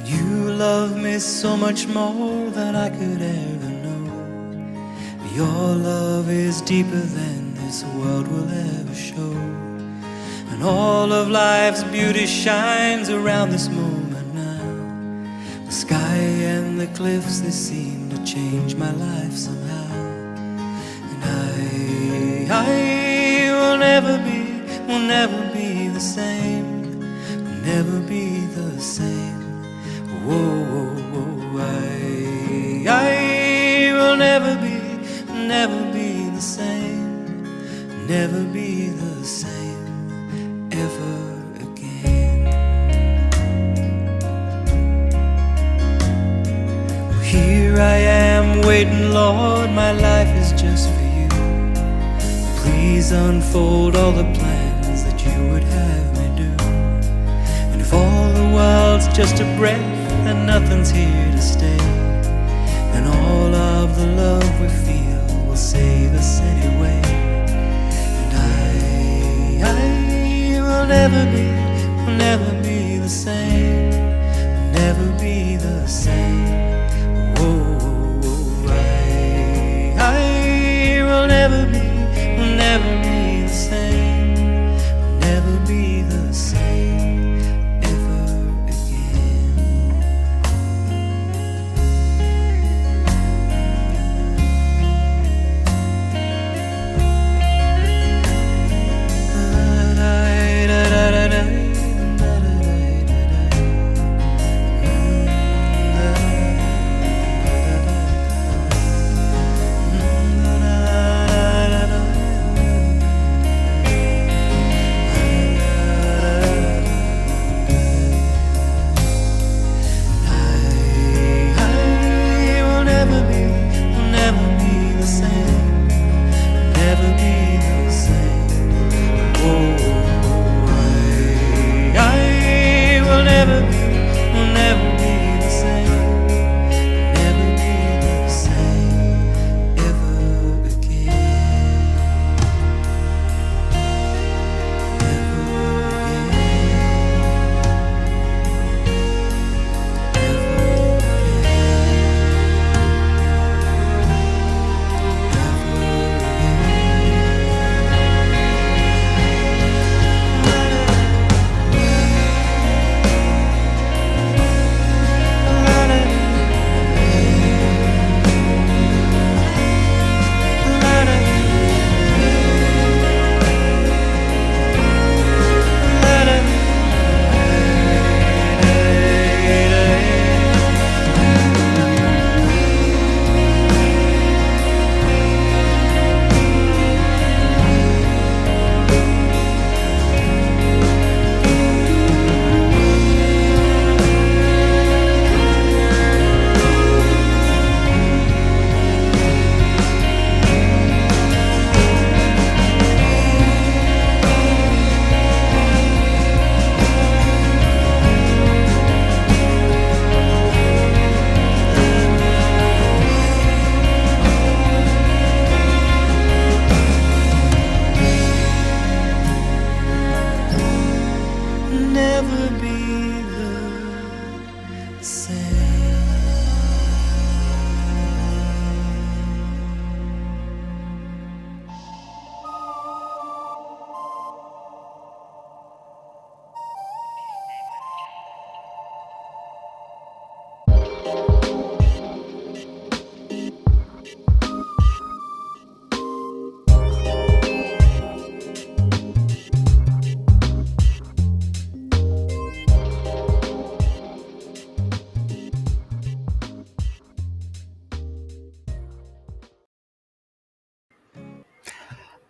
You love me so much more than I could ever know. Your love is deeper than this world will ever show. And all of life's beauty shines around this moment now. The sky and the cliffs, they seem to change my life somehow. And I will never be the same. Will never be the same. Whoa, whoa, whoa, I will never be the same. Never be the same ever again. Here I am waiting, Lord, my life is just for you. Please unfold all the plans that you would have me do. And if all the world's just a breath and nothing's here to stay, and all of the love we feel will save us anyway. And I will never be the same. Will never be the same. Whoa, I will never be the same. Will never be the same ever again.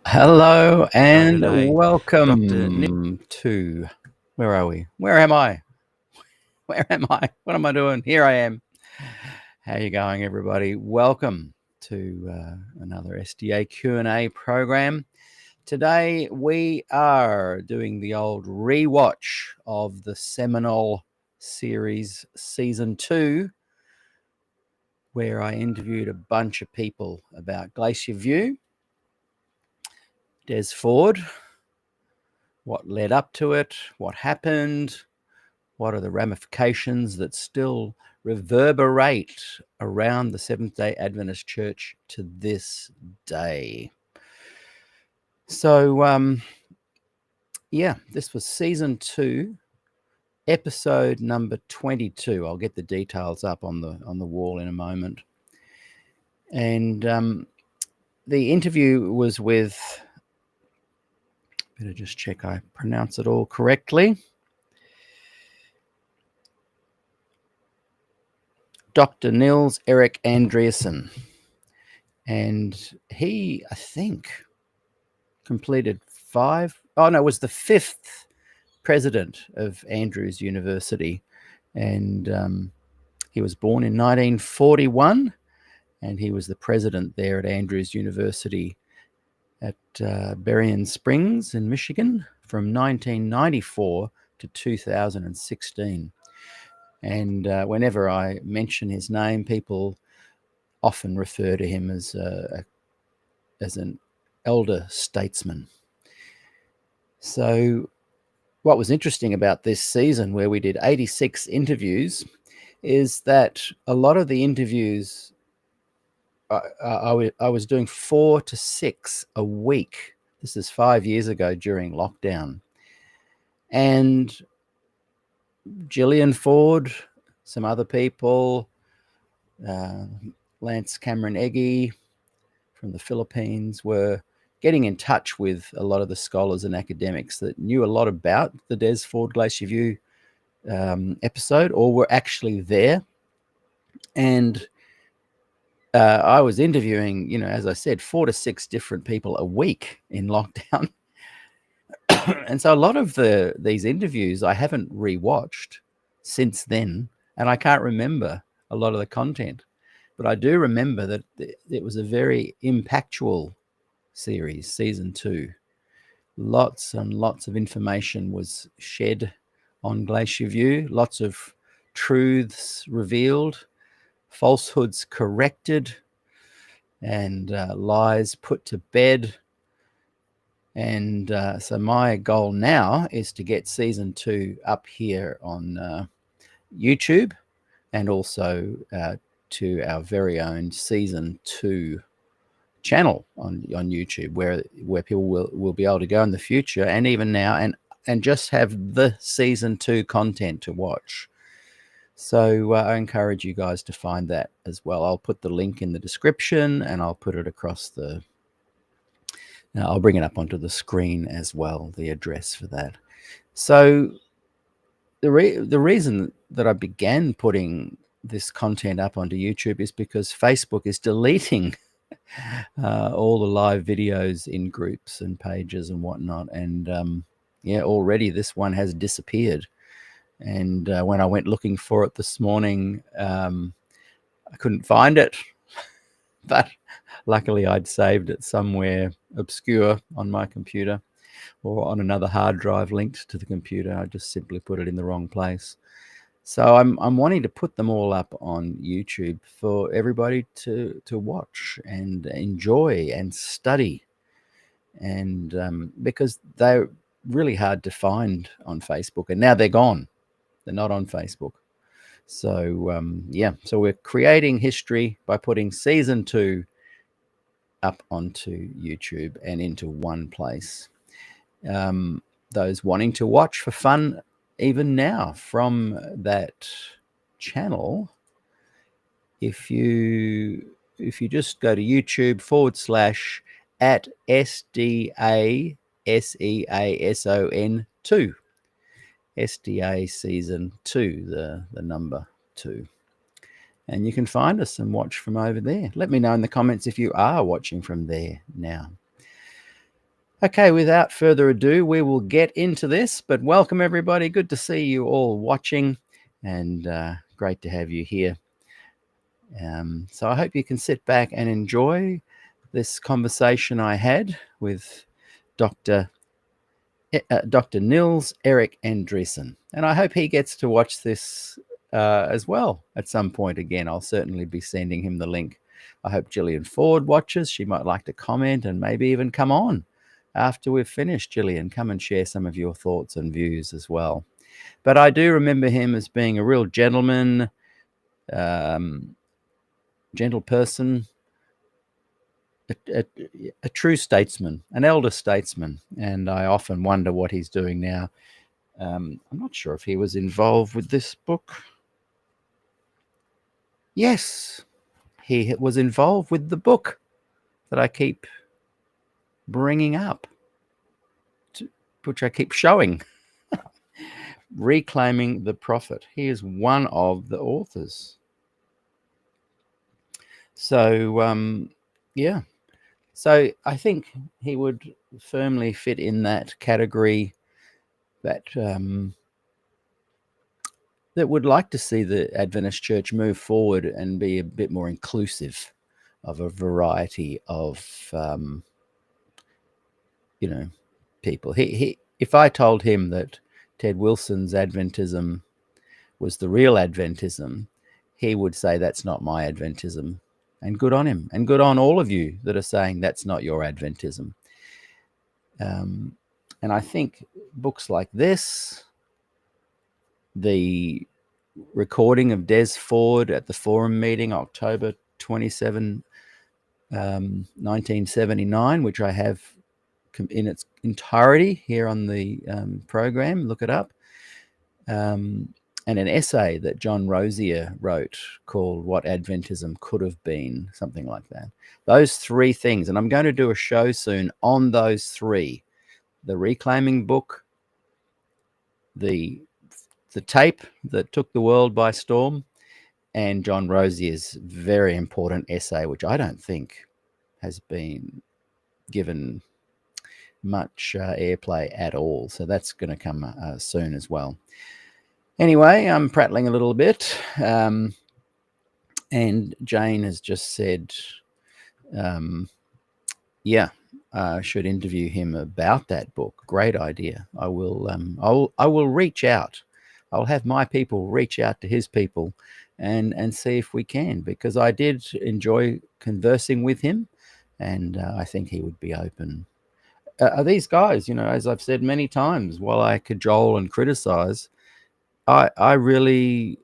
Hello and welcome to, where are we? Where am I? Where am I? What am I doing? Here I am. How you going, everybody? Welcome to another SDAQ&A program. Today we are doing the old rewatch of the seminal series Season 2, where I interviewed a bunch of people about Glacier View, Des Ford, what led up to it, what happened, What are the ramifications that still reverberate around the Seventh-day Adventist Church to this day? So, yeah, this was season 2, episode number 22. I'll get the details up on the wall in a moment. And the interview was with, better just check I pronounce it all correctly, Dr. Niels-Erik Andreasen. And he, I think, completed it was the 5th president of Andrews University. And he was born in 1941, and he was the president there at Andrews University at Berrien Springs in Michigan from 1994 to 2016. And whenever I mention his name, people often refer to him as an elder statesman. So what was interesting about this season, where we did 86 interviews, is that a lot of the interviews, I was doing 4 to 6 a week. This is 5 years ago during lockdown. And Gillian Ford, some other people, Lance Cameron Eggy from the Philippines, were getting in touch with a lot of the scholars and academics that knew a lot about the Des Ford Glacier View episode, or were actually there. And I was interviewing, as I said, 4 to 6 different people a week in lockdown. And so a lot of these interviews I haven't rewatched since then, and I can't remember a lot of the content. But I do remember that it was a very impactful series, season 2. Lots and lots of information was shed on Glacier View, lots of truths revealed, falsehoods corrected, and lies put to bed. And so my goal now is to get season 2 up here on YouTube, and also to our very own season 2 channel on YouTube, where people will be able to go in the future, and even now, and just have the season 2 content to watch. So I encourage you guys to find that as well. I'll put the link in the description, and I'll put it across I'll bring it up onto the screen as well, the address for that. So the reason that I began putting this content up onto YouTube is because Facebook is deleting all the live videos in groups and pages and whatnot. And already this one has disappeared. And when I went looking for it this morning, I couldn't find it. But luckily I'd saved it somewhere obscure on my computer, or on another hard drive linked to the computer. I just simply put it in the wrong place. So I'm wanting to put them all up on YouTube for everybody to watch and enjoy and study. And because they're really hard to find on Facebook, and now they're gone. They're not on Facebook. So so we're creating history by putting season 2 up onto YouTube and into one place. Those wanting to watch for fun, even now, from that channel, if you just go to YouTube /at SDASEASON 2, SDA season 2, the number 2. And you can find us and watch from over there. Let me know in the comments if you are watching from there now. Okay, without further ado, we will get into this. But welcome, everybody. Good to see you all watching, and great to have you here. So I hope you can sit back and enjoy this conversation I had with Dr. Niels-Erik Andreasen. And I hope he gets to watch this as well at some point again. I'll certainly be sending him the link. I hope Gillian Ford watches. She might like to comment and maybe even come on after we've finished. Gillian, come and share some of your thoughts and views as well. But I do remember him as being a real gentleman, gentle person, a true statesman, an elder statesman. And I often wonder what he's doing now. I'm not sure if he was involved with this book. Yes, he was involved with the book that I keep bringing up, which I keep showing. Reclaiming the Prophet. He is one of the authors. So, yeah. So I think he would firmly fit in that category that that would like to see the Adventist Church move forward and be a bit more inclusive of a variety of, people. If I told him that Ted Wilson's Adventism was the real Adventism, he would say that's not my Adventism. And good on him. And good on all of you that are saying that's not your Adventism. And I think books like this, the recording of Des Ford at the Forum meeting, October 27, 1979, which I have in its entirety here on the program, look it up. And an essay that John Rosier wrote called What Adventism Could Have Been, something like that. Those three things, and I'm going to do a show soon on those three: the Reclaiming book, the tape that took the world by storm, and John Rosier's very important essay, which I don't think has been given much airplay at all. So that's going to come soon as well. Anyway, I'm prattling a little bit, and Jane has just said, yeah, I should interview him about that book. Great idea. I will reach out. I'll have my people reach out to his people and see if we can, because I did enjoy conversing with him, and I think he would be open. These guys, as I've said many times, while I cajole and criticize, I really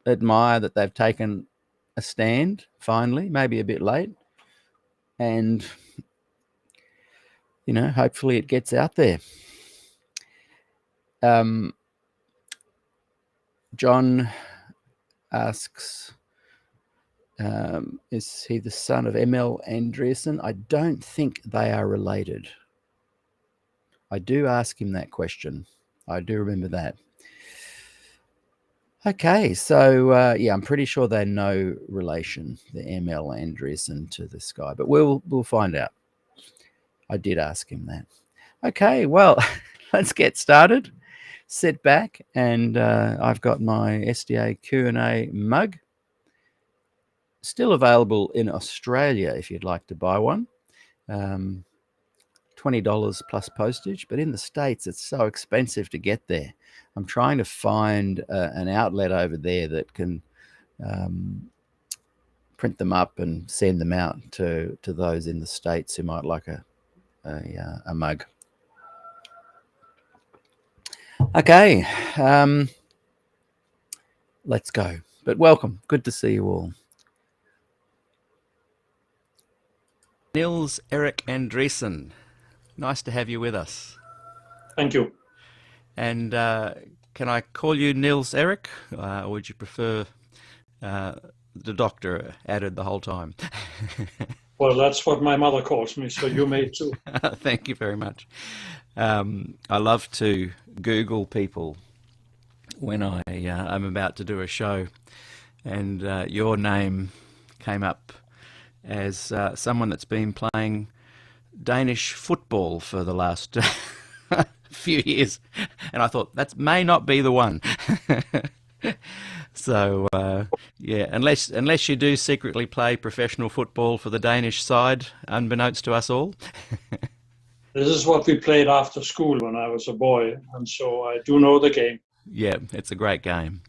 admire that they've taken a stand, finally, maybe a bit late. And, hopefully it gets out there. John asks, is he the son of Niels-Erik Andreasen? I don't think they are related. I do ask him that question. I do remember that. Okay, so yeah, I'm pretty sure they're no relation, the Niels-Erik Andreasen to this guy, but we'll find out. I did ask him that. Okay, well, let's get started. Sit back, and I've got my SDAQ&A mug, still available in Australia if you'd like to buy one. $20 plus postage, but in the States it's so expensive to get there. I'm trying to find an outlet over there that can print them up and send them out to those in the States who might like a mug. Okay, let's go. But welcome. Good to see you all. Niels-Erik Andreasen, nice to have you with us. Thank you. And can I call you Niels-Erik, or would you prefer the doctor added the whole time? Well, that's what my mother calls me, so you may too. Thank you very much. I love to Google people when I'm about to do a show, and your name came up as someone that's been playing Danish football for the last few years, and I thought that may not be the one. So yeah, unless you do secretly play professional football for the Danish side, unbeknownst to us all. This is what we played after school when I was a boy, and so I do know the game. Yeah, it's a great game.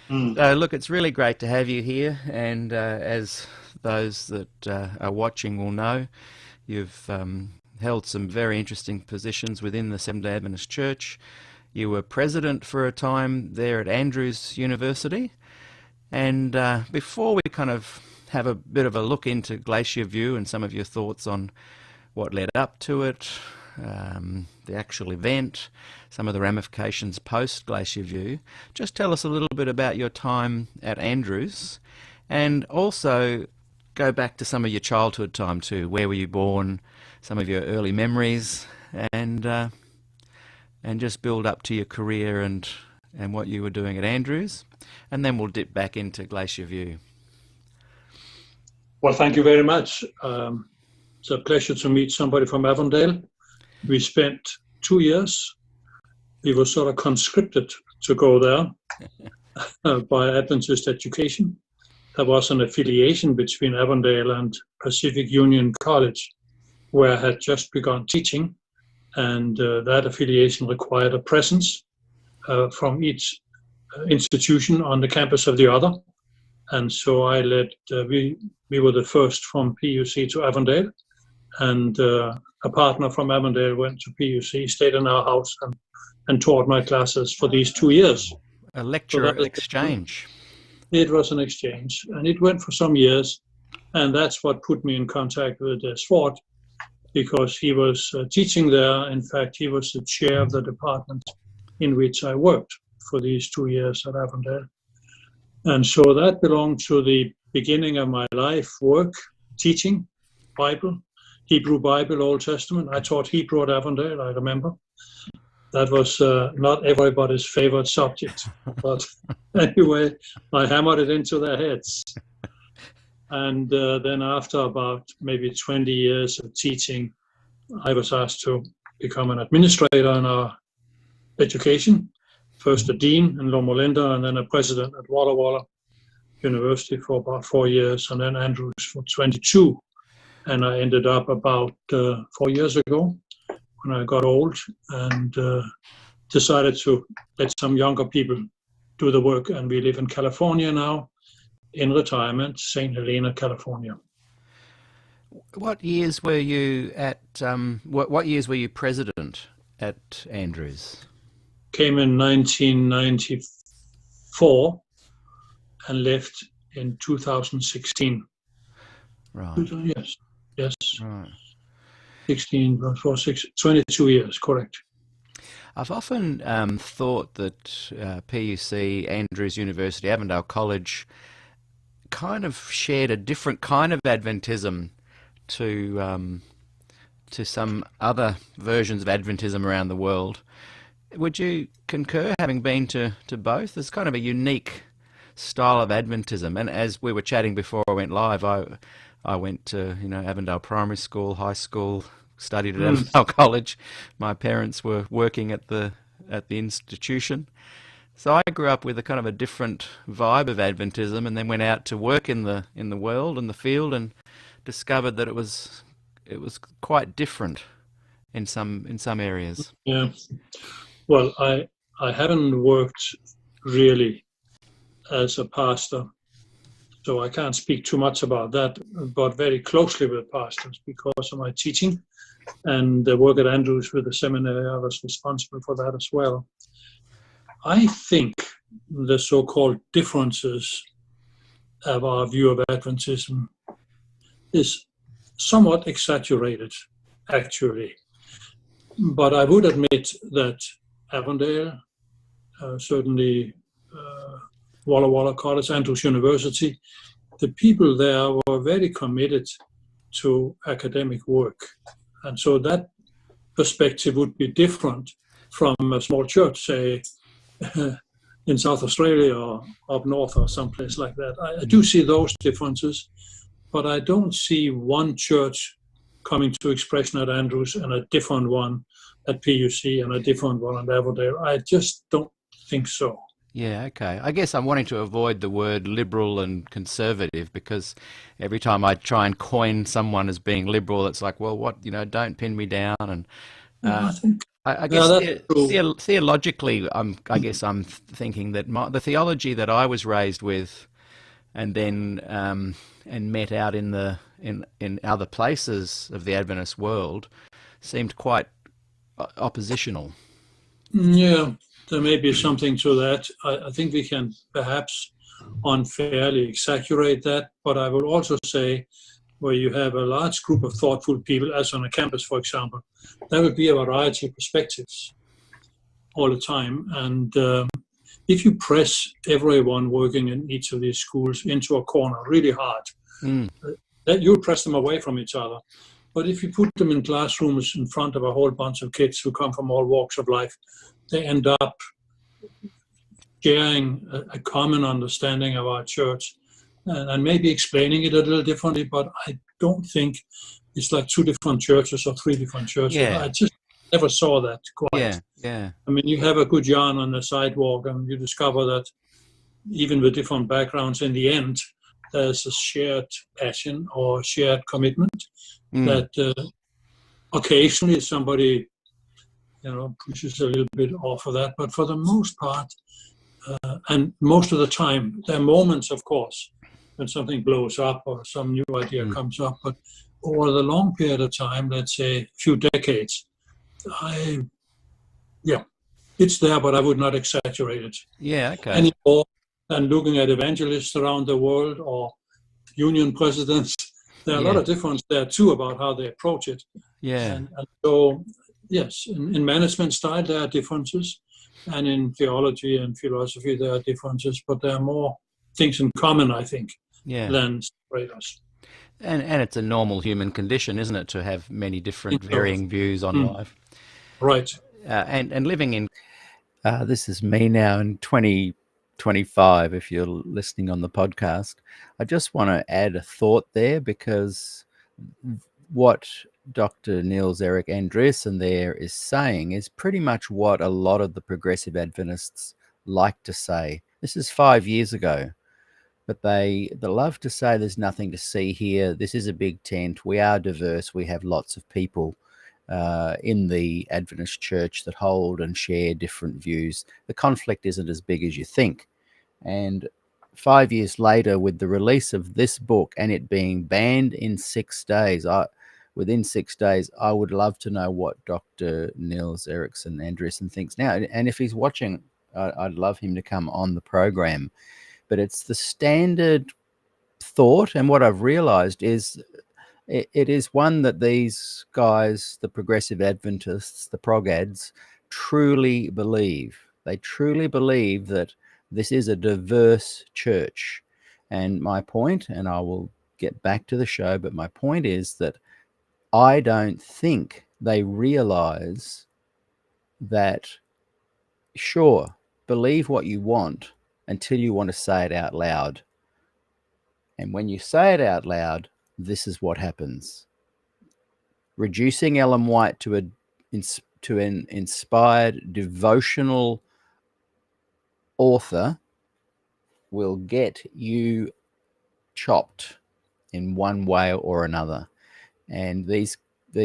So look, it's really great to have you here, and as those that are watching will know, you've held some very interesting positions within the Seventh-day Adventist Church. You were president for a time there at Andrews University. And before we kind of have a bit of a look into Glacier View and some of your thoughts on what led up to it, the actual event, some of the ramifications post Glacier View, just tell us a little bit about your time at Andrews, and also go back to some of your childhood time too. Where were you born? Some of your early memories, and just build up to your career and what you were doing at Andrews, and then we'll dip back into Glacier View. Well, thank you very much. It's a pleasure to meet somebody from Avondale. We spent 2 years. We were sort of conscripted to go there by Adventist Education. There was an affiliation between Avondale and Pacific Union College, where I had just begun teaching, and that affiliation required a presence from each institution on the campus of the other. And so I led, we were the first from PUC to Avondale, and a partner from Avondale went to PUC, stayed in our house, and taught my classes for these 2 years. A lecture exchange. It was an exchange, and it went for some years, and that's what put me in contact with Svart, because he was teaching there. In fact, he was the chair of the department in which I worked for these 2 years at Avondale. And so that belonged to the beginning of my life, work, teaching, Bible, Hebrew Bible, Old Testament. I taught Hebrew at Avondale, I remember. That was not everybody's favorite subject. But anyway, I hammered it into their heads. And then after about maybe 20 years of teaching, I was asked to become an administrator in our education. First a dean in Loma Linda, and then a president at Walla Walla University for about 4 years, and then Andrews for 22. And I ended up about 4 years ago when I got old and decided to let some younger people do the work. And we live in California now, in retirement, St. Helena, California. What years were you at? What years were you president at Andrews? Came in 1994 and left in 2016. Right. Yes. Right. 16 for 22 years, correct. I've often thought that PUC, Andrews University, Avondale College, kind of shared a different kind of Adventism to some other versions of Adventism around the world. Would you concur, having been to both? There's kind of a unique style of Adventism. And as we were chatting before I went live, I went to Avondale Primary School, high school, studied at Avondale College. My parents were working at the institution. So I grew up with a kind of a different vibe of Adventism, and then went out to work in the world, in the field, and discovered that it was quite different in some areas. Yeah. Well, I haven't worked really as a pastor, so I can't speak too much about that, but very closely with pastors because of my teaching and the work at Andrews with the seminary. I was responsible for that as well. I think the so-called differences of our view of Adventism is somewhat exaggerated, actually. But I would admit that Avondale, certainly Walla Walla College, Andrews University, the people there were very committed to academic work. And so that perspective would be different from a small church, say, in South Australia or up north or someplace like that. I do see those differences, but I don't see one church coming to expression at Andrews and a different one at PUC and a different one at Avondale. I just don't think so. Yeah, okay. I guess I'm wanting to avoid the word liberal and conservative, because every time I try and coin someone as being liberal, it's like, well, what, don't pin me down. And I guess theologically, I guess I'm thinking that the theology that I was raised with, and then and met out in other places of the Adventist world, seemed quite oppositional. Yeah, there may be something to that. I think we can perhaps unfairly exaggerate that, but I will also say where you have a large group of thoughtful people, as on a campus, for example, there will be a variety of perspectives all the time. And if you press everyone working in each of these schools into a corner really hard, that you'll press them away from each other. But if you put them in classrooms in front of a whole bunch of kids who come from all walks of life, they end up sharing a common understanding of our church and maybe explaining it a little differently, but I don't think it's like two different churches or three different churches. Yeah. I just never saw that quite. Yeah. I mean, you have a good yarn on the sidewalk and you discover that even with different backgrounds, in the end, there's a shared passion or shared commitment that occasionally somebody, pushes a little bit off of that. But for the most part, and most of the time, there are moments, of course, when something blows up or some new idea comes up. But over the long period of time, let's say a few decades, it's there, but I would not exaggerate it. Yeah, okay. Any more than looking at evangelists around the world or union presidents. There are a lot of difference there too about how they approach it. Yeah. And so, yes, in management style there are differences, and in theology and philosophy there are differences, but there are more things in common, I think, than separate us. And it's a normal human condition, isn't it, to have many different varying views on life. Right. And living in, this is me now in 2025, if you're listening on the podcast. I just want to add a thought there, because what Dr. Niels-Erik Andreasen there is saying is pretty much what a lot of the progressive Adventists like to say. This is 5 years ago. But they love to say there's nothing to see here. This is a big tent. We are diverse. We have lots of people in the Adventist church that hold and share different views. The conflict isn't as big as you think. And 5 years later, with the release of this book and it being banned in 6 days, within 6 days, I would love to know what Dr. Niels-Erik Andreasen thinks now. And if he's watching, I'd love him to come on the program. But it's the standard thought, and what I've realized is it is one that these guys, the progressive Adventists, the prog-ads, truly believe. They truly believe that this is a diverse church. And my point, and I will get back to the show, but my point is that I don't think they realize that, sure, believe what you want until you want to say it out loud. And when you say it out loud, this is what happens. Reducing Ellen White to an inspired devotional author will get you chopped in one way or another. And these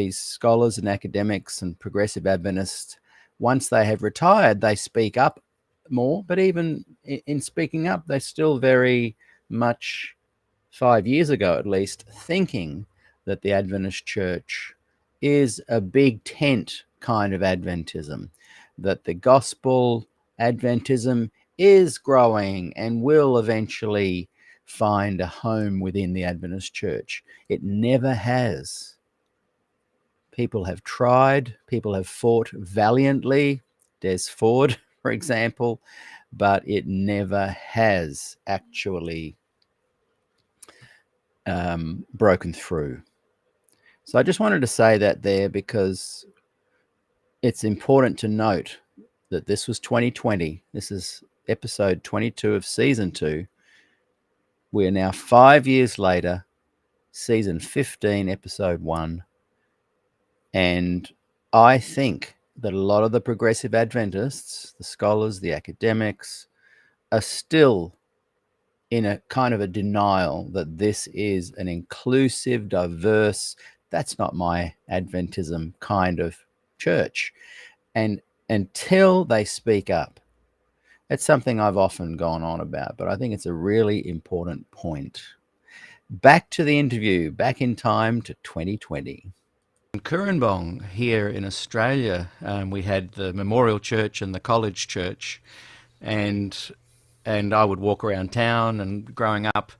scholars and academics and progressive Adventists, once they have retired, they speak up more, but even in speaking up, they're still very much, 5 years ago at least, thinking that the Adventist church is a big tent kind of Adventism, that the gospel Adventism is growing and will eventually find a home within the Adventist church. It never has. People have tried, people have fought valiantly, Des Ford, for example, but it never has actually broken through. So I just wanted to say that there, because it's important to note that this was 2020. This is episode 22 of season 2. We are now 5 years later, season 15, episode 1. And I think that a lot of the progressive Adventists, the scholars, the academics, are still in a kind of a denial that this is an inclusive, diverse, that's not my Adventism kind of church. And until they speak up, it's something I've often gone on about, but I think it's a really important point. Back to the interview, back in time to 2020. Kurrambong here in Australia, we had the Memorial Church and the College Church, and I would walk around town. And growing up,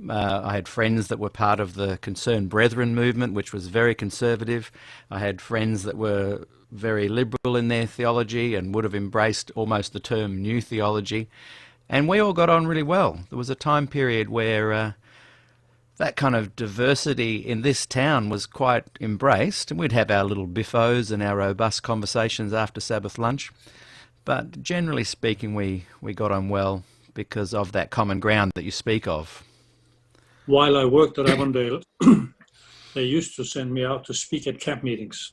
I had friends that were part of the Concerned Brethren movement, which was very conservative. I had friends that were very liberal in their theology and would have embraced almost the term New Theology. And we all got on really well. There was a time period where that kind of diversity in this town was quite embraced, and we'd have our little biffos and our robust conversations after Sabbath lunch. But generally speaking, we got on well because of that common ground that you speak of. While I worked at Avondale, they used to send me out to speak at camp meetings.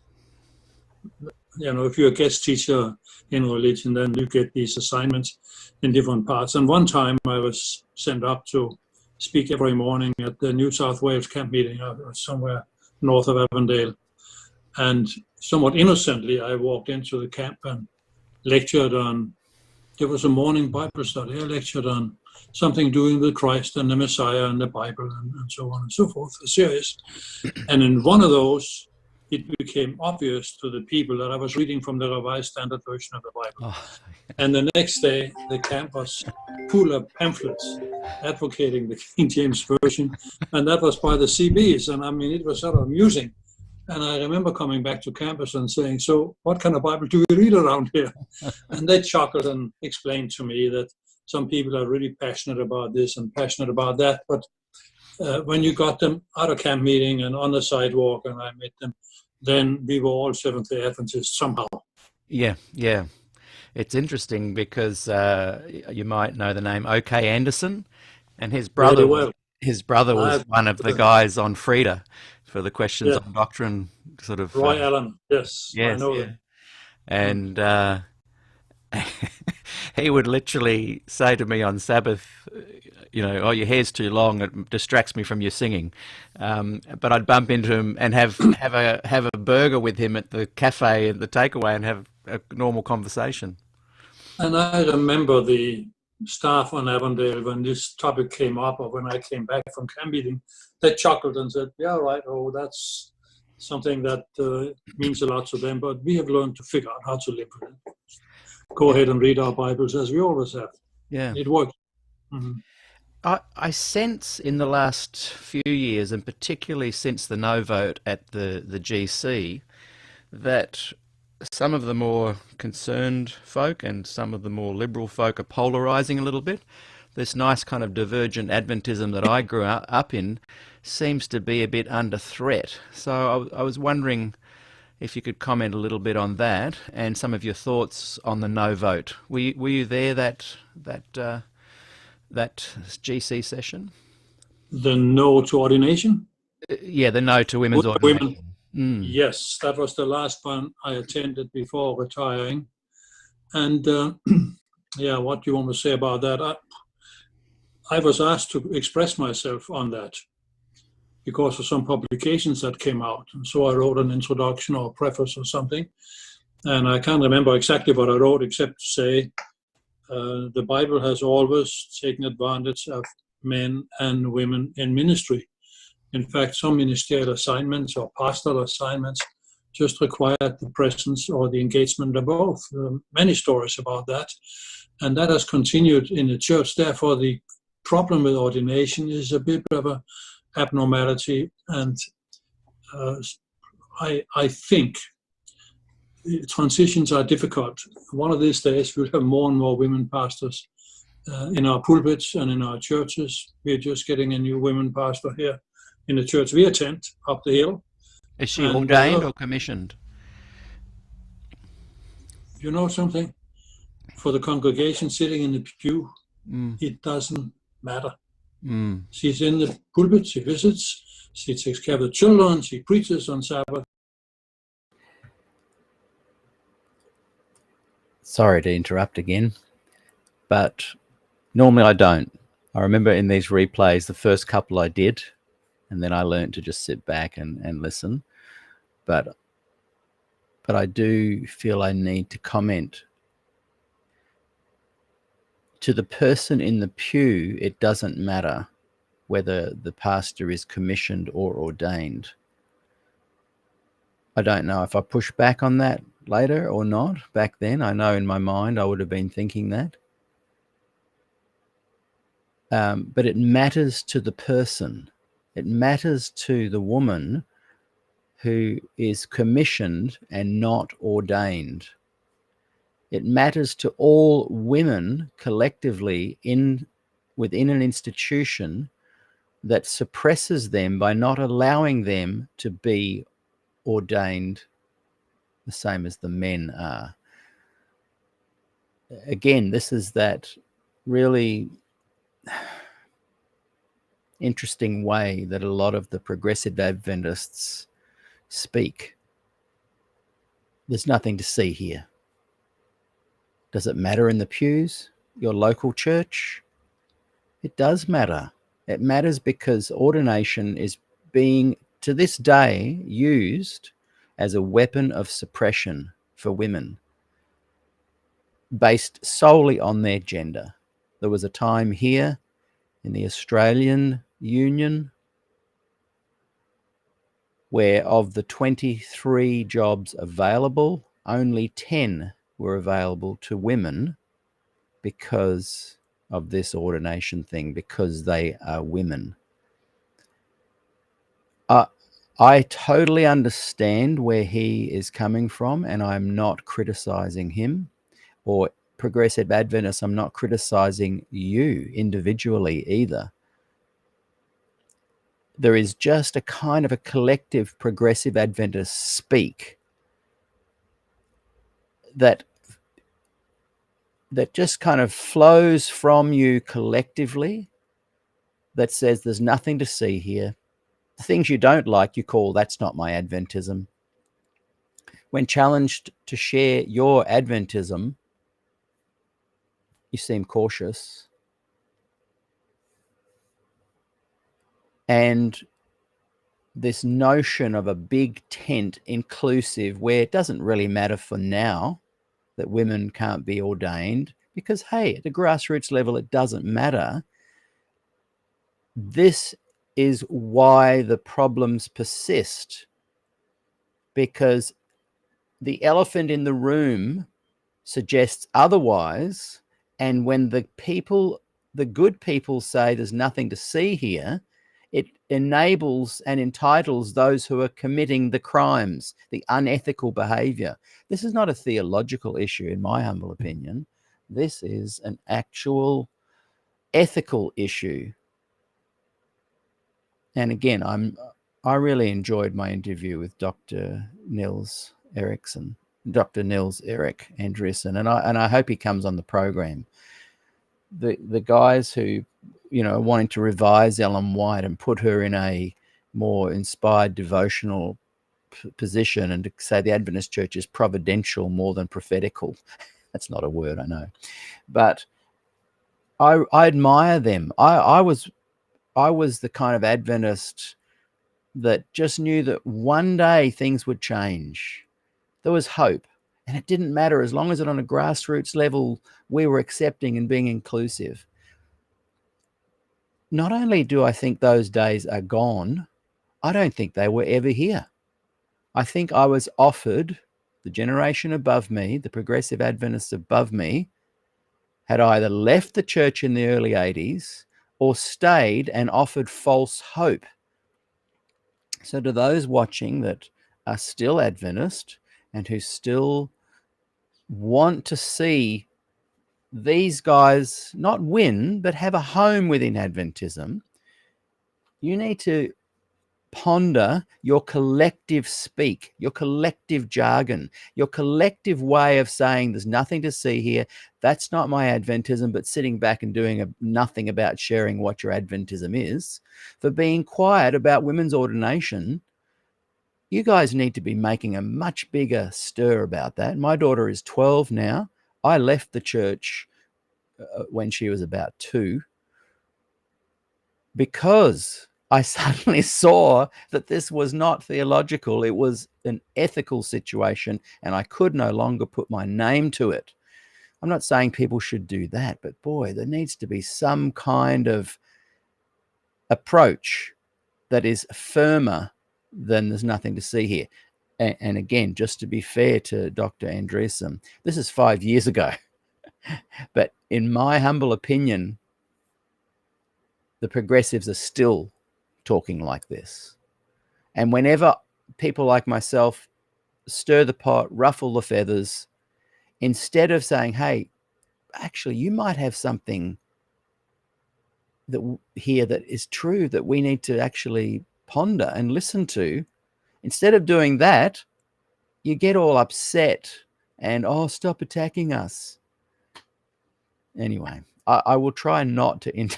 You know, if you're a guest teacher in religion, then you get these assignments in different parts. And one time I was sent up to speak every morning at the New South Wales camp meeting somewhere north of Avondale. And somewhat innocently, I walked into the camp and lectured on, there was a morning Bible study. I lectured on something doing with Christ and the Messiah and the Bible and so on and so forth, serious. And in one of those, it became obvious to the people that I was reading from the Revised Standard Version of the Bible. Oh. And the next day, the camp was full of pamphlets advocating the King James Version, and that was by the CBs. And I mean, it was sort of amusing. And I remember coming back to campus and saying, so what kind of Bible do we read around here? And they chuckled and explained to me that some people are really passionate about this and passionate about that. But when you got them out of camp meeting and on the sidewalk and I met them, then we were all Seventh-day Adventists somehow. Yeah. It's interesting because you might know the name O.K. Anderson, and his brother was one of the guys on Frida for the questions on doctrine, sort of. Roy Allen, yes, I know that. And he would literally say to me on Sabbath, you know, oh, your hair's too long, it distracts me from your singing. But I'd bump into him and have a burger with him at the cafe and the takeaway and have a normal conversation. And I remember the staff on Avondale, when this topic came up or when I came back from camp meeting, they chuckled and said, yeah, right, oh, that's something that means a lot to them, but we have learned to figure out how to live with it. Go ahead and read our Bibles as we always have. Yeah. It worked. Mm-hmm. I sense in the last few years, and particularly since the no vote at the GC, that some of the more concerned folk and some of the more liberal folk are polarizing a little bit. This nice kind of divergent Adventism that I grew up in seems to be a bit under threat. So I was wondering if you could comment a little bit on that and some of your thoughts on the no vote. Were you there that GC session? The no to ordination? Yeah, the no to women's ordination. Yes, that was the last one I attended before retiring. And yeah, what do you want to say about that? I was asked to express myself on that because of some publications that came out. And so I wrote an introduction or preface or something. And I can't remember exactly what I wrote except to say the Bible has always taken advantage of men and women in ministry. In fact, some ministerial assignments or pastoral assignments just require the presence or the engagement of both. Many stories about that. And that has continued in the church. Therefore, the problem with ordination is a bit of an abnormality. And I think transitions are difficult. One of these days, we'll have more and more women pastors in our pulpits and in our churches. We're just getting a new women pastor here in the church we attend up the hill. Is she ordained or commissioned? You know something? For the congregation sitting in the pew, it doesn't matter. She's in the pulpit, she visits, she takes care of the children, she preaches on Sabbath. Sorry to interrupt again, but normally I don't. I remember in these replays, the first couple I did, and then I learned to just sit back and listen. But I do feel I need to comment. To the person in the pew, it doesn't matter whether the pastor is commissioned or ordained. I don't know if I push back on that later or not. Back then, I know in my mind I would have been thinking that. But it matters to the person. It matters to the woman who is commissioned and not ordained. It matters to all women collectively within an institution that suppresses them by not allowing them to be ordained the same as the men are. Again, this is that really interesting way that a lot of the progressive Adventists speak. There's nothing to see here. Does it matter in the pews? Your local church? It does matter. It matters because ordination is being, to this day, used as a weapon of suppression for women based solely on their gender. There was a time here in the Australian Union where of the 23 jobs available, only 10 were available to women because of this ordination thing, because they are women. I totally understand where he is coming from, and I'm not criticizing him or Progressive Adventists. I'm not criticizing you individually either. There is just a kind of a collective Progressive Adventist speak that just kind of flows from you collectively, that says there's nothing to see here. The things you don't like, you call that's not my Adventism. When challenged to share your Adventism, you seem cautious. And this notion of a big tent inclusive, where it doesn't really matter for now that women can't be ordained, because, hey, at the grassroots level, it doesn't matter. This is why the problems persist, because the elephant in the room suggests otherwise. And when the good people say there's nothing to see here, it enables and entitles those who are committing the crimes, the unethical behavior. This is not a theological issue, in my humble opinion. This is an actual ethical issue. And again, I really enjoyed my interview with Dr. Niels-Erik Andreasen, and I hope he comes on the program. The guys who, are wanting to revise Ellen White and put her in a more inspired devotional position, and to say the Adventist Church is providential more than prophetical. That's not a word, I know, but I admire them. I was the kind of Adventist that just knew that one day things would change. There was hope, and it didn't matter as long as on a grassroots level we were accepting and being inclusive. Not only do I think those days are gone, I don't think they were ever here. I think I was offered, the generation above me, the progressive Adventists above me, had either left the church in the early 80s or stayed and offered false hope. So to those watching that are still Adventist and who still want to see these guys not win, but have a home within Adventism, you need to ponder your collective speak, your collective jargon, your collective way of saying there's nothing to see here. That's not my Adventism, but sitting back and doing nothing about sharing what your Adventism is, for being quiet about women's ordination. You guys need to be making a much bigger stir about that. My daughter is 12 now. I left the church when she was about 2 because I suddenly saw that this was not theological. It was an ethical situation, and I could no longer put my name to it. I'm not saying people should do that, but boy, there needs to be some kind of approach that is firmer than there's nothing to see here. and again, just to be fair to Dr. Andreasen, this is 5 years ago. But in my humble opinion, the progressives are still talking like this. And whenever people like myself stir the pot, ruffle the feathers, instead of saying, hey, actually, you might have something that here that is true that we need to actually ponder and listen to, instead of doing that, you get all upset and, oh, stop attacking us. Anyway, I will try not to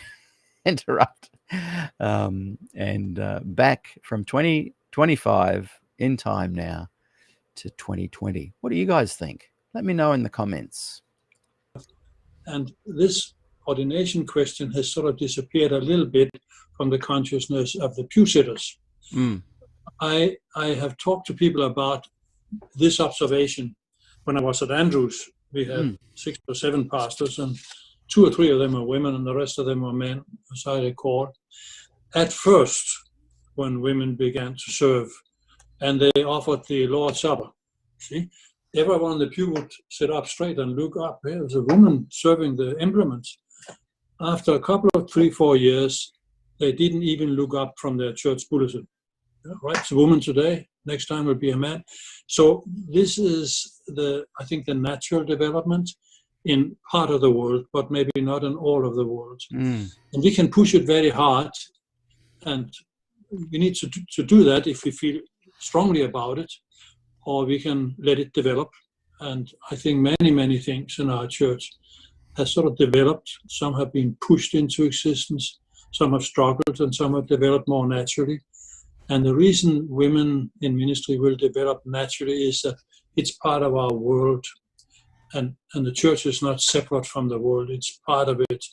interrupt. Back from 2025 in time now to 2020. What do you guys think? Let me know in the comments. And this ordination question has sort of disappeared a little bit from the consciousness of the pew sitters. I have talked to people about this observation. When I was at Andrews, we had 6 or 7 pastors, and 2 or 3 of them were women, and the rest of them were men, as I recall. At first, when women began to serve, and they offered the Lord's Supper, see, everyone in the pew would sit up straight and look up. There's a woman serving the implements. After a couple of 3-4 years, they didn't even look up from their church bulletin. Right, it's a woman today, next time will be a man. So this is I think the natural development in part of the world, but maybe not in all of the world. And we can push it very hard, and we need to do that if we feel strongly about it, or we can let it develop. And I think many things in our church have sort of developed. Some have been pushed into existence, some have struggled, and some have developed more naturally. And the reason women in ministry will develop naturally is that it's part of our world. And the church is not separate from the world. It's part of it.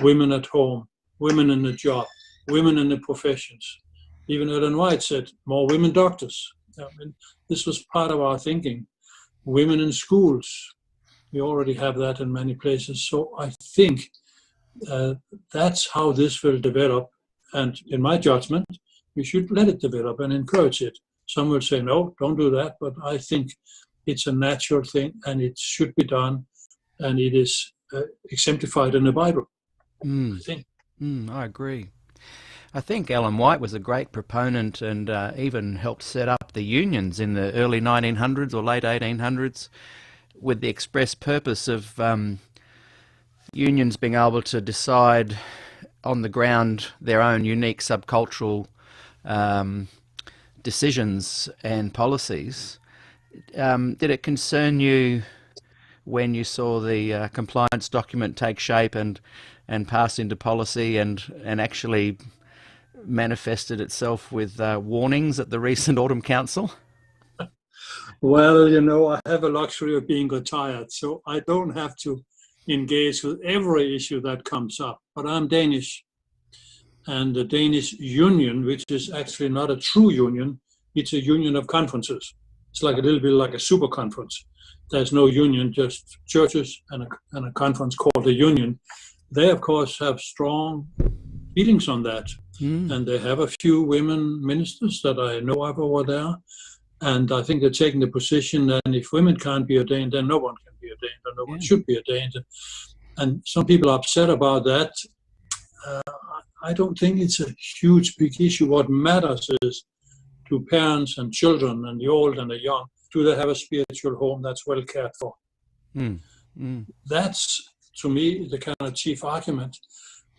Women at home, women in the job, women in the professions. Even Ellen White said, more women doctors. I mean, this was part of our thinking. Women in schools. We already have that in many places. So I think that's how this will develop. And in my judgment, we should let it develop and encourage it. Some will say, no, don't do that. But I think it's a natural thing, and it should be done. And it is exemplified in the Bible, I think. I agree. I think Ellen White was a great proponent and even helped set up the unions in the early 1900s or late 1800s with the express purpose of unions being able to decide on the ground their own unique subcultural decisions and policies. Did it concern you when you saw the compliance document take shape and pass into policy and actually manifested itself with warnings at the recent Autumn Council? Well, you know, I have a luxury of being retired, so I don't have to engage with every issue that comes up. But I'm Danish, and the Danish union, which is actually not a true union, it's a union of conferences. It's like a little bit like a super conference. There's no union, just churches and a conference called a union. They, of course, have strong feelings on that. And they have a few women ministers that I know of over there. And I think they're taking the position that if women can't be ordained, then no one can be ordained, or no one should be ordained. And some people are upset about that. I don't think it's a huge, big issue. What matters is, do parents and children and the old and the young, do they have a spiritual home that's well cared for? That's, to me, the kind of chief argument.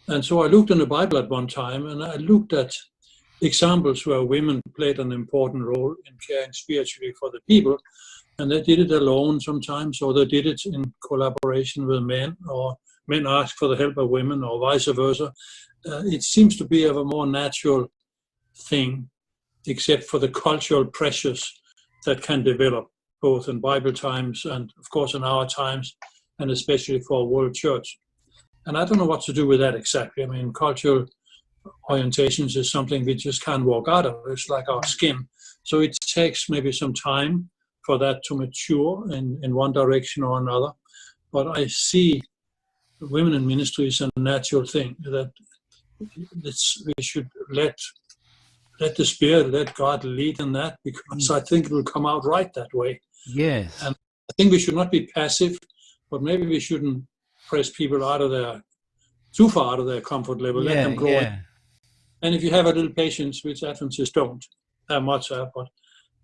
And so I looked in the Bible at one time, and I looked at examples where women played an important role in caring spiritually for the people. And they did it alone sometimes, or they did it in collaboration with men, or men asked for the help of women, or vice versa. It seems to be of a more natural thing, except for the cultural pressures that can develop, both in Bible times and, of course, in our times, and especially for a world church. And I don't know what to do with that exactly. I mean, cultural orientations is something we just can't walk out of. It's like our skin. So it takes maybe some time for that to mature in one direction or another. But I see women in ministry as a natural thing, that we should let let the Spirit, let God lead in that, because I think it will come out right that way. Yes. And I think we should not be passive, but maybe we shouldn't press people too far out of their comfort level. Let them grow. And if you have a little patience, which Adventists don't have much of, but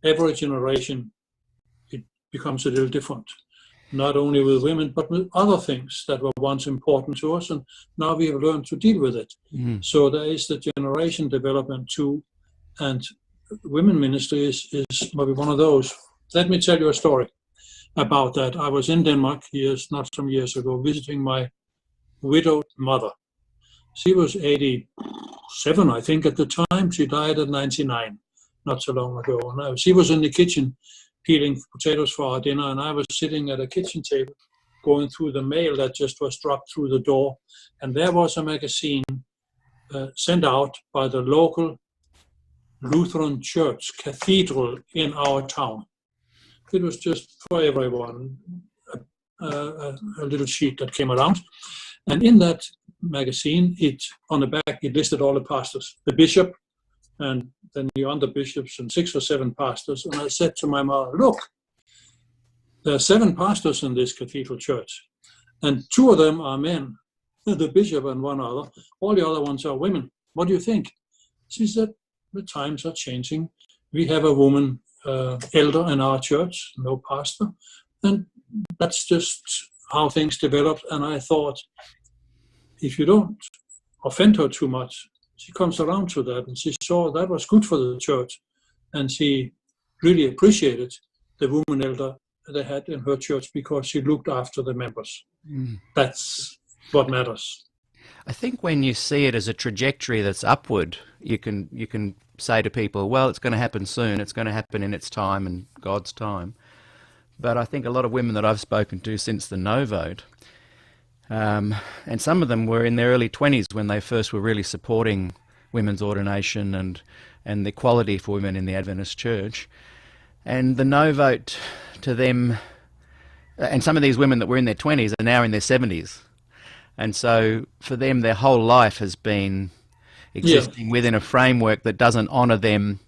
every generation it becomes a little different. Not only with women, but with other things that were once important to us, and now we have learned to deal with it. So there is the generation development too, and women ministry is maybe one of those. Let me tell you a story about that. I was in Denmark not some years ago, visiting my widowed mother. She was 87, I think, at the time. She died at 99, not so long ago. And she was in the kitchen peeling potatoes for our dinner, and I was sitting at a kitchen table going through the mail that just was dropped through the door. And there was a magazine sent out by the local Lutheran church cathedral in our town. It was just for everyone, a little sheet that came around. And in that magazine, on the back, it listed all the pastors, the bishop, and then the under bishops and 6 or 7 pastors. And I said to my mother, look, there are 7 pastors in this cathedral church, and 2 of them are men, the bishop and one other. All the other ones are women. What do you think? She said, the times are changing. We have a woman elder in our church, no pastor, and that's just how things developed. And I thought, if you don't offend her too much, she comes around to that, and she saw that was good for the church, and she really appreciated the woman elder they had in her church because she looked after the members. That's what matters. I think when you see it as a trajectory that's upward, you can say to people, well, it's going to happen soon, it's going to happen in its time and God's time. But I think a lot of women that I've spoken to since the no vote, and some of them were in their early 20s when they first were really supporting women's ordination and the equality for women in the Adventist Church. And the no vote to them, and some of these women that were in their 20s are now in their 70s. And so for them, their whole life has been existing within a framework that doesn't honour them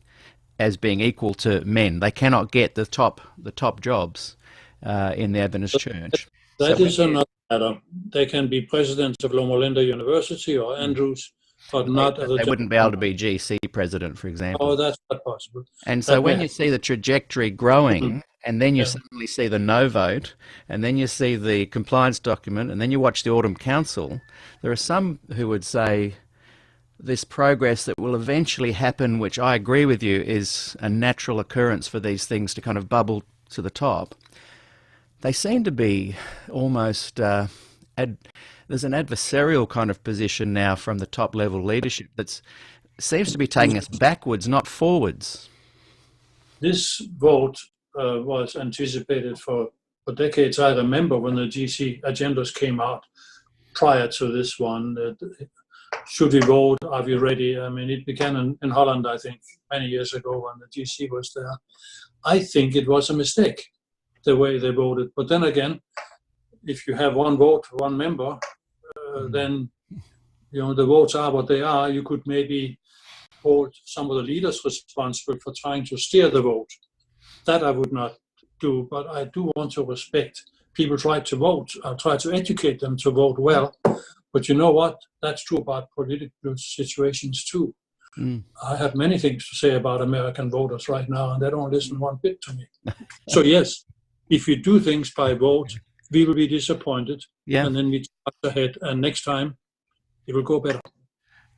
as being equal to men. They cannot get the top jobs in the Adventist Church. That is another matter. They can be presidents of Loma Linda University or Andrews, but not as they wouldn't be able to be GC president, for example. Oh, that's not possible. And so when you see the trajectory growing, and then you suddenly see the no vote, and then you see the compliance document, and then you watch the Autumn Council, there are some who would say this progress that will eventually happen, which I agree with you, is a natural occurrence for these things to kind of bubble to the top. They seem to be almost, there's an adversarial kind of position now from the top level leadership that seems to be taking us backwards, not forwards. This vote was anticipated for decades. I remember when the GC agendas came out prior to this one. Should we vote? Are we ready? I mean, it began in Holland, I think, many years ago when the GC was there. I think it was a mistake, the way they voted. But then again, if you have one vote, one member, then the votes are what they are. You could maybe hold some of the leaders responsible for trying to steer the vote. That I would not do, but I do want to respect people try to vote. I try to educate them to vote well. But you know what? That's true about political situations too. I have many things to say about American voters right now, and they don't listen one bit to me. So yes, if we do things by vote, we will be disappointed, and then we charge ahead, and next time it will go better.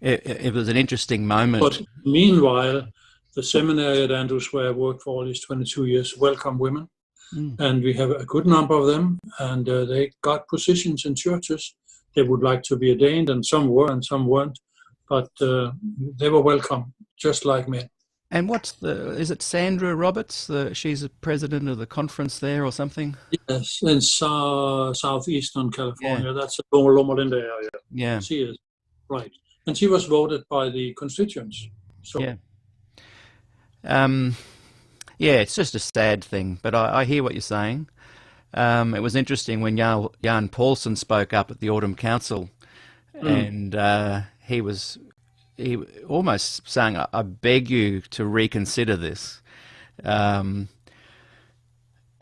It was an interesting moment. But meanwhile, the seminary at Andrews, where I worked for all these 22 years, welcome women, and we have a good number of them, and they got positions in churches. They would like to be ordained, and some were and some weren't, but they were welcome, just like men. And is it Sandra Roberts? She's the president of the conference there or something? Yes, in southeastern California. That's the Loma Linda area. Yeah. She is, right. And she was voted by the constituents. So. It's just a sad thing, but I hear what you're saying. It was interesting when Jan Paulsen spoke up at the Autumn Council, and he was he almost saying, I beg you to reconsider this.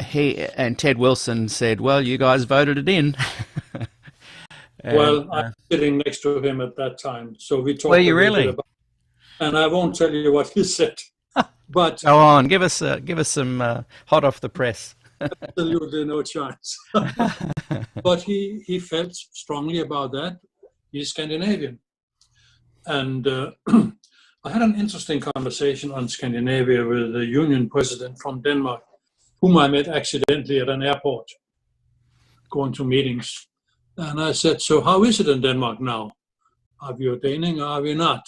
He and Ted Wilson said, well, you guys voted it in. Well, I'm sitting next to him at that time, so we talked Were you a little really? bit about it. And I won't tell you what he said, but Go on, give us some hot off the press. absolutely no chance. But he felt strongly about that. He's Scandinavian. And I had an interesting conversation on Scandinavia with the union president from Denmark, whom I met accidentally at an airport, going to meetings. And I said, so how is it in Denmark now? Are we ordaining or are we not?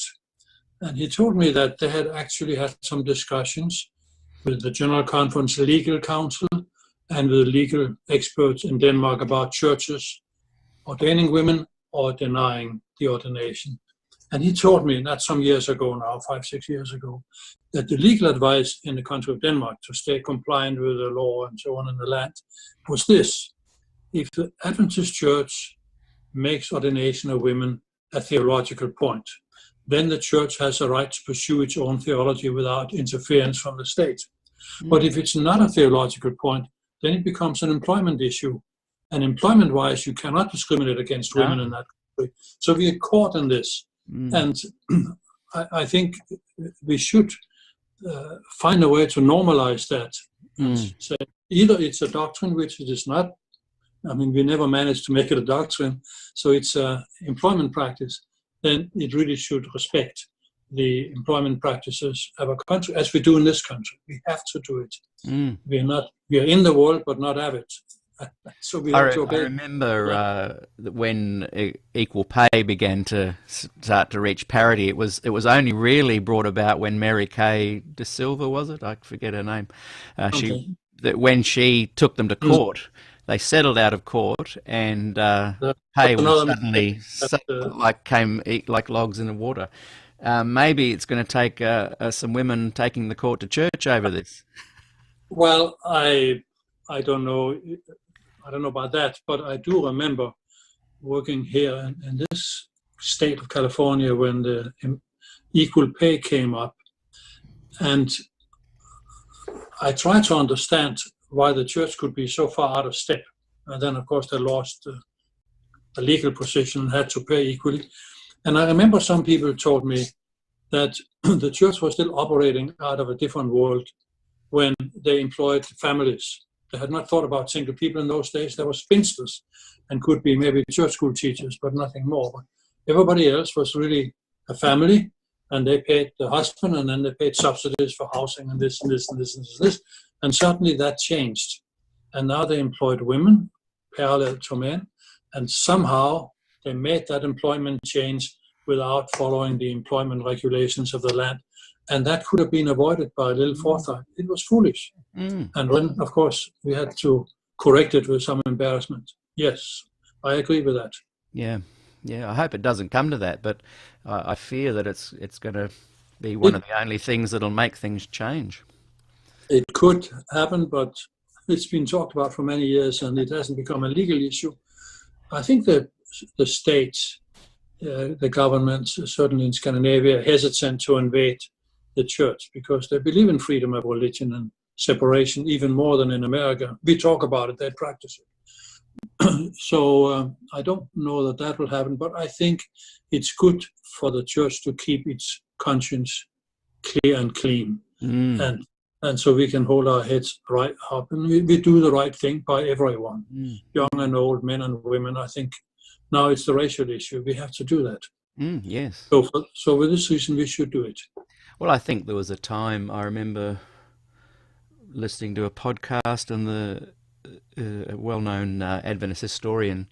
And he told me that they had actually had some discussions with the General Conference Legal Council and with legal experts in Denmark about churches ordaining women or denying the ordination. And he told me, not some years ago now, 5-6 years ago, that the legal advice in the country of Denmark to stay compliant with the law and so on in the land was this: if the Adventist Church makes ordination of women a theological point, then the church has a right to pursue its own theology without interference from the state. But if it's not a theological point, then it becomes an employment issue. And employment-wise, you cannot discriminate against women in that country. So we are caught in this. And I think we should find a way to normalize that. So either it's a doctrine, which it is not. I mean, we never managed to make it a doctrine. So it's an employment practice. Then it really should respect the employment practices of a country, as we do in this country. We have to do it. We are in the world, but not of it. So we have to obey. I remember when equal pay began to start to reach parity. It was only really brought about when Mary Kay de Silva, was it? I forget her name. When she took them to court. They settled out of court, and pay was suddenly came like logs in the water. Maybe it's going to take some women taking the court to church over this. Well, I don't know. I don't know about that, but I do remember working here in this state of California when the equal pay came up, and I tried to understand why the church could be so far out of step. And then, of course, they lost the legal position and had to pay equally. And I remember some people told me that the church was still operating out of a different world when they employed families. They had not thought about single people in those days. There were spinsters and could be maybe church school teachers, but nothing more. But everybody else was really a family, and they paid the husband, and then they paid subsidies for housing and this and this and this and this. And suddenly that changed. And now they employed women parallel to men. And somehow they made that employment change without following the employment regulations of the land. And that could have been avoided by a little forethought. It was foolish. And then, of course, we had to correct it with some embarrassment. Yes, I agree with that. Yeah. I hope it doesn't come to that, but I fear that it's going to be one of the only things that'll make things change. It could happen, but it's been talked about for many years, and it hasn't become a legal issue. I think that the states, the governments, certainly in Scandinavia, are hesitant to invade the church because they believe in freedom of religion and separation even more than in America. We talk about it, they practice it. So I don't know that will happen, but I think it's good for the church to keep its conscience clear and clean. And so we can hold our heads right up, and we do the right thing by everyone, young and old, men and women. I think now it's the racial issue. We have to do that. Yes. So for this reason, we should do it. Well, I think there was a time I remember listening to a podcast, and the well-known Adventist historian,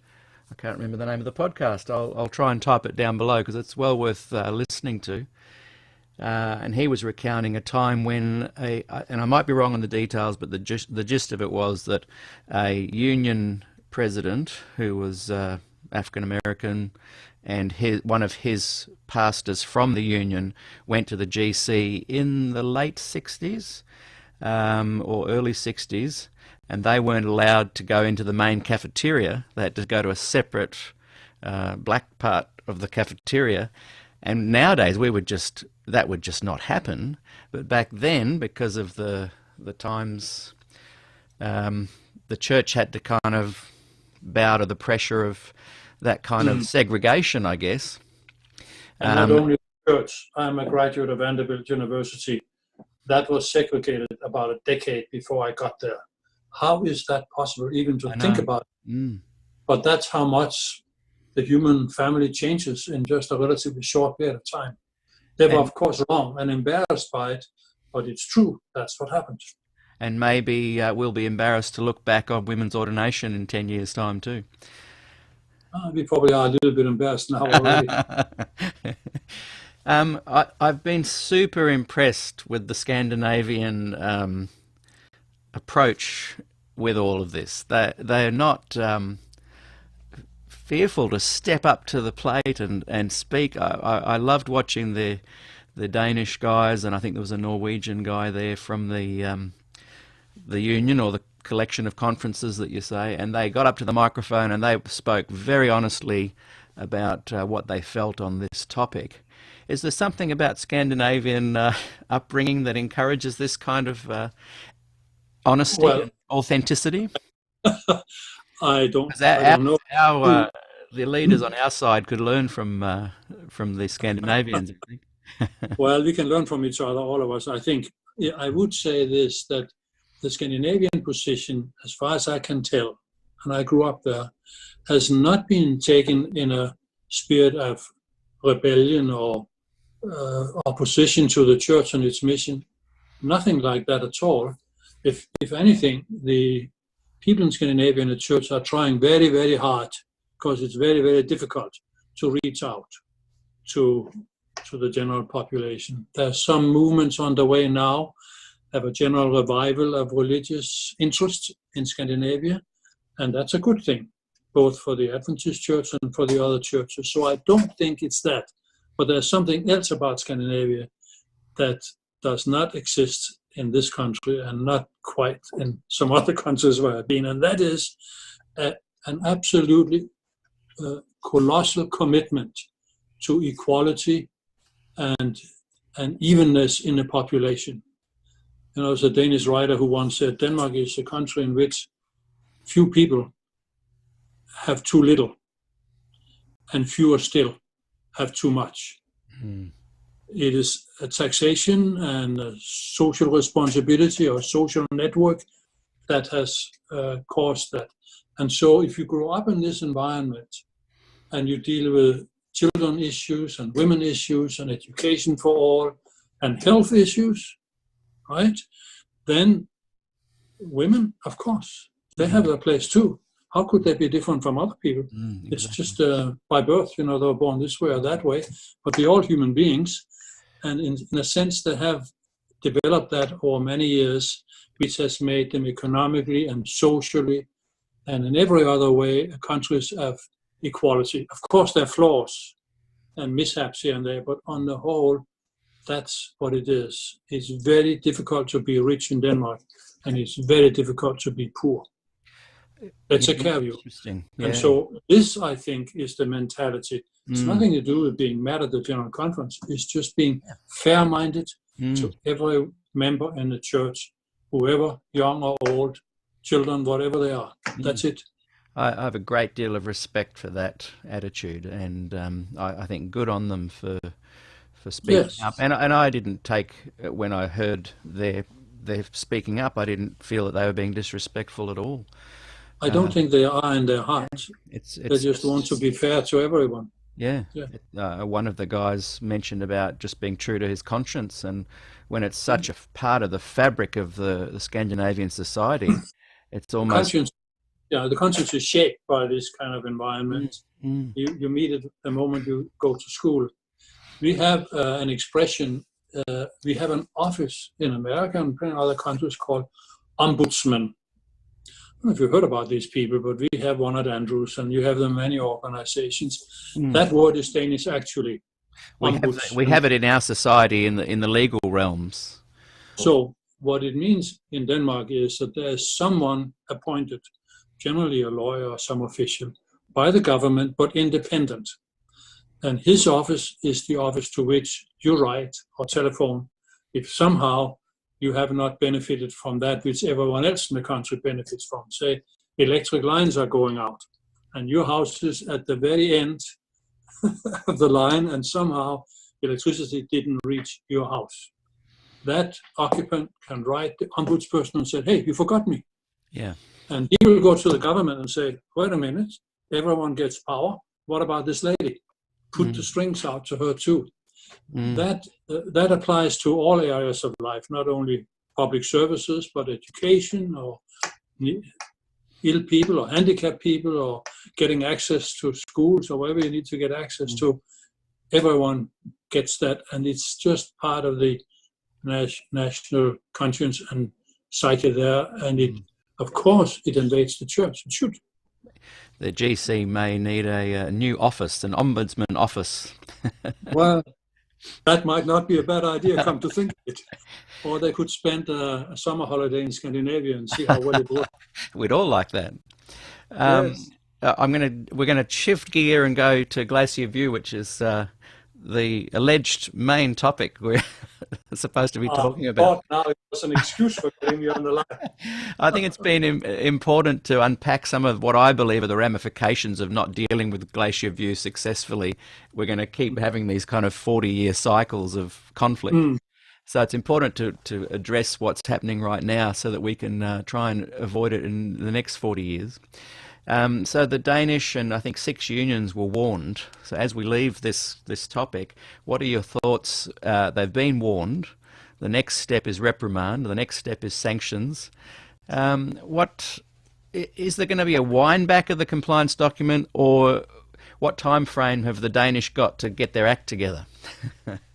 I can't remember the name of the podcast. I'll try and type it down below because it's well worth listening to. And he was recounting a time when and I might be wrong on the details, but the gist of it was that a union president who was African American, and one of his pastors from the union went to the GC in the late 60s or early 60s, and they weren't allowed to go into the main cafeteria. They had to go to a separate black part of the cafeteria. And nowadays that would just not happen. But back then, because of the times, the church had to kind of bow to the pressure of that kind of segregation, I guess. And not only the church. I'm a graduate of Vanderbilt University. That was segregated about a decade before I got there. How is that possible even to think about it? But that's how much the human family changes in just a relatively short period of time. They were, of course, wrong and embarrassed by it, but it's true. That's what happened. And maybe we'll be embarrassed to look back on women's ordination in 10 years' time too. We probably are a little bit embarrassed now already. I've been super impressed with the Scandinavian approach with all of this. They're not fearful to step up to the plate and speak. I loved watching the Danish guys, and I think there was a Norwegian guy there from the union or the collection of conferences that you say, and they got up to the microphone and they spoke very honestly about what they felt on this topic. Is there something about Scandinavian upbringing that encourages this kind of honesty and authenticity? I don't know. The leaders on our side could learn from the Scandinavians, I think. Well, we can learn from each other, all of us. I think I would say this, that the Scandinavian position, as far as I can tell, and I grew up there, has not been taken in a spirit of rebellion or opposition to the church and its mission. Nothing like that at all. If anything, the people in Scandinavia and the church are trying very, very hard, because it's very, very difficult to reach out to the general population. There's some movements underway now, have a general revival of religious interest in Scandinavia, and that's a good thing, both for the Adventist church and for the other churches. So I don't think it's that. But there's something else about Scandinavia that does not exist in this country and not quite in some other countries where I've been, and that is an absolutely colossal commitment to equality and evenness in the population. You know, there's a Danish writer who once said Denmark is a country in which few people have too little and fewer still have too much. It is a taxation and a social responsibility or social network that has caused that. And so if you grow up in this environment and you deal with children issues and women issues and education for all and health issues, right, then women, of course, they have their place too. How could they be different from other people? Exactly. It's just by birth, you know, they were born this way or that way, but they're all human beings. And in a sense, they have developed that over many years, which has made them economically and socially and in every other way countries of equality. Of course, there are flaws and mishaps here and there, but on the whole, that's what it is. It's very difficult to be rich in Denmark, and it's very difficult to be poor. Let's take care of you. Interesting. And so this, I think, is the mentality. It's nothing to do with being mad at the General Conference. It's just being fair-minded to every member in the church, whoever, young or old, children, whatever they are. That's it. I have a great deal of respect for that attitude, and I think good on them for speaking up. And I didn't take, when I heard their speaking up, I didn't feel that they were being disrespectful at all. I don't think they are in their hearts. They just want to be fair to everyone. Yeah. One of the guys mentioned about just being true to his conscience, and when it's such a part of the fabric of the Scandinavian society, it's almost... the conscience is shaped by this kind of environment. You meet it the moment you go to school. We have an expression, we have an office in America and in other countries called ombudsman. I don't know if you've heard about these people, but we have one at Andrews, and you have them in many organizations. That word is Danish, actually. We have it in our society in the legal realms. So what it means in Denmark is that there is someone appointed, generally a lawyer or some official, by the government, but independent. And his office is the office to which you write or telephone if somehow you have not benefited from that which everyone else in the country benefits from. Say, electric lines are going out, and your house is at the very end of the line, and somehow electricity didn't reach your house. That occupant can write the ombudsperson and say, hey, you forgot me. Yeah. And he will go to the government and say, wait a minute, everyone gets power. What about this lady? Put the strings out to her too. That applies to all areas of life, not only public services, but education or ill people or handicapped people or getting access to schools or wherever you need to get access to. Everyone gets that, and it's just part of the national conscience and psyche there, and it, of course, it invades the church. It should. The GC may need a new office, an ombudsman office. Well, that might not be a bad idea, come to think of it. Or they could spend a summer holiday in Scandinavia and see how well it works. We'd all like that. Yes. We're gonna shift gear and go to Glacier View, which is the alleged main topic we're supposed to be talking about. Now it was an excuse for getting me on the line. I think it's been important to unpack some of what I believe are the ramifications of not dealing with Glacier View successfully. We're going to keep having these kind of 40-year cycles of conflict. So it's important to address what's happening right now so that we can try and avoid it in the next 40 years. So the Danish and I think 6 unions were warned. So as we leave this topic, what are your thoughts? They've been warned. The next step is reprimand. The next step is sanctions. What is there going to be a wind back of the compliance document, or what time frame have the Danish got to get their act together?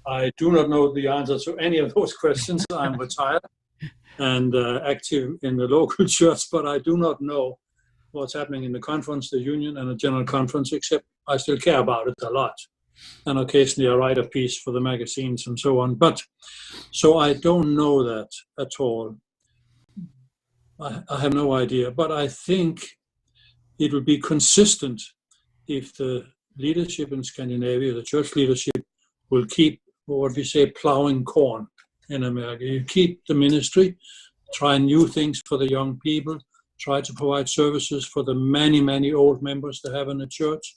I do not know the answer to any of those questions. I'm retired and active in the local church, but I do not know what's happening in the conference, the union, and the general conference, except I still care about it a lot. And occasionally I write a piece for the magazines and so on. But so I don't know that at all. I have no idea. But I think it will be consistent if the leadership in Scandinavia, the church leadership, will keep what we say plowing corn in America. You keep the ministry, try new things for the young people, try to provide services for the many, many old members they have in the church,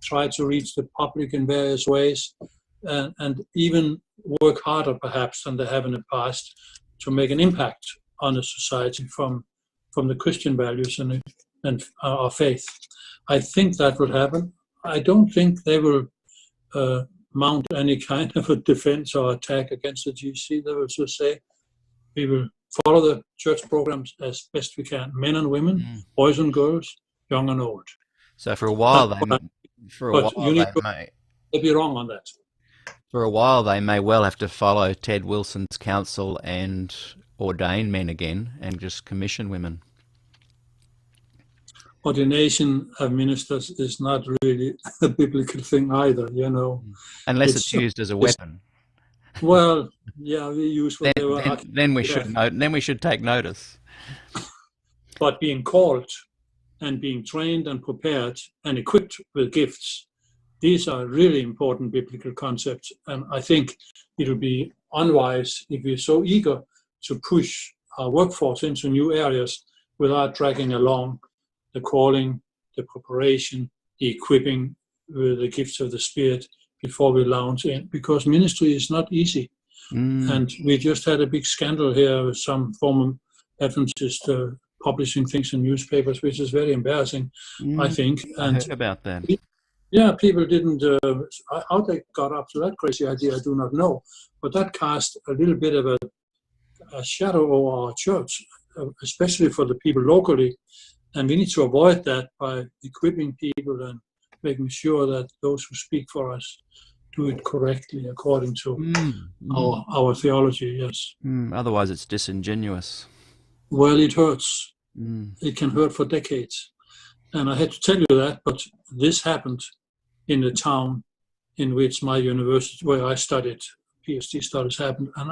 try to reach the public in various ways, and even work harder perhaps than they have in the past to make an impact on the society from the Christian values and our faith. I think that will happen. I don't think they will mount any kind of a defense or attack against the GC. They will just say, we will follow the church programs as best we can, men and women, boys and girls, young and old. So for a while, they may be wrong on that. For a while, they may well have to follow Ted Wilson's counsel and ordain men again and just commission women. Ordination of ministers is not really a biblical thing either, you know. Unless it's used as a weapon. Well, yeah, we use whatever. Then we should take notice. But being called and being trained and prepared and equipped with gifts, these are really important biblical concepts. And I think it will be unwise if we're so eager to push our workforce into new areas without dragging along the calling, the preparation, the equipping with the gifts of the Spirit before we launch in, because ministry is not easy. And we just had a big scandal here with some former Adventist publishing things in newspapers, which is very embarrassing, I think. And I heard about that. Yeah, people didn't, how they got up to that crazy idea, I do not know. But that cast a little bit of a shadow over our church, especially for the people locally. And we need to avoid that by equipping people and making sure that those who speak for us do it correctly according to our theology, yes. Otherwise it's disingenuous. Well, it hurts. It can hurt for decades. And I had to tell you that, but this happened in the town in which my university, where I studied, PhD studies happened. And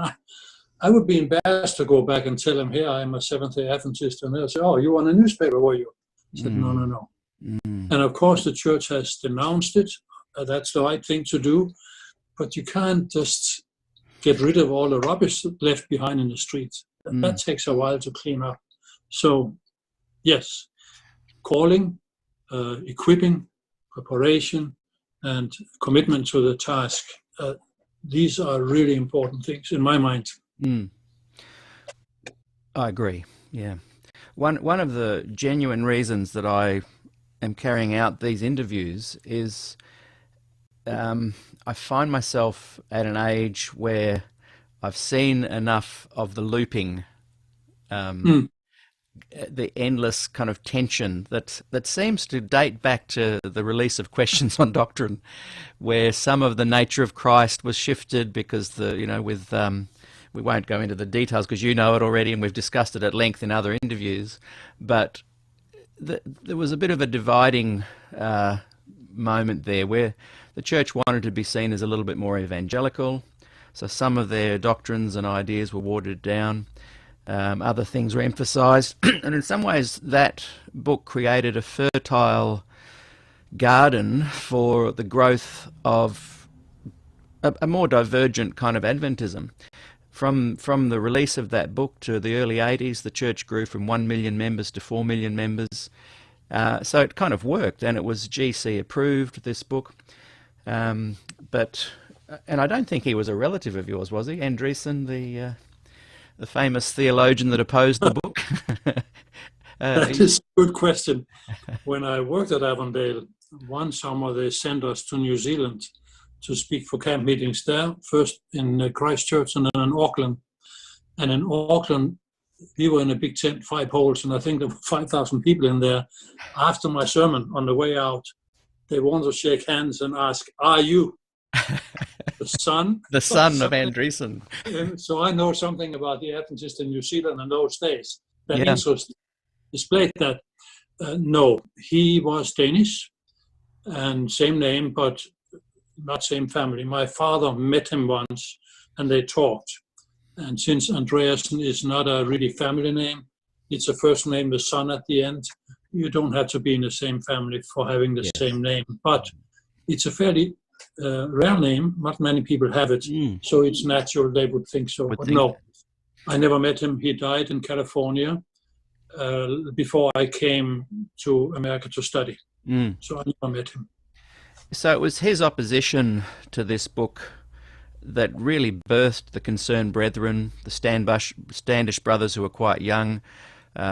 I would be embarrassed to go back and tell them, here I am a Seventh-day Adventist, and they'll say, oh, you won a newspaper, were you? I said, no. And of course the church has denounced it That's the right thing to do. But you can't just get rid of all the rubbish left behind in the streets. That takes a while to clean up. So, yes, calling, equipping, preparation, and commitment to the task. These are really important things in my mind. I agree. Yeah. One of the genuine reasons that I am carrying out these interviews is I find myself at an age where I've seen enough of the looping, the endless kind of tension that seems to date back to the release of Questions on Doctrine, where some of the nature of Christ was shifted because we won't go into the details because you know it already and we've discussed it at length in other interviews, but there was a bit of a dividing moment there where the church wanted to be seen as a little bit more evangelical, so some of their doctrines and ideas were watered down. Other things were emphasized, and in some ways that book created a fertile garden for the growth of a more divergent kind of Adventism. From the release of that book to the early 80s, the church grew from 1 million members to 4 million members. So it kind of worked, and it was GC approved, this book. And I don't think he was a relative of yours, was he? Andreasen, the famous theologian that opposed the book? That is a good question. When I worked at Avondale, one summer they sent us to New Zealand to speak for camp meetings there, first in Christchurch and then in Auckland. And in Auckland, we were in a big tent, 5 holes, and I think there were 5,000 people in there. After my sermon, on the way out, they wanted to shake hands and ask, "Are you the son?" The son of Andreasen. So I know something about the Adventists in New Zealand in those days. That Yeah. interest displayed that. No, he was Danish and same name, but not same family. My father met him once and they talked. And since Andreasen is not a really family name, it's a first name, the son at the end. You don't have to be in the same family for having the same name. But it's a fairly rare name. Not many people have it. So it's natural they would think so. But no, I never met him. He died in California before I came to America to study. So I never met him. So it was his opposition to this book that really birthed the Concerned Brethren, the Standish brothers who were quite young,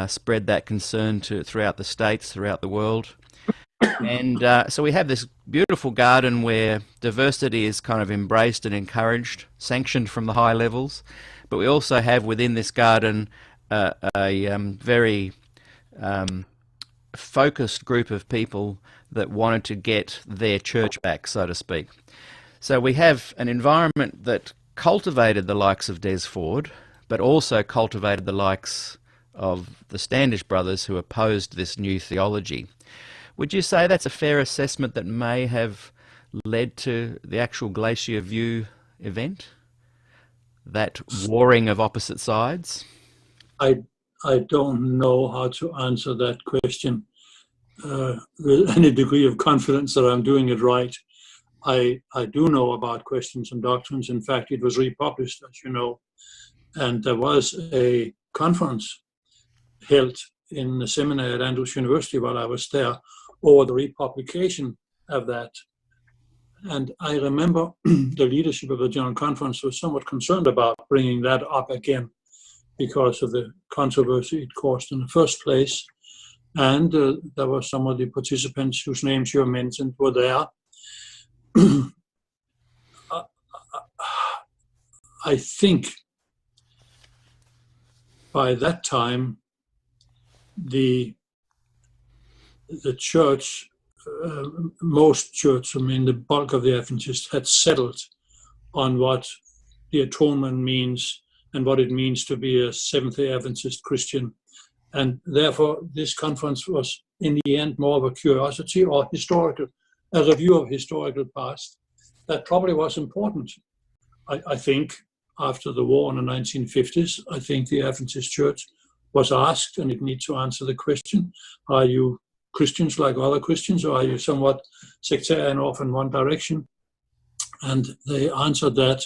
spread that concern throughout the States, throughout the world. And so we have this beautiful garden where diversity is kind of embraced and encouraged, sanctioned from the high levels. But we also have within this garden a very focused group of people that wanted to get their church back, so to speak. So we have an environment that cultivated the likes of Des Ford, but also cultivated the likes of the Standish brothers who opposed this new theology. Would you say that's a fair assessment that may have led to the actual Glacier View event? That warring of opposite sides? I don't know how to answer that question with any degree of confidence that I'm doing it right. I do know about Questions and Doctrines. In fact, it was republished, as you know. And there was a conference held in the seminary at Andrews University while I was there over the republication of that. And I remember the leadership of the General Conference was somewhat concerned about bringing that up again because of the controversy it caused in the first place. And there were some of the participants whose names you mentioned were there. I think by that time, the church, most church, the bulk of the Adventists had settled on what the atonement means and what it means to be a Seventh-day Adventist Christian. And therefore, this conference was, in the end, more of a curiosity or a review of historical past. That probably was important. I think after the war in the 1950s, I think the Adventist Church was asked, and it needs to answer the question, are you Christians like other Christians, or are you somewhat sectarian off in one direction? And they answered that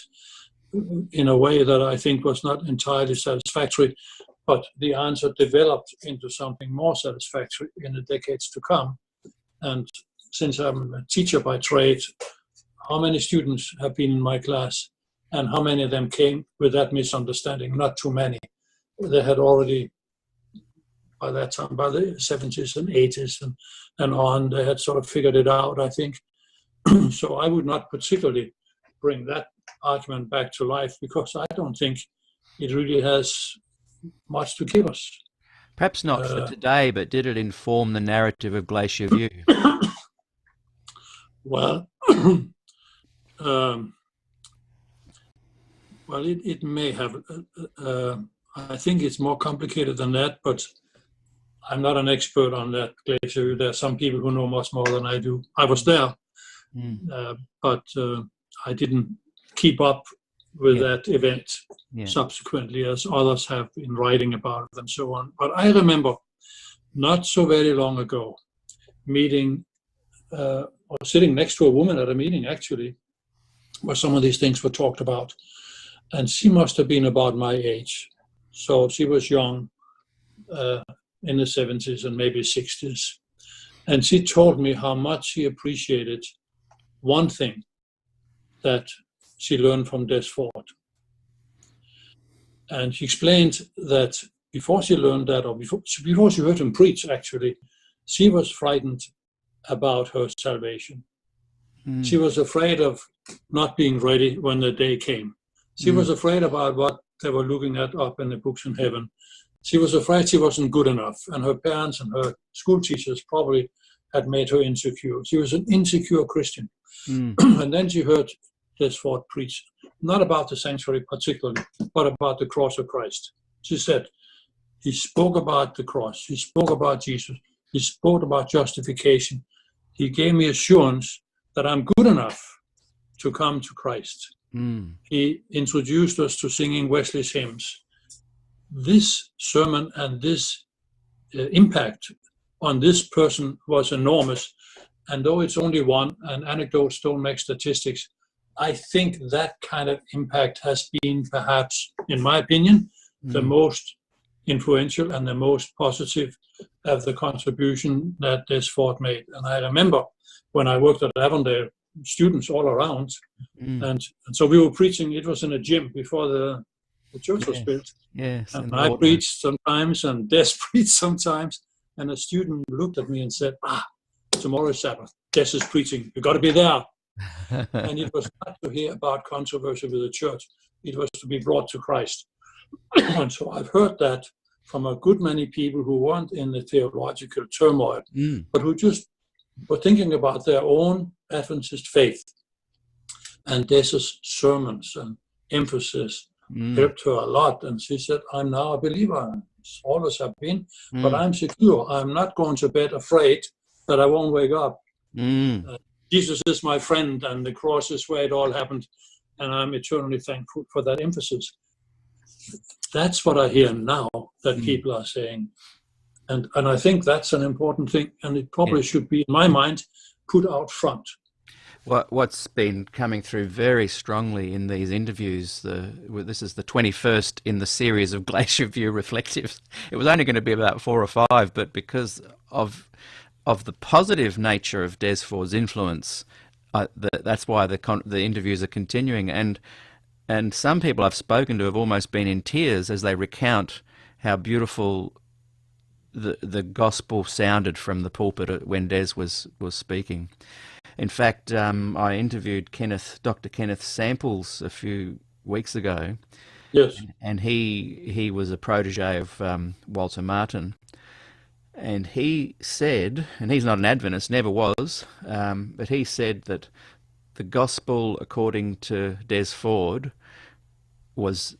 in a way that I think was not entirely satisfactory, but the answer developed into something more satisfactory in the decades to come. And since I'm a teacher by trade, how many students have been in my class, and how many of them came with that misunderstanding? Not too many. They had already, by that time, by the 70s and 80s and on, they had sort of figured it out, I think. So I would not particularly bring that argument back to life, because I don't think it really has much to give us. Perhaps not for today, but did it inform the narrative of Glacier View? Well, it may have. I think it's more complicated than that, but I'm not an expert on that glacier. There are some people who know much more than I do. I was there, but I didn't keep up with that event subsequently, as others have been writing about it and so on. But I remember not so very long ago meeting or sitting next to a woman at a meeting, actually, where some of these things were talked about. And she must have been about my age. So she was young, in the 70s and maybe 60s. And she told me how much she appreciated one thing that she learned from Des Ford. And she explained that before she learned that, or before she heard him preach, actually, she was frightened about her salvation. She was afraid of not being ready when the day came. She was afraid about what they were looking at up in the books in heaven. She was afraid she wasn't good enough, and her parents and her school teachers probably had made her insecure. She was an insecure Christian. And then she heard Des Ford preach, not about the sanctuary particularly, but about the cross of Christ. She said, he spoke about the cross, he spoke about Jesus, he spoke about justification. He gave me assurance that I'm good enough to come to Christ. He introduced us to singing Wesley's hymns. This sermon and this impact on this person was enormous. And though it's only one, and anecdotes don't make statistics, I think that kind of impact has been, perhaps, in my opinion, the most influential and the most positive of the contribution that Des Ford made. And I remember when I worked at Avondale, students all around, and so we were preaching. It was in a gym before the church was built. Yes, and I preached sometimes, and Des preached sometimes, and a student looked at me and said, tomorrow is Sabbath, Des is preaching, you got to be there. And it was not to hear about controversy with the church, it was to be brought to Christ. And so I've heard that from a good many people who weren't in the theological turmoil, but who just were thinking about their own Adventist faith. And Des's sermons and emphasis helped her a lot. And she said, I'm now a believer, always have been, but I'm secure. I'm not going to bed afraid that I won't wake up. Jesus is my friend, and the cross is where it all happened, and I'm eternally thankful for that emphasis. That's what I hear now that people are saying. And I think that's an important thing, and it probably should be, in my mind, put out front. What's been coming through very strongly in these interviews, this is the 21st in the series of Glacier View Reflectives. It was only going to be about 4 or 5, but because of the positive nature of Des Ford's influence, that's why the interviews are continuing. And some people I've spoken to have almost been in tears as they recount how beautiful the gospel sounded from the pulpit when Des was speaking. In fact, I interviewed Dr. Kenneth Samples a few weeks ago. Yes. And he was a protege of Walter Martin. And he said, and he's not an Adventist, never was, but he said that the gospel, according to Des Ford, was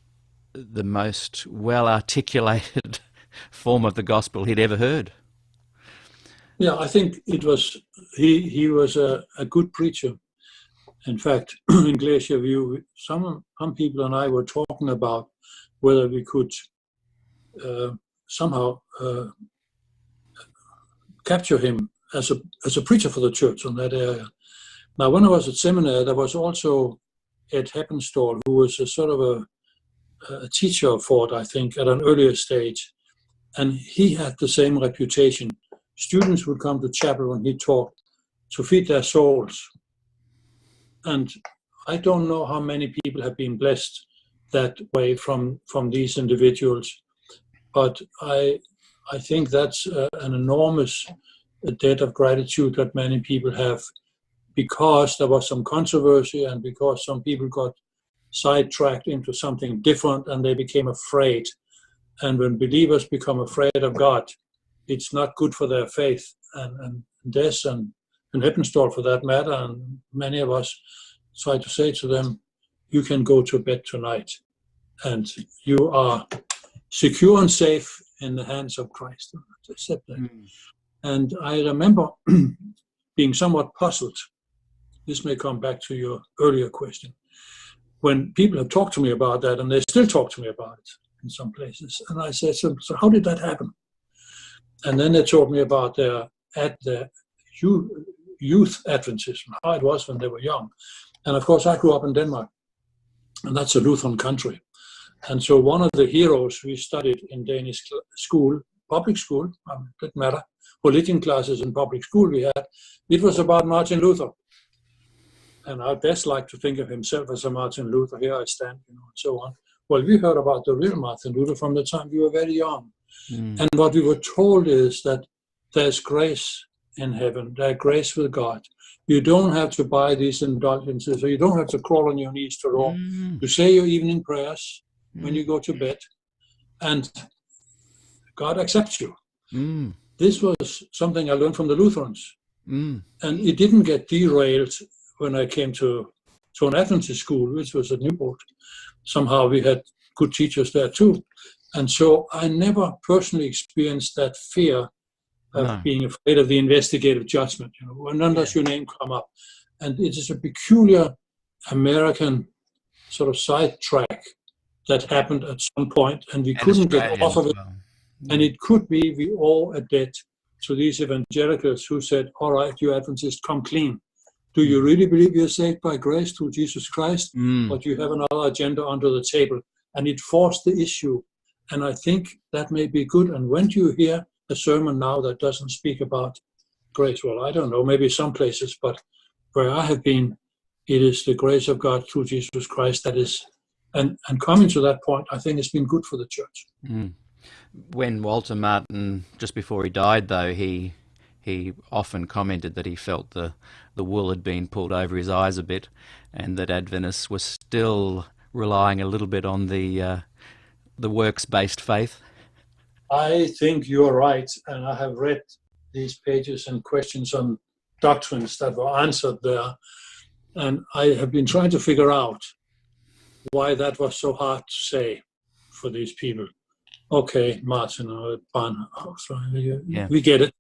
the most well-articulated form of the gospel he'd ever heard. Yeah, I think it was, he was a good preacher. In fact, in Glacier View, some people and I were talking about whether we could somehow capture him as a preacher for the church on that area. Now, when I was at seminary, there was also Ed Heppenstall, who was a sort of a teacher for it, I think, at an earlier stage. And he had the same reputation. Students would come to chapel when he talked to feed their souls. And I don't know how many people have been blessed that way from these individuals. But I think that's an enormous debt of gratitude that many people have, because there was some controversy and because some people got sidetracked into something different and they became afraid. And when believers become afraid of God, it's not good for their faith. And Des and Heppenstall, for that matter, and many of us try to say to them, you can go to bed tonight and you are secure and safe in the hands of Christ. They said that. And I remember being somewhat puzzled. This may come back to your earlier question. When people have talked to me about that, and they still talk to me about it in some places, and I said, so how did that happen? And then they told me about their youth Adventism, how it was when they were young. And of course, I grew up in Denmark, and that's a Lutheran country. And so one of the heroes we studied in Danish school, public school, it didn't matter, religion classes in public school we had, it was about Martin Luther. And I best like to think of himself as a Martin Luther. Here I stand, and so on. Well, we heard about the real Martin Luther from the time we were very young. And what we were told is that there's grace in heaven, there's grace with God. You don't have to buy these indulgences, or you don't have to crawl on your knees to Rome. You say your evening prayers when you go to bed, and God accepts you. This was something I learned from the Lutherans. And it didn't get derailed when I came to an Adventist school, which was at Newport. Somehow we had good teachers there too. And so I never personally experienced that fear of being afraid of the investigative judgment. When does your name come up? And it is a peculiar American sort of sidetrack that happened at some point, and we couldn't get off of it. Well. And it could be we owe a debt to these evangelicals who said, all right, you Adventists, come clean. Do you really believe you're saved by grace through Jesus Christ? But you have another agenda under the table. And it forced the issue. And I think that may be good. And when do you hear a sermon now that doesn't speak about grace? Well, I don't know, maybe some places, but where I have been, it is the grace of God through Jesus Christ that is, and coming to that point, I think it's been good for the church. When Walter Martin, just before he died, though, he often commented that he felt the wool had been pulled over his eyes a bit, and that Adventists were still relying a little bit on the works-based faith. I think you're right, and I have read these pages and questions on doctrines that were answered there, and I have been trying to figure out why that was so hard to say for these people. Okay, Martin or we get it.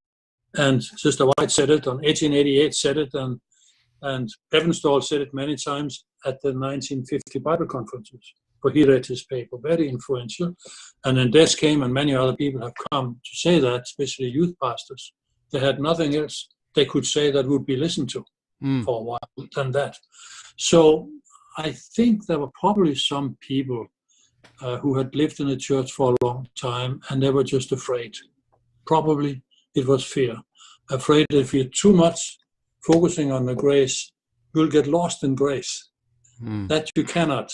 And Sister White said it, on 1888 said it, and Heppenstall said it many times at the 1950 Bible conferences, where he read his paper, very influential. And then Des came, and many other people have come to say that, especially youth pastors. They had nothing else they could say that would be listened to for a while than that. So I think there were probably some people who had lived in the church for a long time, and they were just afraid. Probably it was fear. Afraid if you're too much focusing on the grace, you'll get lost in grace. That you cannot.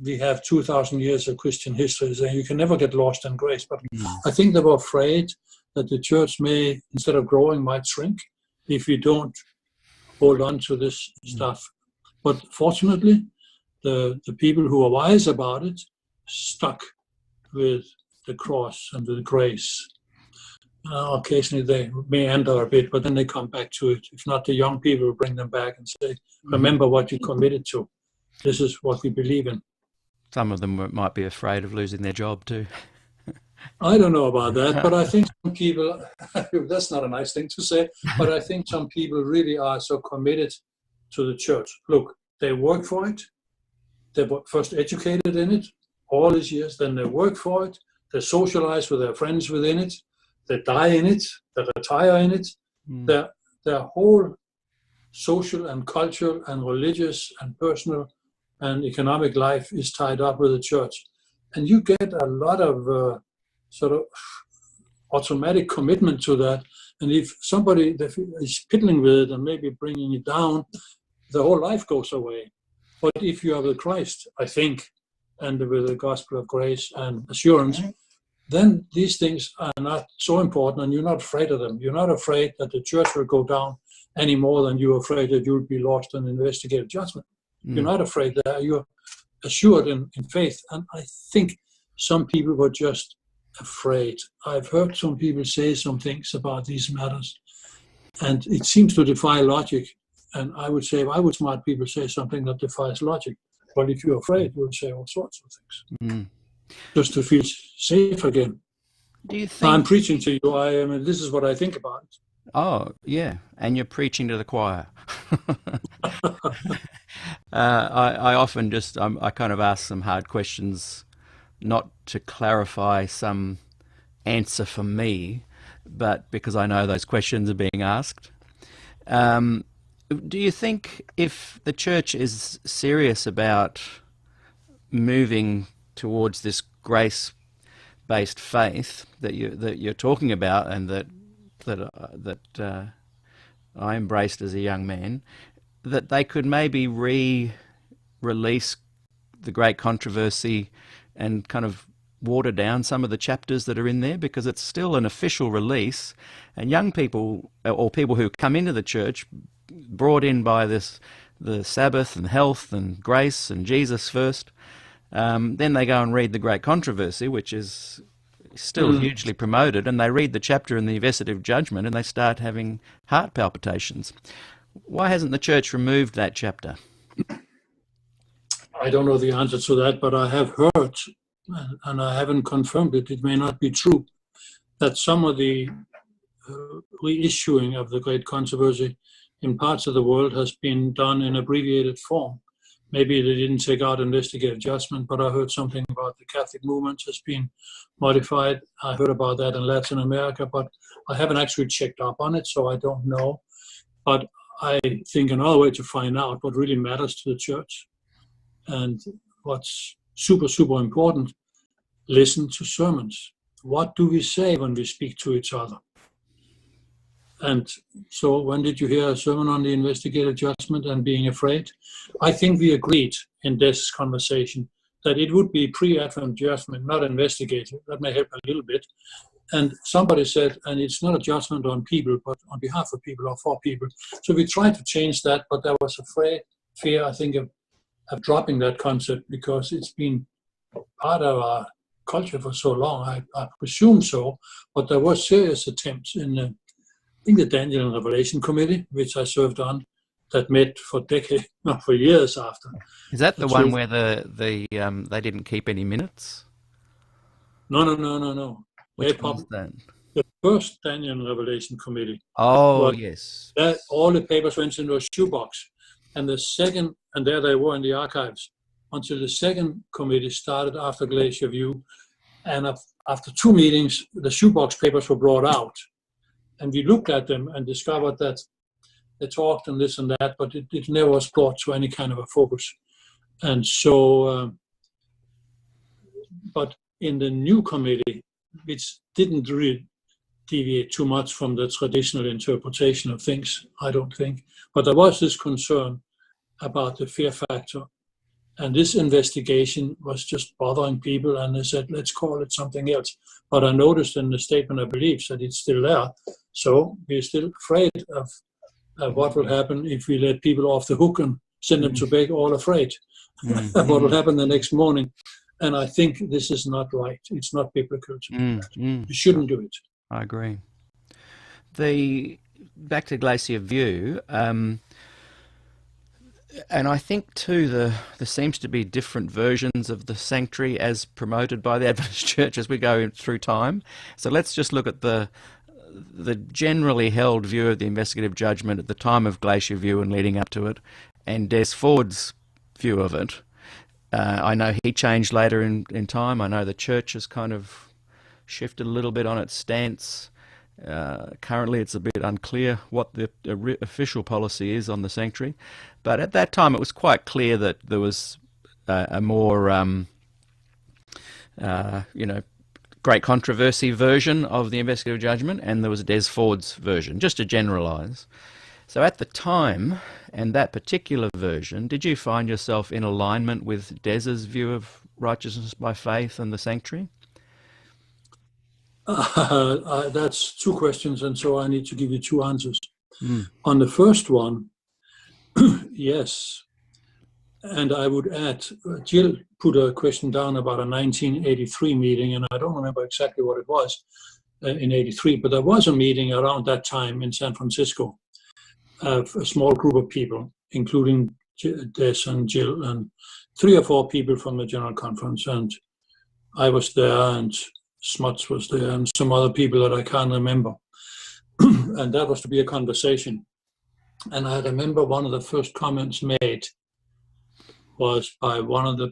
We have 2,000 years of Christian history, and you can never get lost in grace. But I think they were afraid that the church may, instead of growing, might shrink if we don't hold on to this stuff. But fortunately, the people who are wise about it stuck with the cross and with grace. Occasionally they meander a bit, but then they come back to it. If not, the young people will bring them back and say, remember what you committed to. This is what we believe in. Some of them might be afraid of losing their job too. I don't know about that, but I think some people, that's not a nice thing to say, but I think some people really are so committed to the church. Look, they work for it. They were first educated in it all these years, then they work for it. They socialize with their friends within it. that die in it, that retire in it. Their whole social and cultural and religious and personal and economic life is tied up with the church. And you get a lot of sort of automatic commitment to that. And if somebody that is piddling with it and maybe bringing it down, the whole life goes away. But if you are with Christ, I think, and with the gospel of grace and assurance, then these things are not so important and you're not afraid of them. You're not afraid that the church will go down any more than you're afraid that you'll be lost in investigative judgment. You're not afraid that you're assured in faith. And I think some people were just afraid. I've heard some people say some things about these matters, and it seems to defy logic. And I would say, why would smart people say something that defies logic? Well, if you're afraid, you'll say all sorts of things. Just to feel safe again. Do you think I'm preaching to you? This is what I think about it. Oh, yeah, and you're preaching to the choir. I often I kind of ask some hard questions, not to clarify some answer for me, but because I know those questions are being asked. Do you think if the church is serious about moving towards this grace-based faith that you're talking about, and that I embraced as a young man, that they could maybe release the Great Controversy and kind of water down some of the chapters that are in there, because it's still an official release, and young people or people who come into the church brought in by the Sabbath and health and grace and Jesus first, then they go and read the Great Controversy, which is still hugely promoted, and they read the chapter in the investigative judgment and they start having heart palpitations. Why hasn't the church removed that chapter? I don't know the answer to that, but I have heard, and I haven't confirmed it, it may not be true, that some of the reissuing of the Great Controversy in parts of the world has been done in abbreviated form. Maybe they didn't take out investigative judgment, but I heard something about the Catholic movement has been modified. I heard about that in Latin America, but I haven't actually checked up on it, so I don't know. But I think another way to find out what really matters to the church and what's super, super important, listen to sermons. What do we say when we speak to each other? And so when did you hear a sermon on the investigative judgment and being afraid? I think we agreed in this conversation that it would be pre-Advent judgment, not investigative. That may help a little bit. And somebody said, and it's not a judgment on people, but on behalf of people or for people. So we tried to change that, but there was a fear, I think, of dropping that concept, because it's been part of our culture for so long. I presume so, but there were serious attempts in the Daniel and Revelation Committee, which I served on, that met for decades, not for years after. Is that the one where they didn't keep any minutes? No. Which one's that? The first Daniel and Revelation Committee. Oh, yes. All the papers went into a shoebox. And the second, and there they were in the archives, until the second committee started after Glacier View. And after 2 meetings, the shoebox papers were brought out. And we looked at them and discovered that they talked and this and that, but it never was brought to any kind of a focus. And so, but in the new committee, which didn't really deviate too much from the traditional interpretation of things, I don't think. But there was this concern about the fear factor. And this investigation was just bothering people, and they said, let's call it something else. But I noticed in the statement of beliefs that it's still there. So we're still afraid of what will happen if we let people off the hook and send them to bed all afraid. What will happen the next morning. And I think this is not right. It's not biblical. You shouldn't do it. I agree. Back to Glacier View, and I think too there seems to be different versions of the sanctuary as promoted by the Adventist Church as we go through time. So let's just look at the generally held view of the investigative judgment at the time of Glacier View and leading up to it, and Des Ford's view of it. I know he changed later in time. I know the church has kind of shifted a little bit on its stance. Currently, it's a bit unclear what the official policy is on the sanctuary, but at that time it was quite clear that there was a more, great controversy version of the investigative judgment, and there was a Des Ford's version, just to generalise. So at the time, and that particular version, did you find yourself in alignment with Des's view of righteousness by faith and the sanctuary? That's two questions, and so I need to give you two answers. On the first one, yes. And I would add, Jill put a question down about a 1983 meeting, and I don't remember exactly what it was in 83, but there was a meeting around that time in San Francisco of a small group of people, including Des and Jill and 3 or 4 people from the General Conference. And I was there, and Smuts was there, and some other people that I can't remember. And that was to be a conversation. And I remember one of the first comments made was by one of the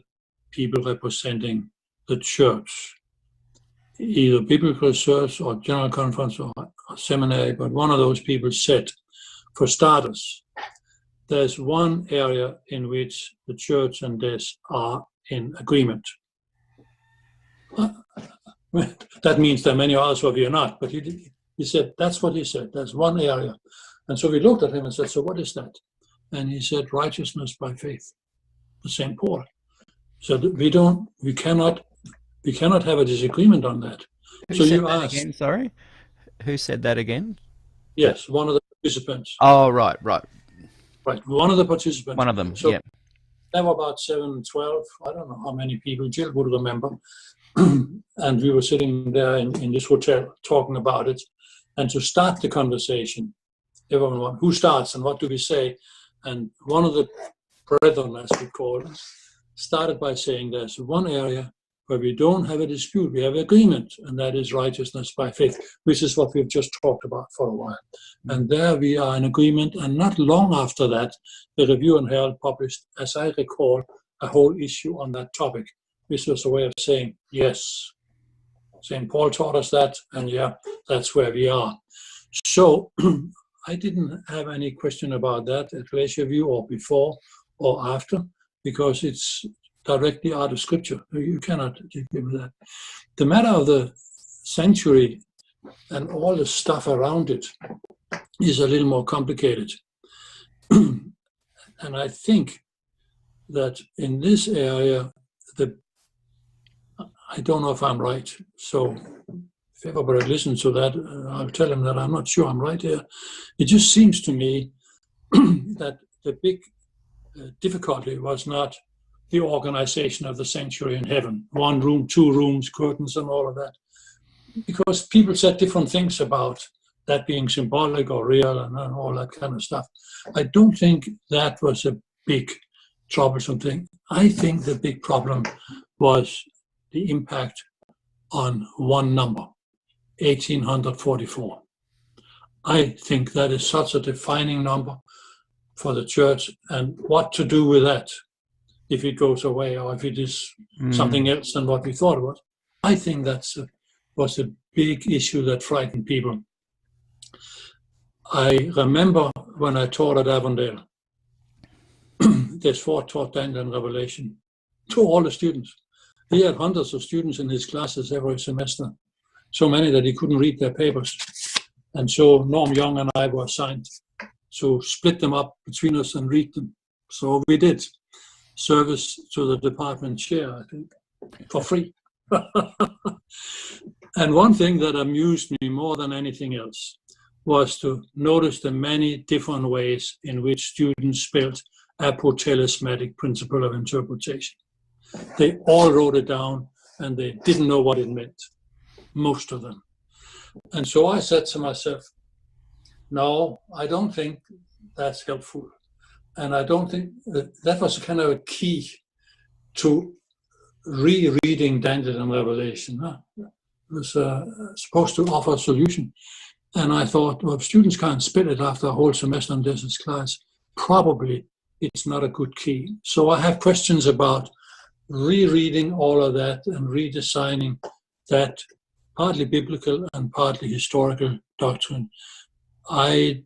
people representing the church, either Biblical Church or General Conference or seminary, but one of those people said, for starters, there's one area in which the church and this are in agreement. That means there are many others where we are not, but he said, that's what he said, there's one area. And so we looked at him and said, so what is that? And he said, righteousness by faith, the St. Paul. So we cannot have a disagreement on that. Who so said you that asked, again, sorry? Who said that again? Yes, one of the participants. Oh, right. Right, one of the participants. One of them, so yeah. There were about 7, 12, I don't know how many people, Jill would remember. And we were sitting there in this hotel talking about it. And to start the conversation, everyone, who starts and what do we say? And one of the brethren, as we call it, started by saying there's one area where we don't have a dispute, we have agreement, and that is righteousness by faith, which is what we've just talked about for a while. And there we are in agreement, and not long after that, the Review and Herald published, as I recall, a whole issue on that topic, which was a way of saying, yes, St. Paul taught us that, and yeah, that's where we are. So I didn't have any question about that at Glacier View or before or after, because it's directly out of Scripture. You cannot give that. The matter of the sanctuary and all the stuff around it is a little more complicated. And I think that in this area, I don't know if I'm right. So if everybody listens to that, I'll tell them that I'm not sure I'm right here. It just seems to me that the big difficulty was not the organization of the sanctuary in heaven, 1 room, 2 rooms, curtains, and all of that. Because people said different things about that being symbolic or real and all that kind of stuff. I don't think that was a big troublesome thing. I think the big problem was the impact on one number, 1844. I think that is such a defining number for the church, and what to do with that if it goes away or if it is something else than what we thought it was. I think that was a big issue that frightened people. I remember when I taught at Avondale, Des Ford taught Daniel and Revelation to all the students. He had hundreds of students in his classes every semester, so many that he couldn't read their papers. And so Norm Young and I were assigned to split them up between us and read them. So we did. Service to the department chair, I think, for free. And one thing that amused me more than anything else was to notice the many different ways in which students spelled apotelesmatic principle of interpretation. They all wrote it down and they didn't know what it meant, most of them. And so I said to myself, no, I don't think that's helpful. And I don't think that was kind of a key to rereading Daniel and Revelation. It was supposed to offer a solution. And I thought, well, if students can't spell it after a whole semester in this class, probably it's not a good key. So I have questions about rereading all of that and redesigning that partly biblical and partly historical doctrine. I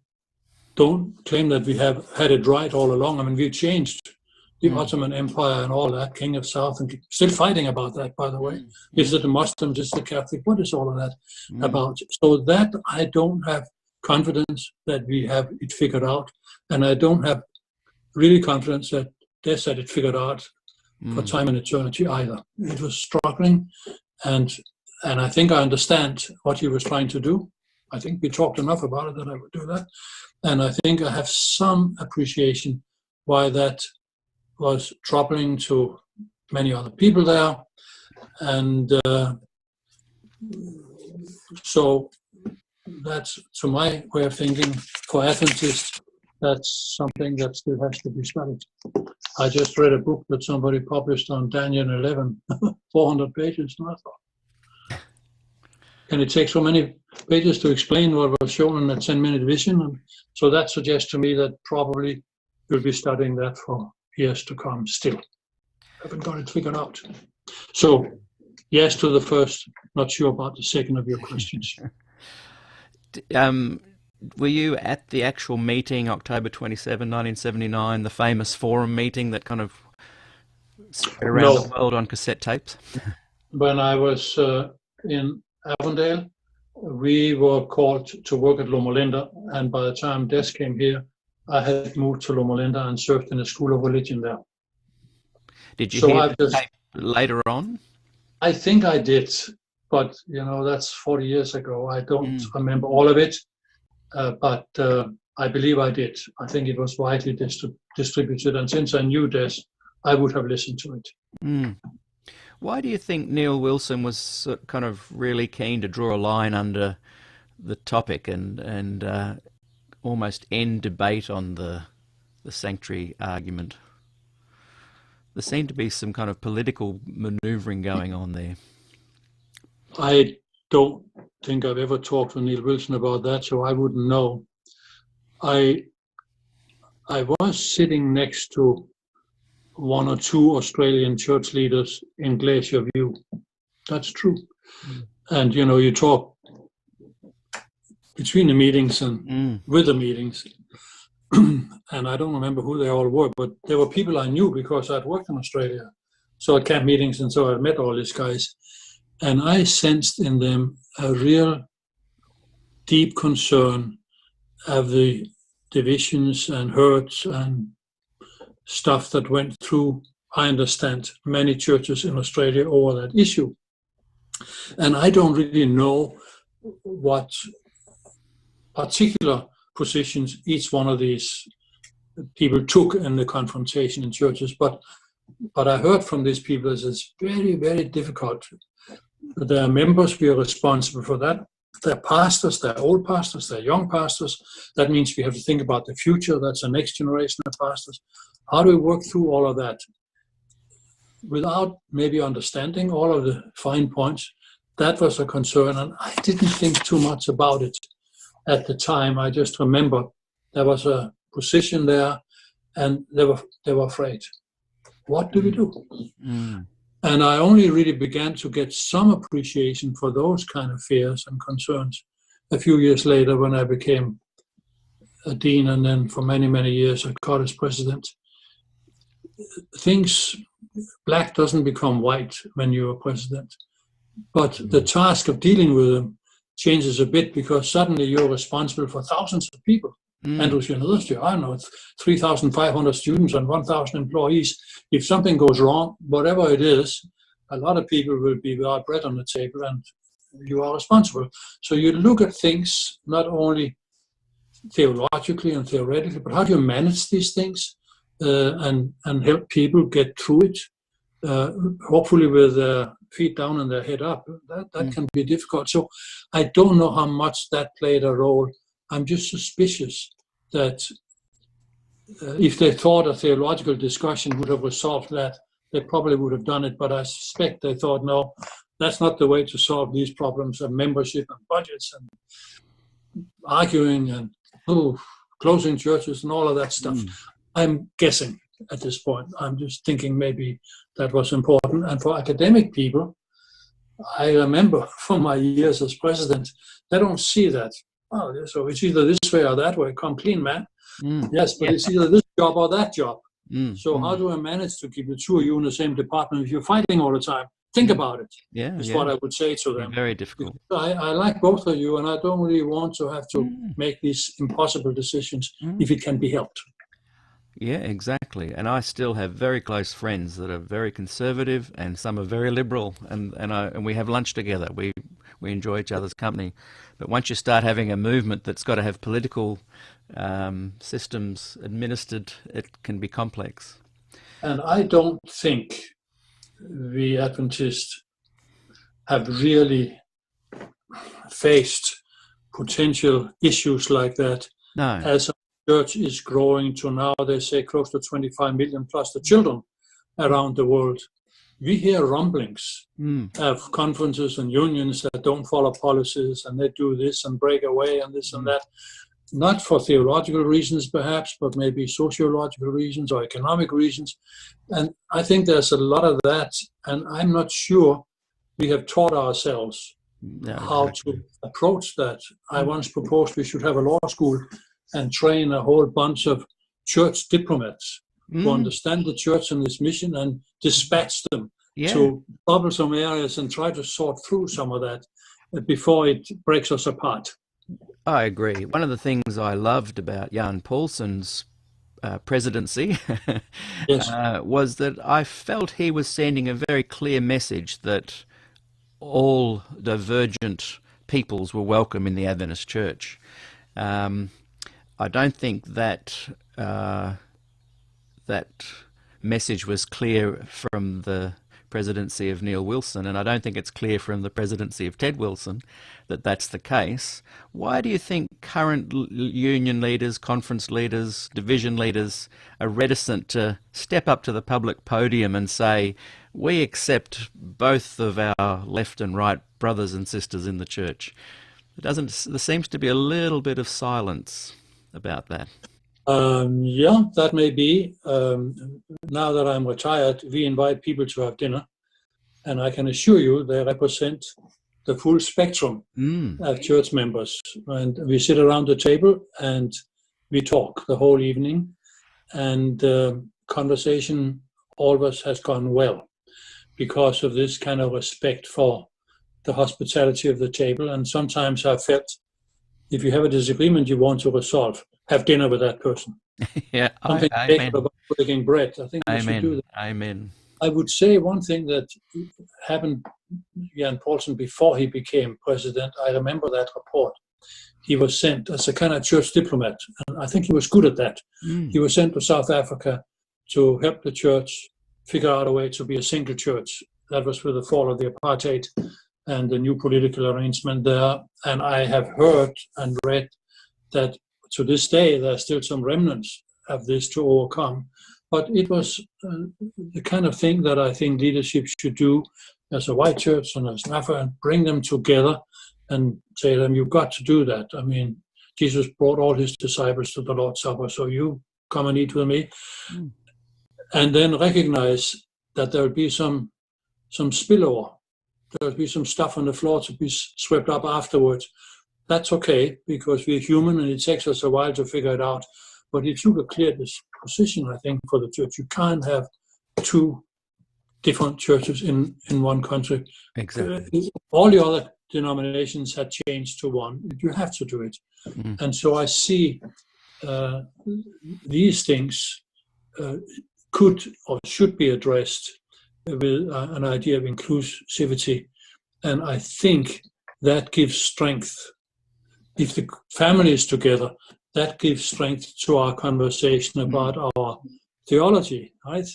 don't claim that we have had it right all along. I mean, we've changed the Ottoman Empire and all that, King of South, and still fighting about that, by the way. Is it the Muslims, is it the Catholic? What is all of that about? So that I don't have confidence that we have it figured out, and I don't have really confidence that they said it figured out for time and eternity either. It was struggling, and I think I understand what he was trying to do. I think we talked enough about it that I would do that. And I think I have some appreciation why that was troubling to many other people there. And so that's, to my way of thinking, for Adventists, that's something that still has to be studied. I just read a book that somebody published on Daniel 11, 400 pages, and I thought, can it take so many pages to explain what was shown in that 10-minute vision? And so that suggests to me that probably we'll be studying that for years to come still. Haven't got it figured out. So yes to the first, not sure about the second of your questions. Were you at the actual meeting, October 27, 1979, the famous forum meeting that kind of spread around the world on cassette tapes? When I was in Avondale, we were called to work at Loma Linda, and by the time Des came here, I had moved to Loma Linda and served in the School of Religion there. Did you hear the tape later on? I think I did, but that's 40 years ago. I don't remember all of it, but I believe I did. I think it was widely distributed, and since I knew Des, I would have listened to it. Why do you think Neil Wilson was kind of really keen to draw a line under the topic and almost end debate on the sanctuary argument? There seemed to be some kind of political manoeuvring going on there. I don't think I've ever talked to Neil Wilson about that, so I wouldn't know. I was sitting next to one or two Australian church leaders in Glacier View. That's true. And you talk between the meetings and with the meetings. And I don't remember who they all were, but they were people I knew because I'd worked in Australia. So at camp meetings, and so I met all these guys. And I sensed in them a real deep concern of the divisions and hurts and stuff that went through, I understand, many churches in Australia over that issue. And I don't really know what particular positions each one of these people took in the confrontation in churches, but I heard from these people that it's very, very difficult. Their members, we are responsible for that. They're pastors, they're old pastors, they're young pastors. That means we have to think about the future. That's the next generation of pastors. How do we work through all of that without maybe understanding all of the fine points? That was a concern, and I didn't think too much about it at the time. I just remember there was a position there, and they were afraid. What do we do? And I only really began to get some appreciation for those kind of fears and concerns a few years later when I became a dean, and then for many, many years a college president. Black doesn't become white when you're president, but the task of dealing with them changes a bit, because suddenly you're responsible for thousands of people. Andrews University, I don't know, it's 3,500 students and 1,000 employees. If something goes wrong, whatever it is, a lot of people will be without bread on the table, and you are responsible. So you look at things not only theologically and theoretically, but how do you manage these things and help people get through it, hopefully with their feet down and their head up. That can be difficult. So I don't know how much that played a role. I'm just suspicious that if they thought a theological discussion would have resolved that, they probably would have done it. But I suspect they thought, no, that's not the way to solve these problems of membership and budgets and arguing and closing churches and all of that stuff. I'm guessing at this point. I'm just thinking maybe that was important. And for academic people, I remember from my years as president, they don't see that. oh, so it's either this way or that way. Come clean, man. Yes, but Yeah. it's either this job or that job. So Mm. how do I manage to keep the two of you in the same department if you're fighting all the time? Think about it. Yeah, Is yeah. what I would say to them. Very difficult. I like both of you, and I don't really want to have to make these impossible decisions if it can be helped. Yeah, exactly. And I still have very close friends that are very conservative, and some are very liberal, and we have lunch together. We enjoy each other's company. But once you start having a movement that's got to have political systems administered, it can be complex. And I don't think we Adventists have really faced potential issues like that. No. As our church is growing to now, they say close to 25 million plus the children around the world. We hear rumblings of conferences and unions that don't follow policies, and they do this and break away and this and that. Not for theological reasons, perhaps, but maybe sociological reasons or economic reasons. And I think there's a lot of that. And I'm not sure we have taught ourselves how to approach that. I once proposed we should have a law school and train a whole bunch of church diplomats who understand the church and its mission and dispatch them to troublesome areas and try to sort through some of that before it breaks us apart. I agree. One of the things I loved about Jan Paulsen's presidency was that I felt he was sending a very clear message that all divergent peoples were welcome in the Adventist Church. I don't think that that message was clear from the presidency of Neil Wilson, and I don't think it's clear from the presidency of Ted Wilson that that's the case. Why do you think current union leaders, conference leaders, division leaders are reticent to step up to the public podium and say, we accept both of our left and right brothers and sisters in the church? There seems to be a little bit of silence about that. Yeah, that may be. Now that I'm retired, we invite people to have dinner, and I can assure you they represent the full spectrum of church members. And we sit around the table and we talk the whole evening, and conversation always has gone well because of this kind of respect for the hospitality of the table. And sometimes I've felt if you have a disagreement you want to resolve, have dinner with that person. Yeah, something about breaking bread. I think we should do that. Amen. I would say one thing that happened, Jan Paulsen, before he became president. I remember that report. He was sent as a kind of church diplomat, and I think he was good at that. He was sent to South Africa to help the church figure out a way to be a single church. That was with the fall of the apartheid and the new political arrangement there. And I have heard and read that to this day, there are still some remnants of this to overcome. But it was the kind of thing that I think leadership should do as a white church and as an African, bring them together and say to them, you've got to do that. I mean, Jesus brought all his disciples to the Lord's Supper, so you come and eat with me. And then recognize that there will be some spillover. There will be some stuff on the floor to be swept up afterwards. That's okay, because we're human and it takes us a while to figure it out. But it should have cleared this position, I think, for the church. You can't have two different churches in one country. Exactly. All the other denominations had changed to one. You have to do it. And so I see these things could or should be addressed with an idea of inclusivity. And I think that gives strength. If the family is together, that gives strength to our conversation about our theology, right?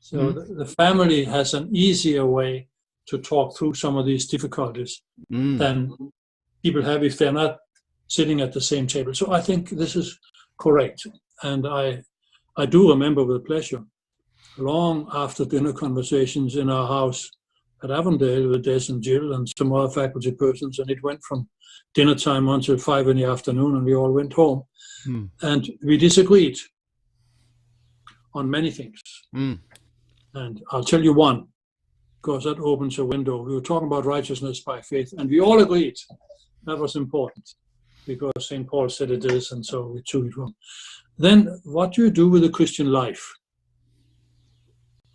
So the family has an easier way to talk through some of these difficulties than people have if they're not sitting at the same table. So I think this is correct. And I do remember with pleasure, long after dinner conversations in our house at Avondale with Des and Jill and some other faculty persons, and it went from dinner time until 5 in the afternoon, and we all went home. And we disagreed on many things. And I'll tell you one, because that opens a window. We were talking about righteousness by faith, and we all agreed that was important. because St. Paul said it is, and so we took it from. Then what do you do with the Christian life?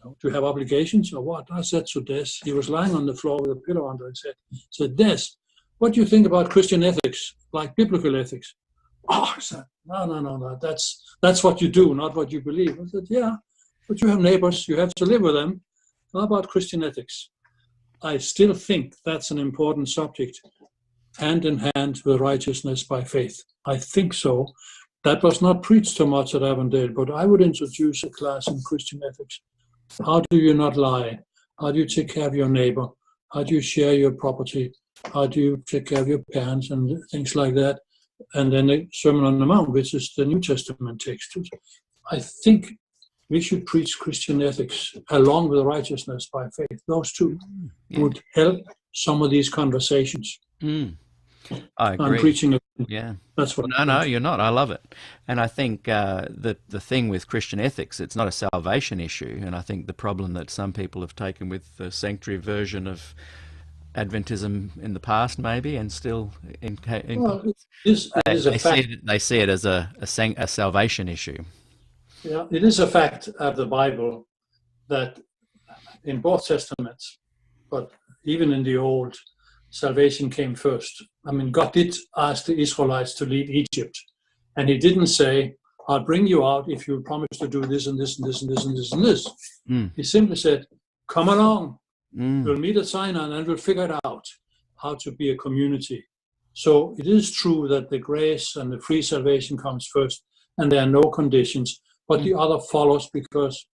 Do you have obligations or what? I said to Des, he was lying on the floor with a pillow under his head. I said, Des, what do you think about Christian ethics, like biblical ethics? Oh, I said, no, that's what you do, not what you believe. I said, yeah, but you have neighbors, you have to live with them. How about Christian ethics? I still think that's an important subject, hand in hand with righteousness by faith. I think so. That was not preached so much at Avondale, but I would introduce a class in Christian ethics. How do you not lie? How do you take care of your neighbor? How do you share your property? How do you take care of your parents and things like that? And then the Sermon on the Mount, which is the New Testament text. I think we should preach Christian ethics along with righteousness by faith. Those two would help some of these conversations. I agree. I'm preaching it. Yeah. That's what. No, you're not. I love it. And I think the thing with Christian ethics, it's not a salvation issue. And I think the problem that some people have taken with the sanctuary version of Adventism in the past, maybe, and still they see it as a salvation issue. Yeah, it is a fact of the Bible that in both testaments, but even in the Old, salvation came first. I mean, God did ask the Israelites to leave Egypt, and he didn't say, I'll bring you out if you promise to do this and this and this and this and this and this. He simply said, come along, we'll meet at Sinai and we'll figure it out how to be a community. So it is true that the grace and the free salvation comes first, and there are no conditions, but the other follows because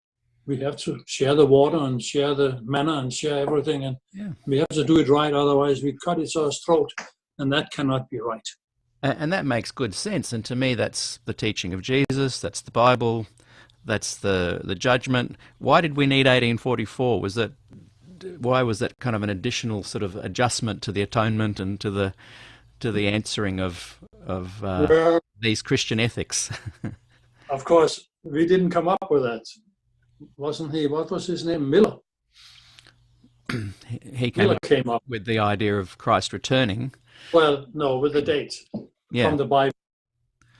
we have to share the water and share the manna and share everything, and we have to do it right, otherwise we cut each other's throat, and that cannot be right. And that makes good sense, and to me that's the teaching of Jesus, that's the Bible, that's the judgment. Why did we need 1844? Why was that kind of an additional sort of adjustment to the atonement and to the answering of these Christian ethics? Of course, we didn't come up with that. Wasn't he? What was his name? Miller. He came up with the idea of Christ returning. Well, no, with the date from the Bible.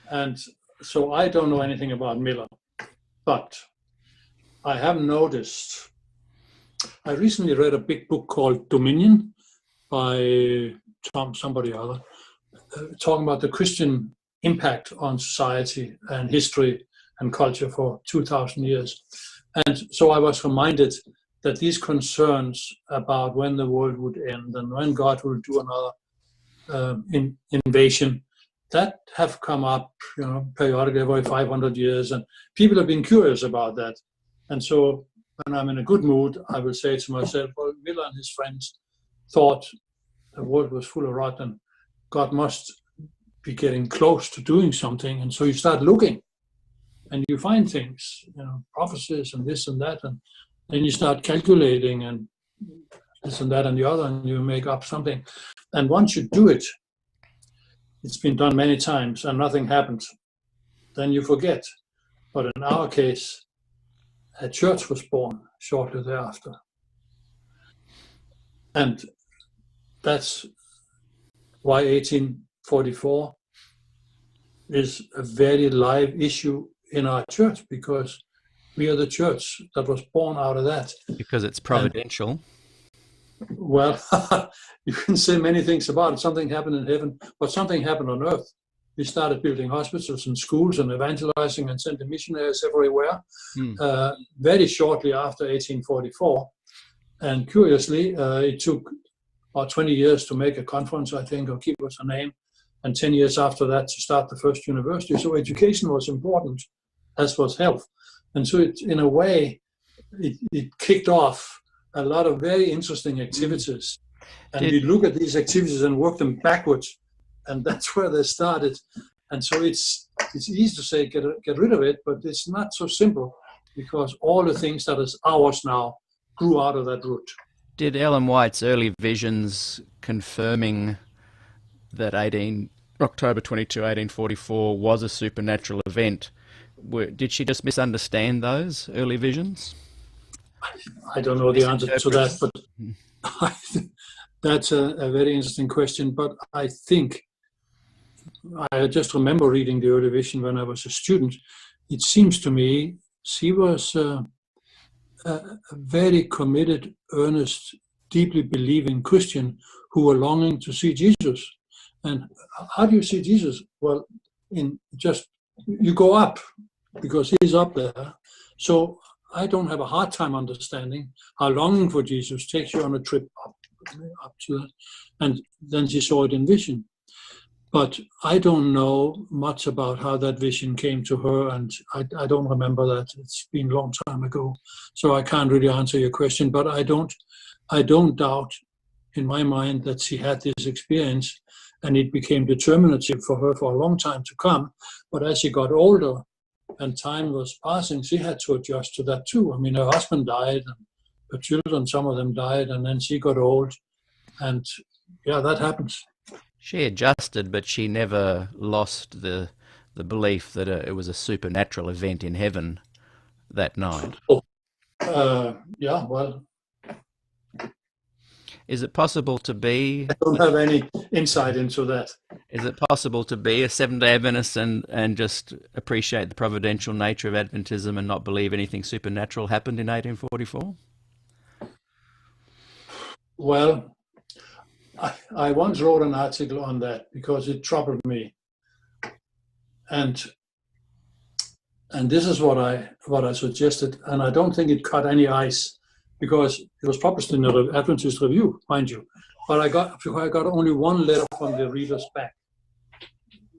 And so I don't know anything about Miller, but I have noticed. I recently read a big book called Dominion by somebody or other, talking about the Christian impact on society and history and culture for 2,000 years. And so I was reminded that these concerns about when the world would end and when God will do another invasion, that have come up, periodically every 500 years, and people have been curious about that. And so when I'm in a good mood, I will say to myself, well, Miller and his friends thought the world was full of rot and God must be getting close to doing something. And so you start looking and you find things, prophecies and this and that, and then you start calculating and this and that and the other, and you make up something. And once you do it, it's been done many times and nothing happens, then you forget. But in our case, a church was born shortly thereafter. And that's why 1844 is a very live issue in our church, because we are the church that was born out of that. Because it's providential. Well, you can say many things about it. Something happened in heaven, but something happened on earth. We started building hospitals and schools and evangelizing and sending missionaries everywhere very shortly after 1844. And curiously, it took about 20 years to make a conference, I think, or keep us a name, and 10 years after that to start the first university. So education was important, as was health. And so it, in a way, it kicked off a lot of very interesting activities. And we look at these activities and work them backwards. And that's where they started. And so it's easy to say get rid of it, but it's not so simple, because all the things that is ours now grew out of that root. Did Ellen White's early visions confirming that October 22, 1844 was a supernatural event, did she just misunderstand those early visions? I don't know the answer to that, but that's a very interesting question. But I think I just remember reading the early vision when I was a student. It seems to me she was a very committed, earnest, deeply believing Christian who were longing to see Jesus. And how do you see Jesus? Well, you go up because he's up there. So I don't have a hard time understanding how longing for Jesus takes you on a trip up to that. And then she saw it in vision. But I don't know much about how that vision came to her, and I don't remember that. It's been a long time ago, so I can't really answer your question. But I don't doubt in my mind that she had this experience, and it became determinative for her for a long time to come. But as she got older and time was passing, she had to adjust to that too. I mean, her husband died, and her children, some of them died, and then she got old, and yeah, that happens. She adjusted, but she never lost the belief that it was a supernatural event in heaven that night. Yeah, well, is it possible to be? I don't have any insight into that. Is it possible to be a Seventh-day Adventist and just appreciate the providential nature of Adventism and not believe anything supernatural happened in 1844? Well, I once wrote an article on that because it troubled me, and this is what I suggested, and I don't think it cut any ice because it was published in the Adventist Review, mind you. But I got only one letter from the readers back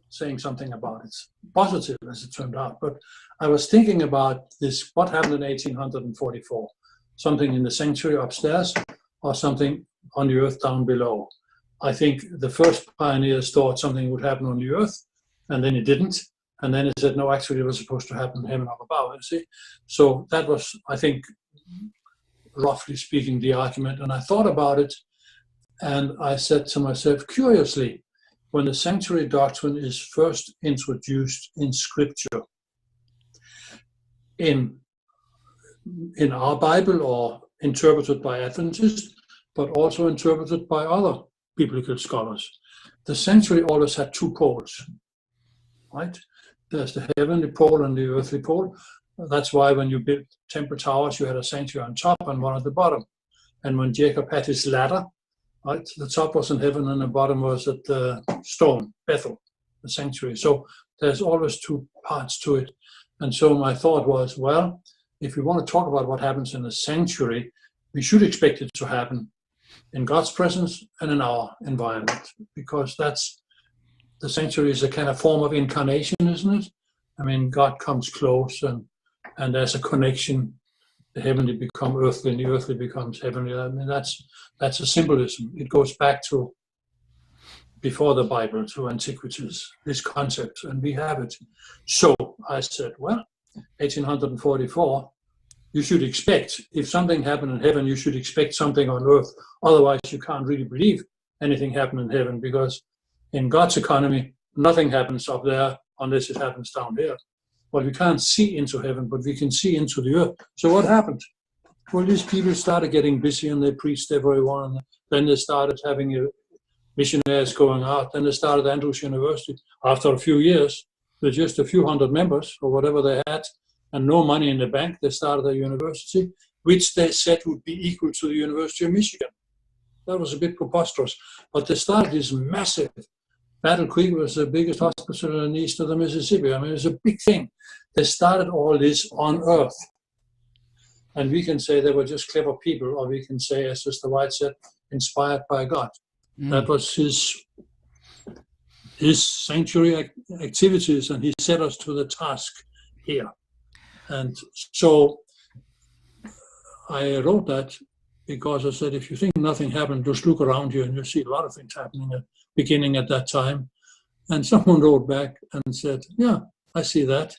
saying something about it, positive as it turned out. But I was thinking about this: what happened in 1844? Something in the sanctuary upstairs, or something on the earth down below? I think the first pioneers thought something would happen on the earth, and then it didn't. And then it said, no, actually it was supposed to happen in heaven up above, you see. So that was, I think, roughly speaking, the argument. And I thought about it, and I said to myself, curiously, when the sanctuary doctrine is first introduced in Scripture, in our Bible or interpreted by Adventists, but also interpreted by other biblical scholars, the sanctuary always had two poles, right? There's the heavenly pole and the earthly pole. That's why when you built temple towers, you had a sanctuary on top and one at the bottom. And when Jacob had his ladder, right, the top was in heaven and the bottom was at the stone, Bethel, the sanctuary. So there's always two parts to it. And so my thought was, well, if we want to talk about what happens in the sanctuary, we should expect it to happen in God's presence and in our environment, because the sanctuary is a kind of form of incarnation, isn't it? I mean, God comes close and there's a connection. The heavenly become earthly and the earthly becomes heavenly. I mean, that's a symbolism. It goes back to before the Bible, to antiquities, this concept, and we have it. So I said, well, 1844, you should expect, if something happened in heaven, you should expect something on earth. Otherwise, you can't really believe anything happened in heaven, because in God's economy, nothing happens up there unless it happens down here. Well, we can't see into heaven, but we can see into the earth. So what happened? Well, these people started getting busy and they preached everyone. Then they started having missionaries going out. Then they started Andrews University. After a few years, with just a few hundred members or whatever they had, and no money in the bank, they started a university, which they said would be equal to the University of Michigan. That was a bit preposterous. But they started this massive, Battle Creek was the biggest hospital in the east of the Mississippi. I mean, it was a big thing. They started all this on earth. And we can say they were just clever people, or we can say, as Sister White said, inspired by God. That was his sanctuary activities, and he set us to the task here. And so I wrote that because I said, if you think nothing happened, just look around you and you'll see a lot of things happening beginning at that time. And someone wrote back and said, yeah, I see that.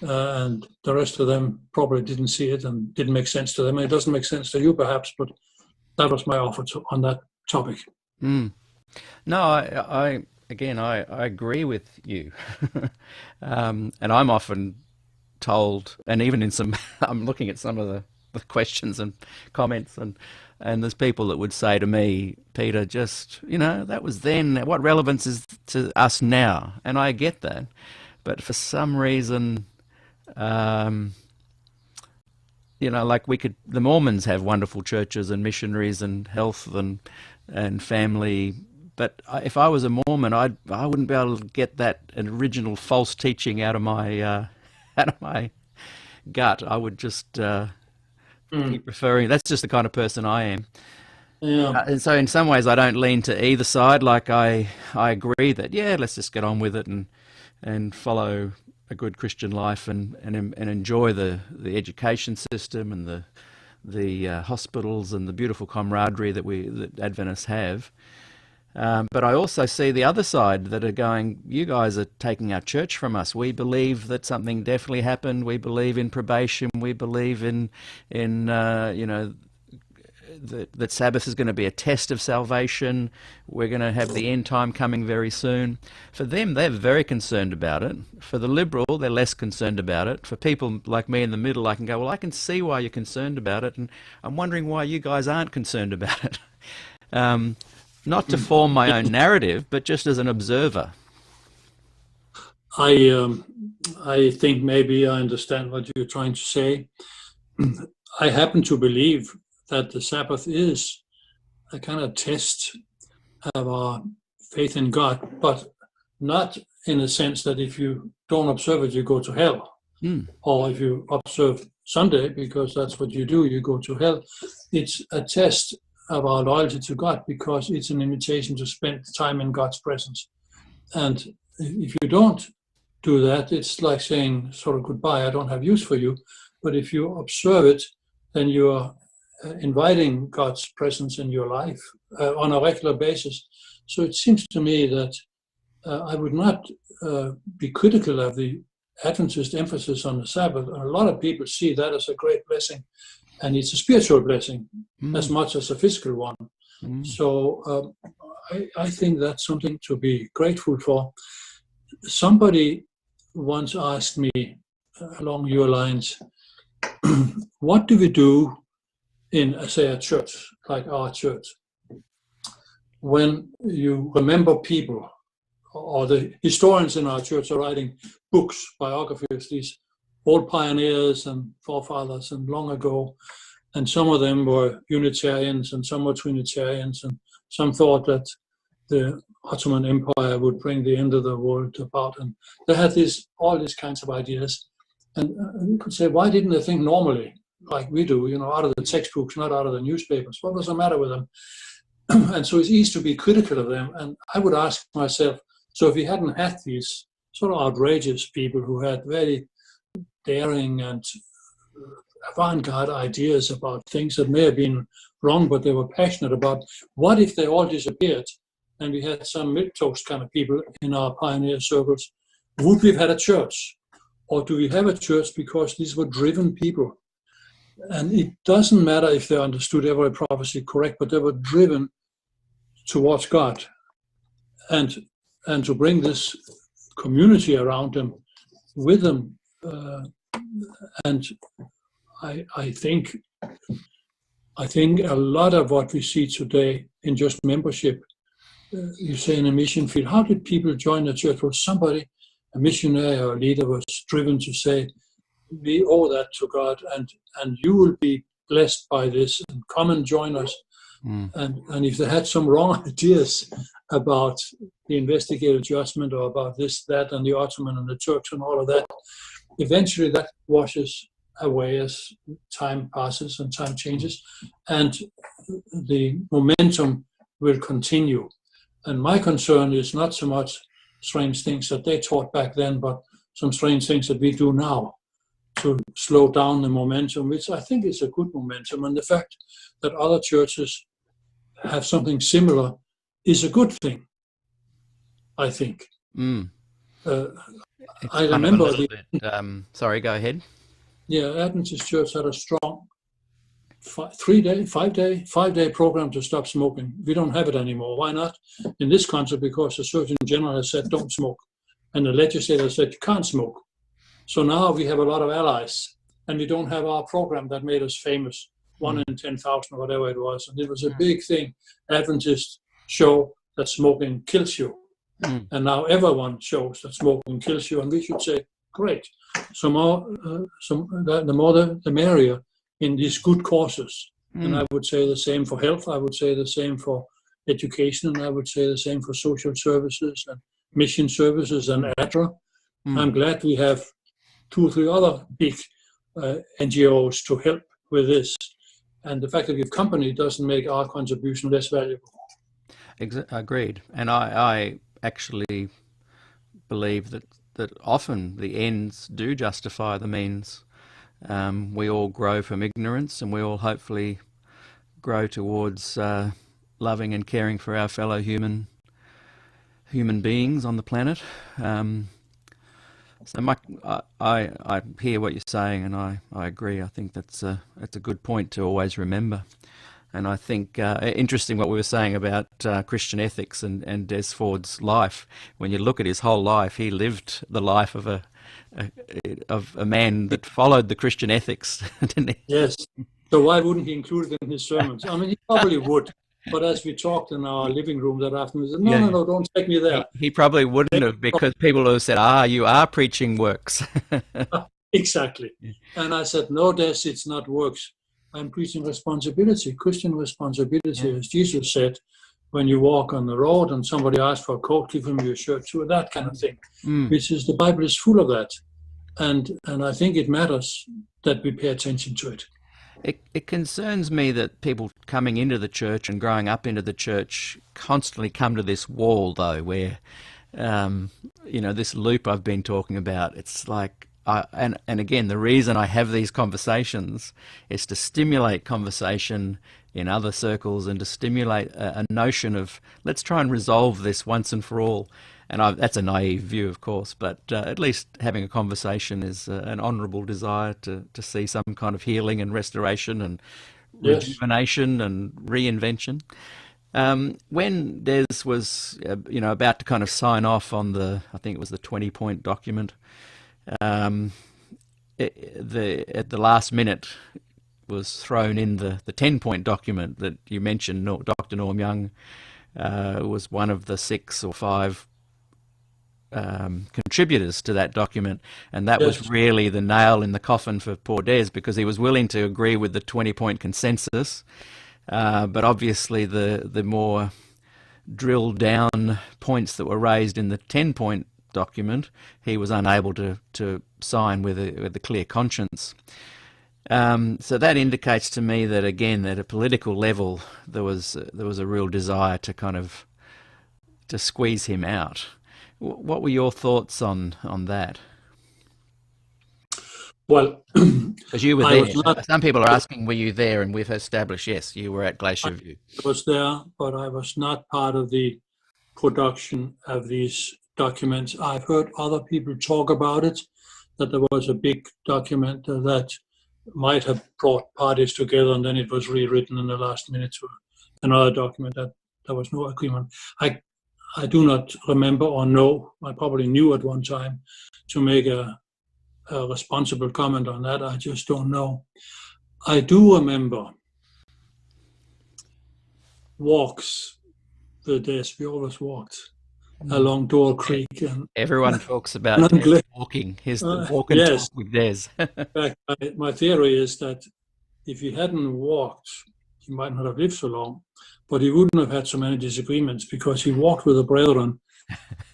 And the rest of them probably didn't see it and didn't make sense to them. It doesn't make sense to you, perhaps, but that was my offer on that topic. No, I agree with you. And I'm often told, and even in some, I'm looking at some of the with questions and comments, and there's people that would say to me, Peter, just, that was then. What relevance is to us now? And I get that, but for some reason, like the Mormons have wonderful churches and missionaries and health and family. But if I was a Mormon, I wouldn't be able to get that original false teaching out of my gut. I would just keep referring. That's just the kind of person I am. Yeah. And so in some ways I don't lean to either side. Like I agree that, let's just get on with it and follow a good Christian life and enjoy the education system and the hospitals and the beautiful camaraderie that Adventists have. But I also see the other side that are going, you guys are taking our church from us. We believe that something definitely happened. We believe in probation. We believe in that Sabbath is going to be a test of salvation. We're going to have the end time coming very soon. For them, they're very concerned about it. For the liberal, they're less concerned about it. For people like me in the middle, I can go, well, I can see why you're concerned about it, and I'm wondering why you guys aren't concerned about it. Not to form my own narrative, but just as an observer. I think maybe I understand what you're trying to say. I happen to believe that the Sabbath is a kind of test of our faith in God, but not in a sense that if you don't observe it, you go to hell. Or if you observe Sunday, because that's what you do, you go to hell. It's a test of our loyalty to God, because it's an invitation to spend time in God's presence. And if you don't do that, it's like saying sort of goodbye, I don't have use for you. But if you observe it, then you are inviting God's presence in your life on a regular basis. So it seems to me that I would not be critical of the Adventist emphasis on the Sabbath. A lot of people see that as a great blessing, and it's a spiritual blessing as much as a physical one. So I think that's something to be grateful for. Somebody once asked me along your lines, what do we do in, say, a church like our church, when you remember people, or the historians in our church are writing books, biographies, these old pioneers and forefathers and long ago, and some of them were Unitarians and some were Trinitarians, and some thought that the Ottoman Empire would bring the end of the world about, and they had all these kinds of ideas. And you could say, why didn't they think normally, like we do, out of the textbooks, not out of the newspapers? What was the matter with them? And so it's easy to be critical of them. And I would ask myself, so if we hadn't had these sort of outrageous people who had very daring and avant-garde ideas about things that may have been wrong, but they were passionate about, what if they all disappeared and we had some milquetoast kind of people in our pioneer circles? Would we have had a church? Or do we have a church because these were driven people? And it doesn't matter if they understood every prophecy correct, but they were driven towards God and to bring this community around them, with them. And I think a lot of what we see today in just membership, you say in a mission field, how did people join the church? Well, somebody, a missionary or a leader, was driven to say, we owe that to God, and you will be blessed by this, and come and join us. And if they had some wrong ideas about the investigative judgment, or about this, that, and the Ottoman and the Turks and all of that, eventually that washes away as time passes and time changes, and the momentum will continue. And my concern is not so much strange things that they taught back then, but some strange things that we do now to slow down the momentum, which I think is a good momentum. And the fact that other churches have something similar is a good thing, I think. I remember sorry, go ahead. Yeah, Adventist Church had a strong 5-day program to stop smoking. We don't have it anymore. Why not? In this country, because the Surgeon General has said don't smoke, and the legislator said you can't smoke. So now we have a lot of allies and we don't have our program that made us famous, 1 in 10,000 or whatever it was. And it was a big thing. Adventists show that smoking kills you. And now everyone shows that smoking kills you, and we should say, great. The more the merrier in these good causes. And I would say the same for health. I would say the same for education, and I would say the same for social services and mission services and ADRA. I'm glad we have 2 or 3 other big NGOs to help with this. And the fact that we have company doesn't make our contribution less valuable. Agreed. And I actually believe that often the ends do justify the means. We all grow from ignorance, and we all hopefully grow towards loving and caring for our fellow human beings on the planet. So I hear what you're saying, and I agree. I think that's a good point to always remember. And I think interesting what we were saying about Christian ethics and Des Ford's life. When you look at his whole life, he lived the life of a man that followed the Christian ethics, didn't he? Yes. So why wouldn't he include it in his sermons? I mean, he probably would. But as we talked in our living room that afternoon, he said, no, don't take me there. He probably wouldn't have, because people would have said, you are preaching works. Exactly. And I said, no, Des, it's not works. I'm preaching responsibility, Christian responsibility, as Jesus said, when you walk on the road and somebody asks for a coat, give him your shirt too, that kind of thing, which is, the Bible is full of that. And I think it matters that we pay attention to it. It concerns me that people coming into the church and growing up into the church constantly come to this wall, though, where, this loop I've been talking about, it's like, and again, the reason I have these conversations is to stimulate conversation in other circles and to stimulate a notion of, let's try and resolve this once and for all. And that's a naive view, of course, but at least having a conversation is an honourable desire to see some kind of healing and restoration and rejuvenation and reinvention. When Des was, about to kind of sign off on I think it was the 20-point document, at the last minute was thrown in the 10-point document that you mentioned. Dr. Norm Young was one of the 6 or 5 contributors to that document, and that was really the nail in the coffin for poor Des, because he was willing to agree with the 20-point consensus, but obviously the more drilled down points that were raised in the 10-point document, he was unable to sign with a clear conscience. So that indicates to me that, again, at a political level, there was a real desire to kind of to squeeze him out. What were your thoughts on that? Well, because you were there. Some people are asking, were you there? And we've established, yes, you were at Glacier View. I was there, but I was not part of the production of these documents. I've heard other people talk about it, that there was a big document that might have brought parties together, and then it was rewritten in the last minute to another document that there was no agreement. I do not remember or know. I probably knew at one time to make a responsible comment on that. I just don't know. I do remember walks the days we always walked along Door Creek. And everyone talks about walking. Here's the walk and talk with Des. In fact, my theory is that if he hadn't walked, he might not have lived so long, but he wouldn't have had so many disagreements, because he walked with the brethren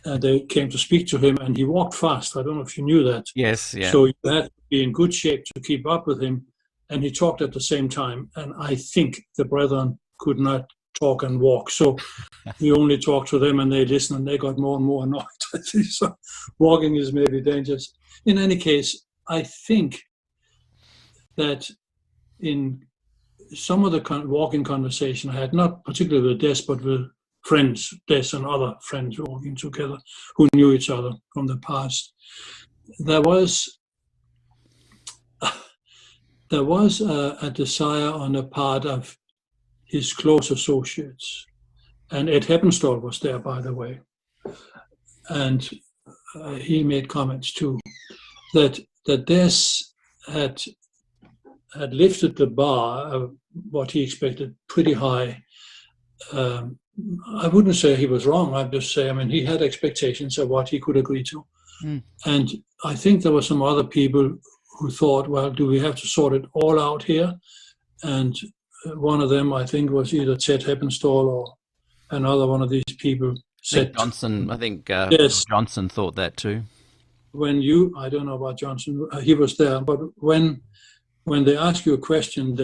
and they came to speak to him, and he walked fast. I don't know if you knew that. Yes, yeah. So you had to be in good shape to keep up with him, and he talked at the same time. And I think the brethren could not talk and walk. So he only talked to them and they listened, and they got more and more annoyed. So walking is maybe dangerous. In any case, I think that in some of the walking conversation I had, not particularly with Des, but with friends, Des and other friends walking together who knew each other from the past, there was a desire on the part of his close associates, and Ed Heppenstall was there, by the way, and he made comments too, that Des had had lifted the bar of what he expected pretty high. I wouldn't say he was wrong. I'd just say, I mean, he had expectations of what he could agree to. And I think there were some other people who thought, well, do we have to sort it all out here? And one of them, I think, was either Ted Heppenstall or another one of these people said... I think yes. Johnson thought that too. I don't know about Johnson, he was there, but when they ask you a question,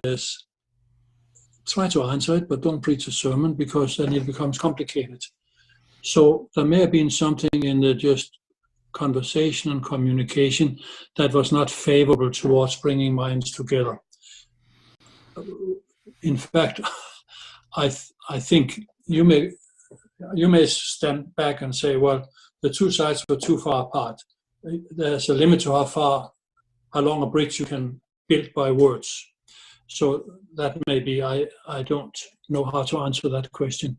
try to answer it, but don't preach a sermon, because then it becomes complicated. So there may have been something in the just conversation and communication that was not favorable towards bringing minds together. In fact, I think you may stand back and say, well, the two sides were too far apart. There's a limit to how long a bridge you can build by words. So that may be, I don't know how to answer that question.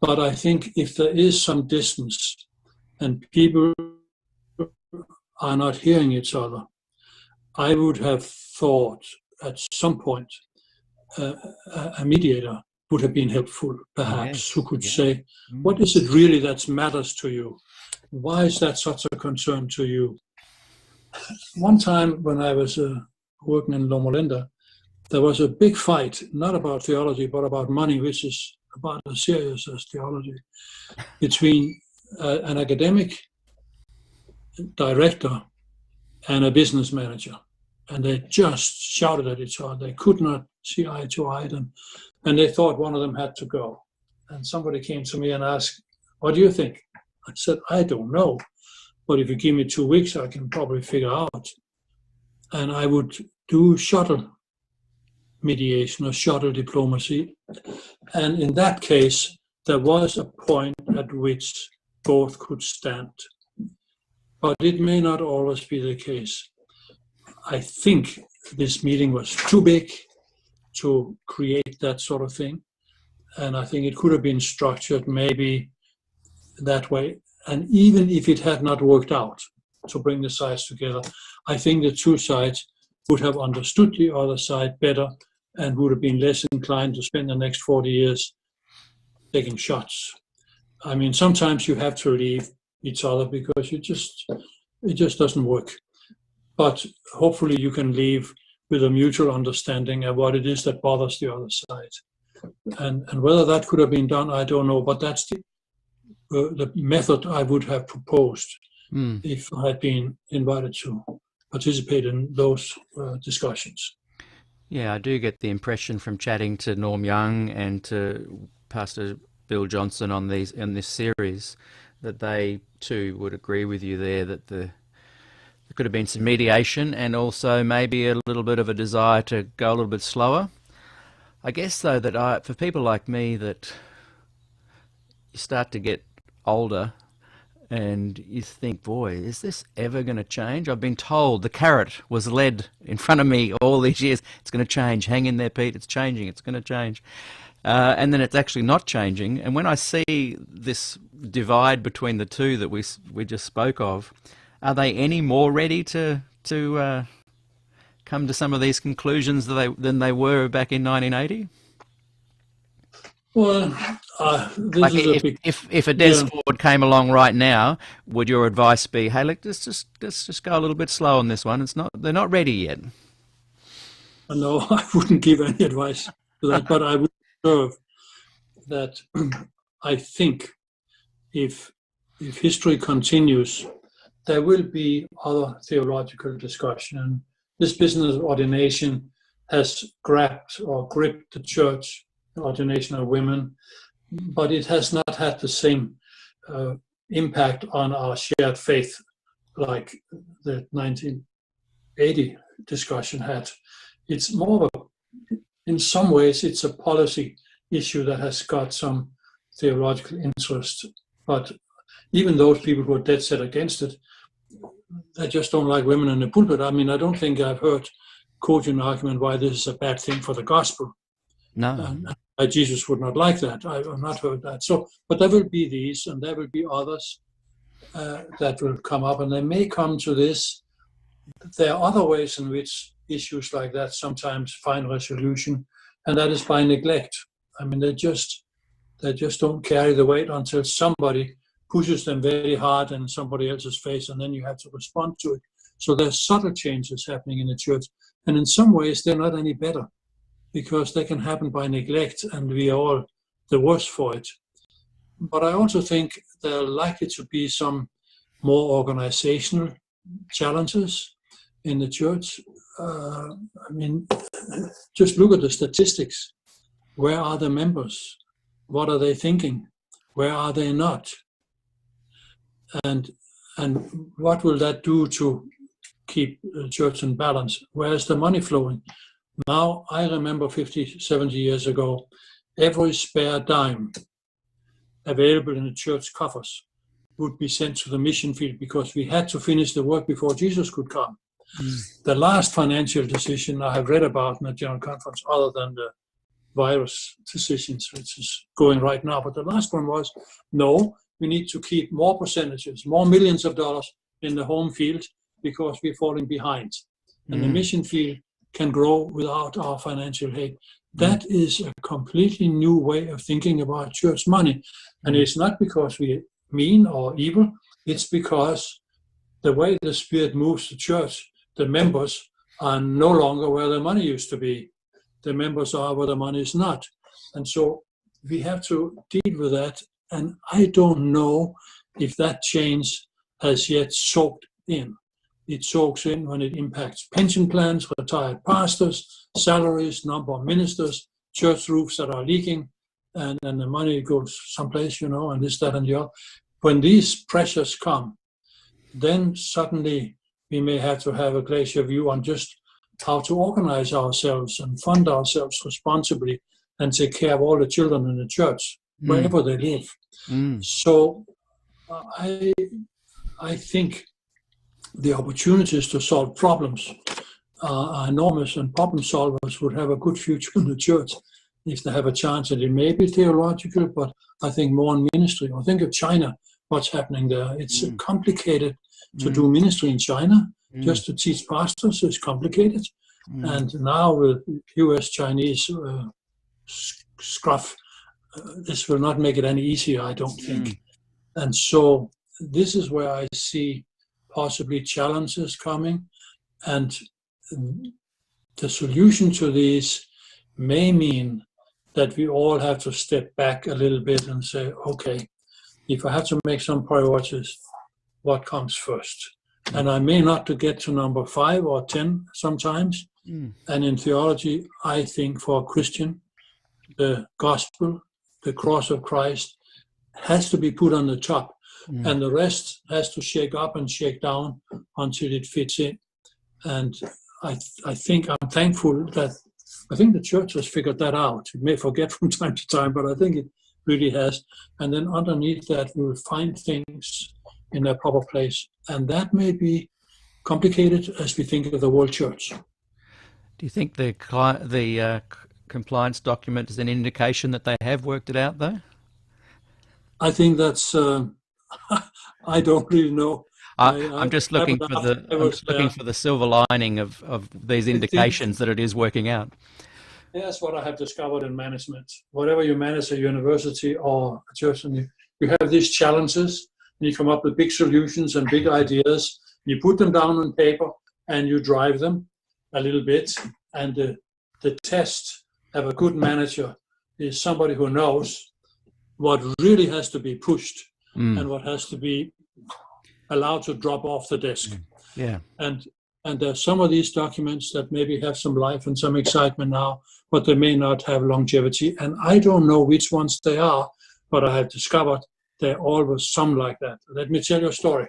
But I think if there is some distance and people are not hearing each other, I would have thought at some point a mediator would have been helpful, perhaps, who could say, what is it really that matters to you? Why is that such a concern to you? One time when I was working in Loma Linda, there was a big fight, not about theology, but about money, which is about as serious as theology, between an academic director and a business manager. And they just shouted at each other. They could not see eye to eye, and they thought one of them had to go. And somebody came to me and asked, what do you think? I said, I don't know, but if you give me 2 weeks, I can probably figure out. And I would do shuttle mediation or shuttle diplomacy. And in that case, there was a point at which both could stand. But it may not always be the case. I think this meeting was too big to create that sort of thing. And I think it could have been structured maybe that way. And even if it had not worked out to bring the sides together, I think the two sides would have understood the other side better and would have been less inclined to spend the next 40 years taking shots. I mean, sometimes you have to leave each other because it just doesn't work. But hopefully you can leave with a mutual understanding of what it is that bothers the other side. And whether that could have been done, I don't know, but that's the method I would have proposed if I had been invited to participate in those discussions. Yeah, I do get the impression from chatting to Norm Young and to Pastor Bill Johnson on this series that they too would agree with you there, that there could have been some mediation and also maybe a little bit of a desire to go a little bit slower. I guess, though, that for people like me, that you start to get older and you think, boy, is this ever going to change? I've been told, the carrot was led in front of me all these years. It's going to change. Hang in there, Pete. It's changing. It's going to change. And then it's actually not changing. And when I see this divide between the two that we just spoke of, are they any more ready to come to some of these conclusions than they were back in 1980? Well, if a Des Ford came along right now, would your advice be, hey, let's just go a little bit slow on this one? They're not ready yet. No, I wouldn't give any advice to that, but I would observe that I think if history continues, there will be other theological discussion. And this business of ordination has gripped the church, ordination of women, but it has not had the same impact on our shared faith like the 1980 discussion had. It's more of in some ways, it's a policy issue that has got some theological interest, but even those people who are dead set against it, they just don't like women in the pulpit. I mean, I don't think I've heard cogent argument why this is a bad thing for the gospel. No. Jesus would not like that. I've not heard that. So, but there will be these, and there will be others that will come up, and they may come to this. There are other ways in which issues like that sometimes find resolution, and that is by neglect. I mean, they just don't carry the weight until somebody pushes them very hard in somebody else's face, and then you have to respond to it. So there's subtle changes happening in the church, and in some ways they're not any better, because they can happen by neglect, and we are all the worse for it. But I also think there are likely to be some more organizational challenges in the church. I mean, just look at the statistics. Where are the members? What are they thinking? Where are they not? And what will that do to keep the church in balance? Where is the money flowing? Now, I remember 50, 70 years ago, every spare dime available in the church coffers would be sent to the mission field, because we had to finish the work before Jesus could come. The last financial decision I have read about in the General Conference, other than the virus decisions, which is going right now, but the last one was, no, we need to keep more percentages, more millions of dollars in the home field, because we're falling behind. And the mission field can grow without our financial aid. That is a completely new way of thinking about church money. And it's not because we're mean or evil, it's because the way the Spirit moves the church, the members are no longer where the money used to be. The members are where the money is not. And so we have to deal with that. And I don't know if that change has yet soaked in. It soaks in when it impacts pension plans, retired pastors, salaries, number of ministers, church roofs that are leaking, and the money goes someplace, and this, that, and the other. When these pressures come, then suddenly we may have to have a glacier view on just how to organize ourselves and fund ourselves responsibly and take care of all the children in the church, wherever they live. So I think the opportunities to solve problems are enormous, and problem solvers would have a good future in the church if they have a chance. And it may be theological, but I think more in ministry. I think of China, what's happening there. It's complicated to do ministry in China. Just to teach pastors is complicated. And now with US-Chinese scruff, this will not make it any easier, I don't think. And so this is where I see possibly challenges coming. And the solution to these may mean that we all have to step back a little bit and say, okay, if I have to make some priorities, what comes first? And I may not to get to number 5 or 10 sometimes. And in theology, I think for a Christian, the gospel, the cross of Christ, has to be put on the top. And the rest has to shake up and shake down until it fits in. And I think I'm thankful that I think the church has figured that out. It may forget from time to time, but I think it really has. And then underneath that, we will find things in their proper place. And that may be complicated as we think of the world church. Do you think the compliance document is an indication that they have worked it out, though? I think that's, I don't really know. I'm just looking for the silver lining of these indications that it is working out. That's what I have discovered in management. Whatever you manage a university or a church, and you have these challenges, and you come up with big solutions and big ideas. You put them down on paper and you drive them a little bit. And the test of a good manager is somebody who knows what really has to be pushed and what has to be allowed to drop off the desk. Yeah. And there's some of these documents that maybe have some life and some excitement now, but they may not have longevity. And I don't know which ones they are, but I have discovered there always some like that. Let me tell you a story.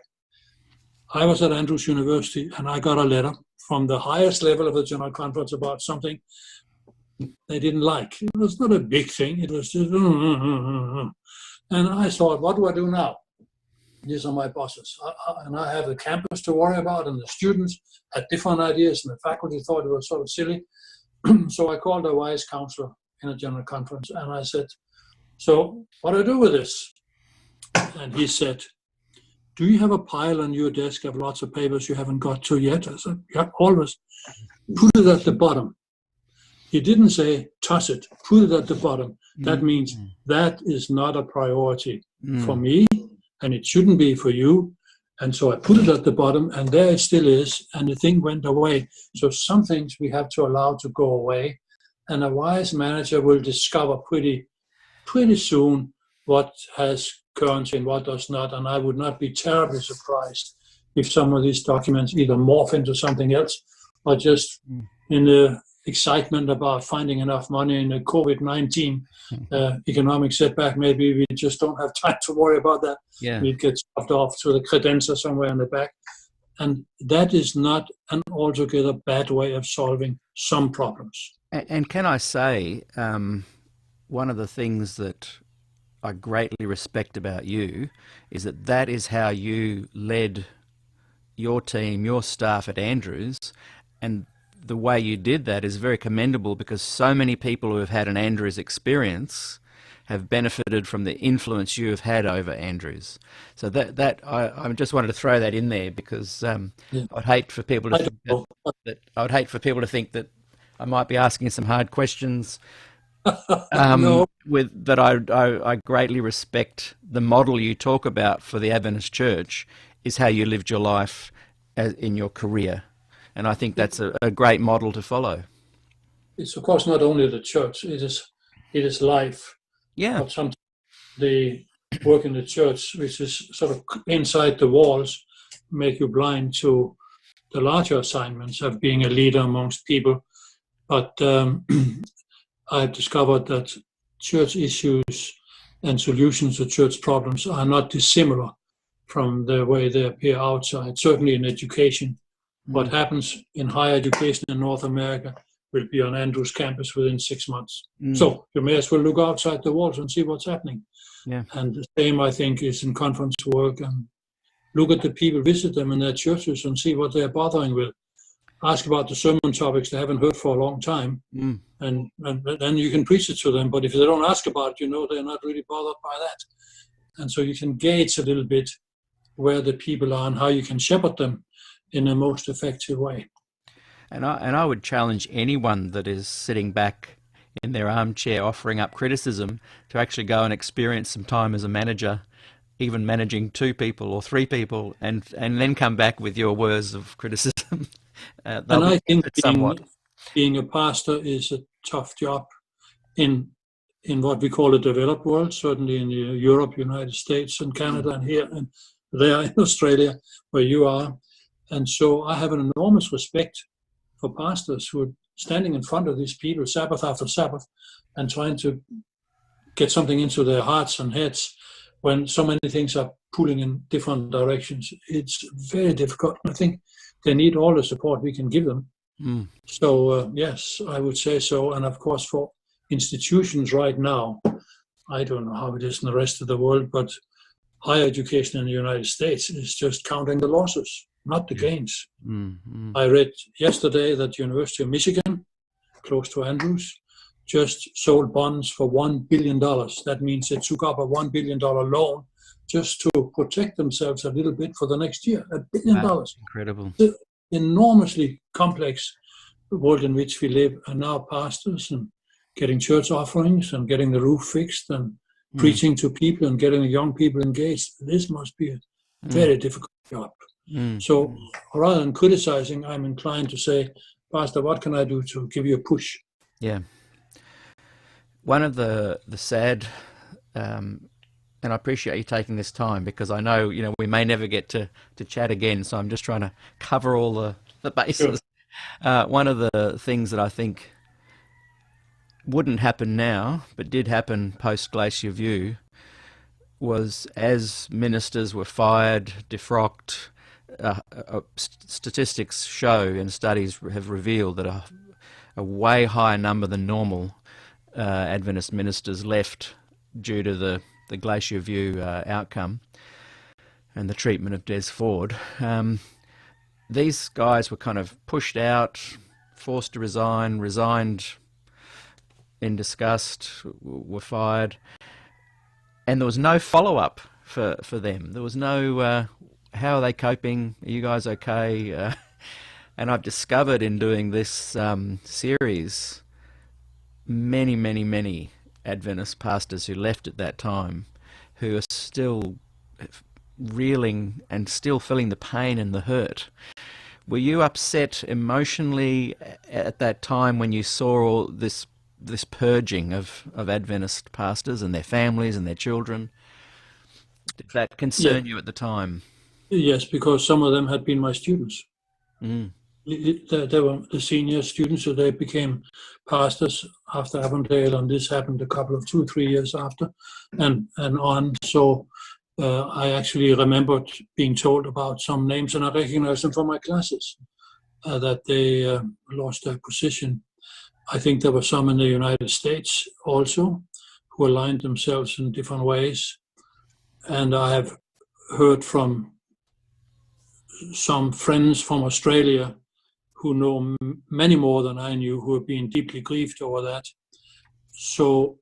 I was at Andrews University and I got a letter from the highest level of the General Conference about something they didn't like. It was not a big thing. It was just, and I thought, what do I do now? These are my bosses. And I have the campus to worry about, and the students had different ideas, and the faculty thought it was sort of silly. So I called a wise counselor in a General Conference, and I said, so what do I do with this? And he said, do you have a pile on your desk of lots of papers you haven't got to yet? I said, yeah, always. put it at the bottom. He didn't say toss it, put it at the bottom. That means that is not a priority for me, and it shouldn't be for you. And so I put it at the bottom, and there it still is, and the thing went away. So some things we have to allow to go away, and a wise manager will discover pretty soon what has currency and what does not. And I would not be terribly surprised if some of these documents either morph into something else or just in the excitement about finding enough money in the COVID-19 economic setback, maybe we just don't have time to worry about that. Yeah. We get stuffed off to the credenza somewhere in the back. And that is not an altogether bad way of solving some problems. And can I say, one of the things that I greatly respect about you is that is how you led your team, your staff at Andrews, and the way you did that is very commendable, because so many people who have had an Andrews experience have benefited from the influence you have had over Andrews. So I just wanted to throw that in there, because I'd hate for people to think I'd hate for people to think that I might be asking some hard questions. No. With that, I greatly respect the model you talk about for the Adventist Church is how you lived your life in your career. And I think that's a great model to follow. It's of course not only the church; it is life. Yeah. But sometimes the work in the church, which is sort of inside the walls, make you blind to the larger assignments of being a leader amongst people. But I've discovered that church issues and solutions to church problems are not dissimilar from the way they appear outside. Certainly in education. What happens in higher education in North America will be on Andrews campus within 6 months. So you may as well look outside the walls and see what's happening. Yeah. And the same, I think, is in conference work. And look at the people, visit them in their churches and see what they're bothering with. Ask about the sermon topics they haven't heard for a long time. And then you can preach it to them. But if they don't ask about it, they're not really bothered by that. And so you can gauge a little bit where the people are and how you can shepherd them in a most effective way. And I would challenge anyone that is sitting back in their armchair offering up criticism to actually go and experience some time as a manager, even managing 2 people or 3 people, and then come back with your words of criticism. And I think being a pastor is a tough job in what we call the developed world, certainly in Europe, United States, and Canada, and here and there in Australia, where you are. And so I have an enormous respect for pastors who are standing in front of these people Sabbath after Sabbath and trying to get something into their hearts and heads when so many things are pulling in different directions. It's very difficult. I think they need all the support we can give them. So, yes, I would say so. And of course, for institutions right now, I don't know how it is in the rest of the world, but higher education in the United States is just counting the losses, not the gains. I read yesterday that University of Michigan, close to Andrews, just sold bonds for $1 billion. That means they took up a $1 billion loan just to protect themselves a little bit for the next year. $1 billion. Wow, incredible. The enormously complex world in which we live, and now pastors and getting church offerings and getting the roof fixed and preaching to people and getting the young people engaged. This must be a very difficult job. So rather than criticizing, I'm inclined to say, Pastor, what can I do to give you a push? Yeah. One of the sad, and I appreciate you taking this time, because I know, we may never get to chat again, so I'm just trying to cover all the bases. Sure. One of the things that I think wouldn't happen now, but did happen post-Glacier View, was as ministers were fired, defrocked, statistics show and studies have revealed that a way higher number than normal Adventist ministers left due to the Glacier View outcome and the treatment of Des Ford. These guys were kind of pushed out, forced to resign, resigned in disgust, were fired, and there was no follow-up for them. There was no, how are they coping? Are you guys okay? And I've discovered in doing this series many Adventist pastors who left at that time who are still reeling and still feeling the pain and the hurt. Were you upset emotionally at that time when you saw all this purging of Adventist pastors and their families and their children? Did that concern you at the time? Yes, because some of them had been my students. Mm. They were the senior students, so they became pastors after Avondale, and this happened a couple of 2-3 years after, and on. So I actually remembered being told about some names, and I recognized them from my classes, that they lost their position. I think there were some in the United States also who aligned themselves in different ways. And I have heard from some friends from Australia who know many more than I knew, who have been deeply grieved over that. So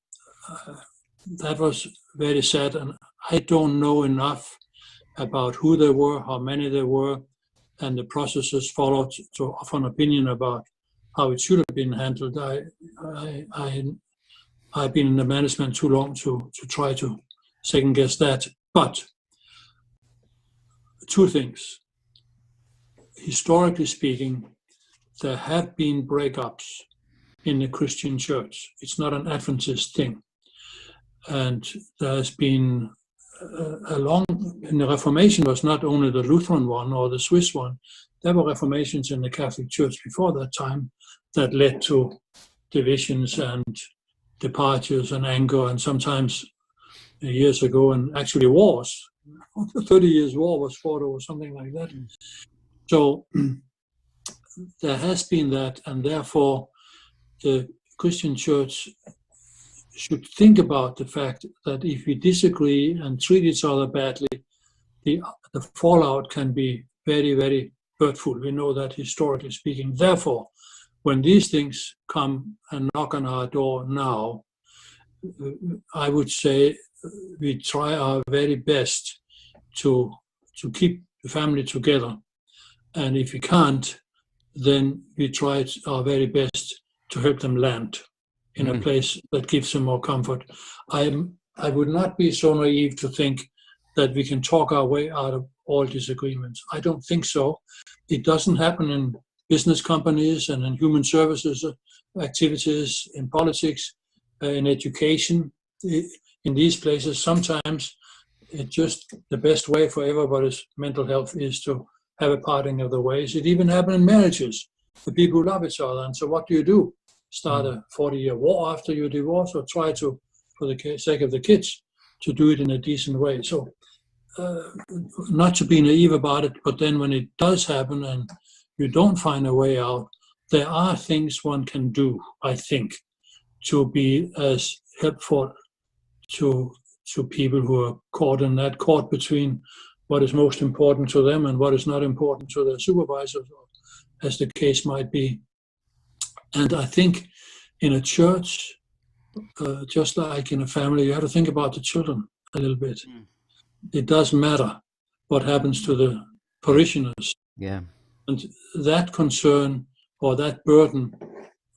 that was very sad, and I don't know enough about who they were, how many there were, and the processes followed to offer an opinion about how it should have been handled. I've been in the management too long to try to second guess that. But two things. Historically speaking, there have been breakups in the Christian church. It's not an Adventist thing. And there's been in the Reformation was not only the Lutheran one or the Swiss one, there were reformations in the Catholic Church before that time that led to divisions and departures and anger, and sometimes years ago, and actually wars. The 30 Years' War was fought over something like that. So there has been that, and therefore the Christian Church should think about the fact that if we disagree and treat each other badly, the fallout can be very hurtful. We know that historically speaking. Therefore, when these things come and knock on our door now, I would say we try our very best to keep the family together. And if we can't, then we try our very best to help them land in a place that gives them more comfort. I would not be so naive to think that we can talk our way out of all disagreements. I don't think so. It doesn't happen in business companies and in human services activities, in politics, in education. In these places, sometimes it's just the best way for everybody's mental health is to have a parting of the ways. It even happens in marriages, the people who love each other. And so what do? Start a 40-year war after you divorce, or try to, for the sake of the kids, to do it in a decent way. So not to be naive about it, but then when it does happen and you don't find a way out, there are things one can do, I think, to be as helpful to people who are caught between what is most important to them and what is not important to their supervisors, as the case might be. And I think in a church, just like in a family, you have to think about the children a little bit. It does matter what happens to the parishioners. Yeah. And that concern or that burden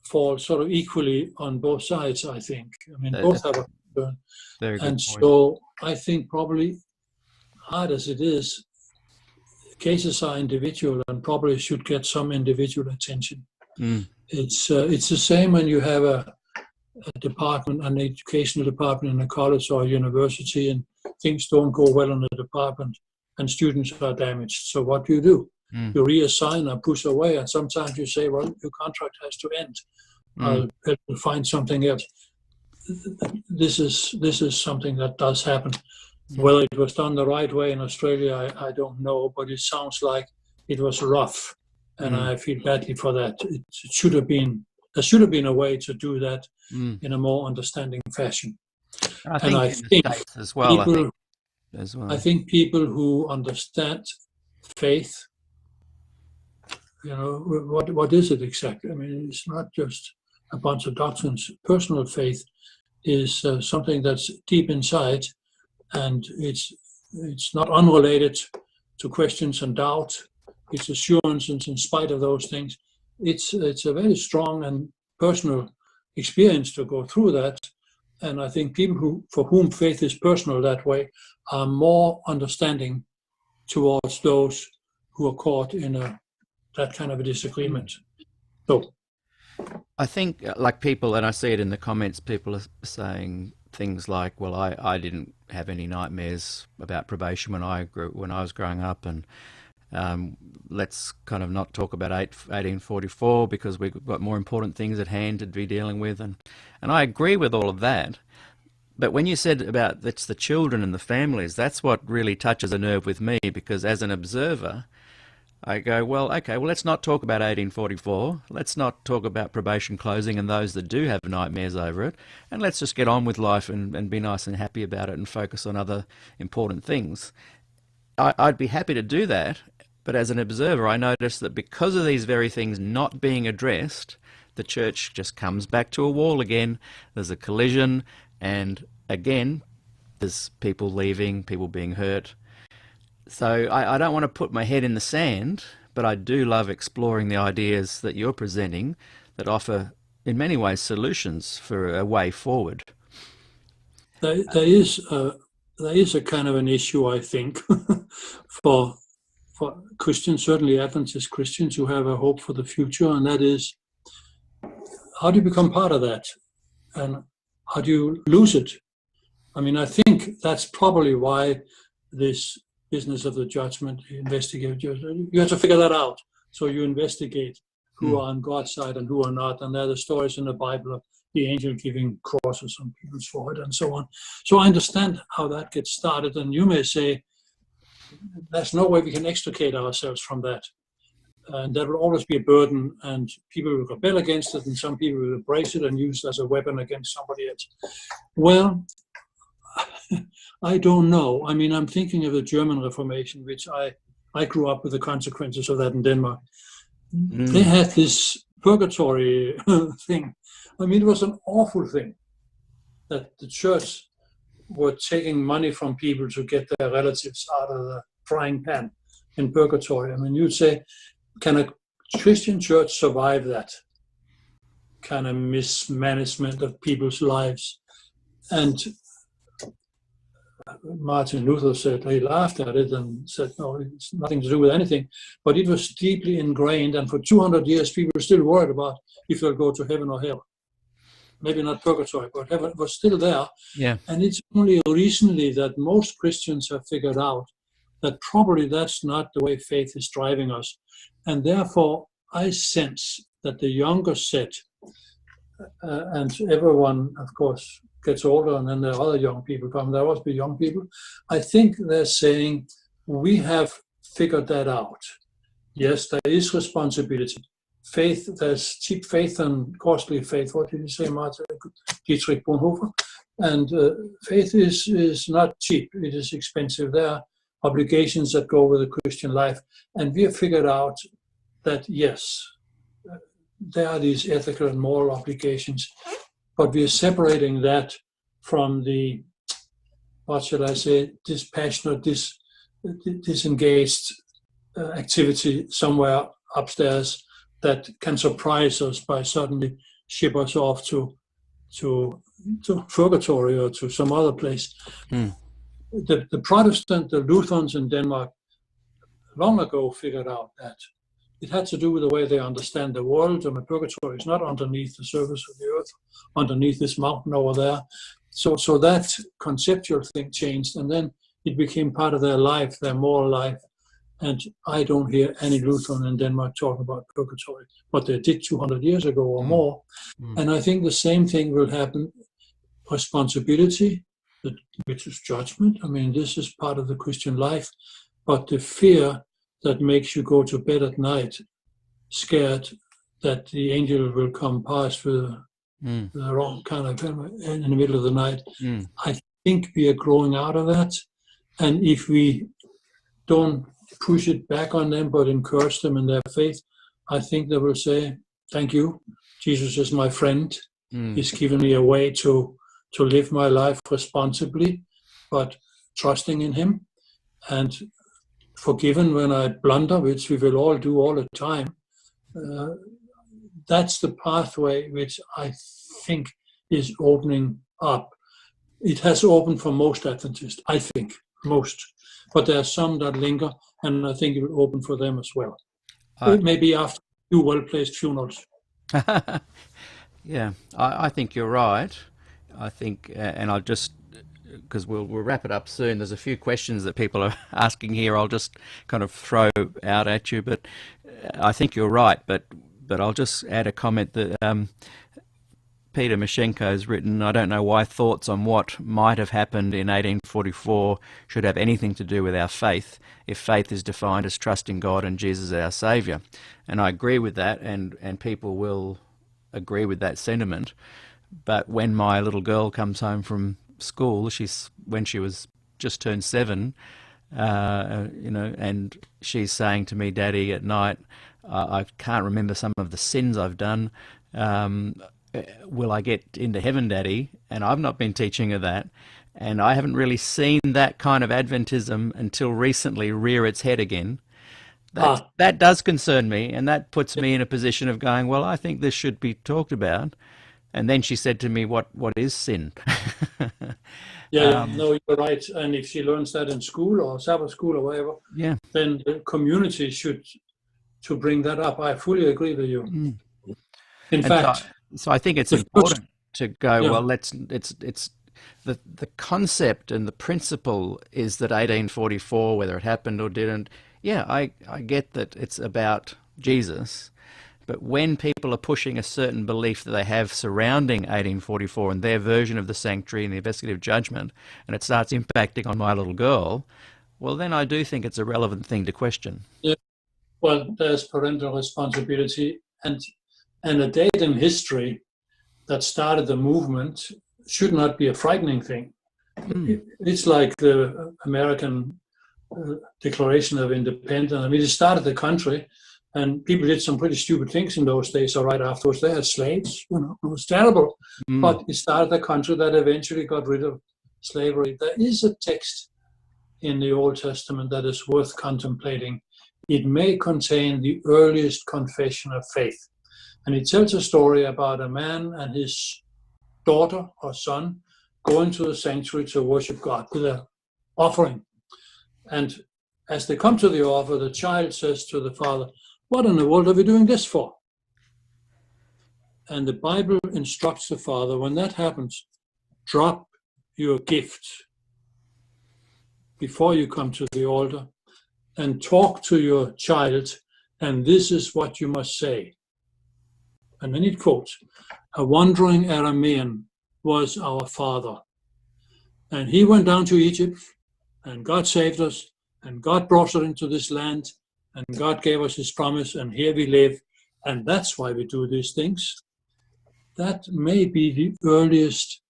falls sort of equally on both sides, I think. I mean, both have a concern. Very good and point. So I think probably, hard as it is, cases are individual and probably should get some individual attention. It's the same when you have a department, an educational department in a college or a university, and things don't go well in the department and students are damaged. So what do? You reassign or push away, and sometimes you say, well, your contract has to end. I'll help you find something else. This is something that does happen. Whether it was done the right way in Australia, I don't know, but it sounds like it was rough. And I feel badly for that. There should have been a way to do that in a more understanding fashion. I think I think as well. I think people who understand faith, what is it exactly? I mean, it's not just a bunch of doctrines. Personal faith is something that's deep inside, and it's not unrelated to questions and doubt its assurances in spite of those things. It's a very strong and personal experience to go through that. And I think people for whom faith is personal that way are more understanding towards those who are caught in that kind of a disagreement. So I think, like people, and I see it in the comments, people are saying things like, well, I didn't have any nightmares about probation when I was growing up, and let's kind of not talk about 1844 because we've got more important things at hand to be dealing with. And I agree with all of that. But when you said about it's the children and the families, that's what really touches a nerve with me, because as an observer, I go, well, okay, well, let's not talk about 1844. Let's not talk about probation closing and those that do have nightmares over it. And let's just get on with life and be nice and happy about it and focus on other important things. I'd be happy to do that. But as an observer, I notice that because of these very things not being addressed, the church just comes back to a wall again. There's a collision. And again, there's people leaving, people being hurt. So I don't want to put my head in the sand, but I do love exploring the ideas that you're presenting that offer, in many ways, solutions for a way forward. There is a kind of an issue, I think, for Christians, certainly Adventist Christians, who have a hope for the future, and that is, how do you become part of that? And how do you lose it? I mean, I think that's probably why this business of the judgment, investigate, you have to figure that out. So you investigate who are on God's side and who are not. And there are the stories in the Bible of the angel giving crosses on people's forehead and so on. So I understand how that gets started. And you may say, there's no way we can extricate ourselves from that. And that will always be a burden, and people will rebel against it, and some people will embrace it and use it as a weapon against somebody else. Well, I don't know. I mean, I'm thinking of the German Reformation, which I grew up with the consequences of that in Denmark. They had this purgatory thing. I mean, it was an awful thing that the church were taking money from people to get their relatives out of the frying pan in purgatory. I mean, you'd say, can a Christian church survive that kind of mismanagement of people's lives? And Martin Luther said, he laughed at it and said, no, it's nothing to do with anything. But it was deeply ingrained, and for 200 years, people were still worried about if they'll go to heaven or hell. Maybe not purgatory, but heaven was still there. Yeah. And it's only recently that most Christians have figured out that probably that's not the way faith is driving us. And therefore, I sense that the younger set, and everyone, of course, gets older, and then there are other young people come. There will always be young people. I think they're saying, we have figured that out. Yes, there is responsibility. Faith, there's cheap faith and costly faith. What did you say, Martin? Dietrich Bonhoeffer? And faith is not cheap. It is expensive. There are obligations that go with a Christian life. And we have figured out that, yes, there are these ethical and moral obligations, but we are separating that from the, what should I say, dispassionate, disengaged activity somewhere upstairs that can surprise us by suddenly ship us off to purgatory or to some other place. The Protestant, the Lutherans in Denmark, long ago figured out that it had to do with the way they understand the world. And the purgatory is not underneath the surface of the earth, underneath this mountain over there. So that conceptual thing changed, and then it became part of their life, their moral life. And I don't hear any Lutheran in Denmark talk about purgatory, but they did 200 years ago or more. And I think the same thing will happen. Responsibility, which is judgment. I mean, this is part of the Christian life, but the fear that makes you go to bed at night scared that the angel will come past with the wrong kind of in the middle of the night. I think we are growing out of that. And if we don't push it back on them, but encourage them in their faith, I think they will say, thank you, Jesus is my friend. He's given me a way to live my life responsibly, but trusting in him. And forgiven when I blunder, which we will all do all the time. That's the pathway which I think is opening up. It has opened for most Adventists, I think, most. But there are some that linger, and I think it will open for them as well. Maybe after 2 well-placed funerals. Yeah, I think you're right. I think, and I'll just, because we'll wrap it up soon. There's a few questions that people are asking here. I'll just kind of throw out at you, but I think you're right. But I'll just add a comment that Peter Mashenko has written. I don't know why thoughts on what might have happened in 1844 should have anything to do with our faith, if faith is defined as trusting God and Jesus our Saviour. And I agree with that, and people will agree with that sentiment. But when my little girl comes home from school, when she was just turned 7, and she's saying to me, "Daddy, at night, I can't remember some of the sins I've done. Will I get into heaven, Daddy?" And I've not been teaching her that. And I haven't really seen that kind of Adventism until recently rear its head again. That does concern me, and that puts me in a position of going, well, I think this should be talked about. And then she said to me, what is sin? No, you're right. And if she learns that in school or Sabbath school or whatever, then the community should to bring that up. I fully agree with you. In fact, so I think it's important to go, well, it's the concept and the principle is that 1844, whether it happened or didn't, I get that it's about Jesus. But when people are pushing a certain belief that they have surrounding 1844 and their version of the sanctuary and the investigative judgment, and it starts impacting on my little girl, well, then I do think it's a relevant thing to question. Yeah. Well, there's parental responsibility, and a date in history that started the movement should not be a frightening thing. It's like the American Declaration of Independence. I mean, it started the country, and people did some pretty stupid things in those days. So right afterwards, they had slaves. It was terrible. But it started a country that eventually got rid of slavery. There is a text in the Old Testament that is worth contemplating. It may contain the earliest confession of faith. And it tells a story about a man and his daughter or son going to the sanctuary to worship God with an offering. And as they come to the altar, the child says to the father, "What in the world are we doing this for?" And the Bible instructs the father, when that happens, drop your gift before you come to the altar and talk to your child, and this is what you must say. And then it quotes, "A wandering Aramean was our father. And he went down to Egypt, and God saved us, and God brought us into this land, and God gave us his promise, and here we live, and that's why we do these things." That may be the earliest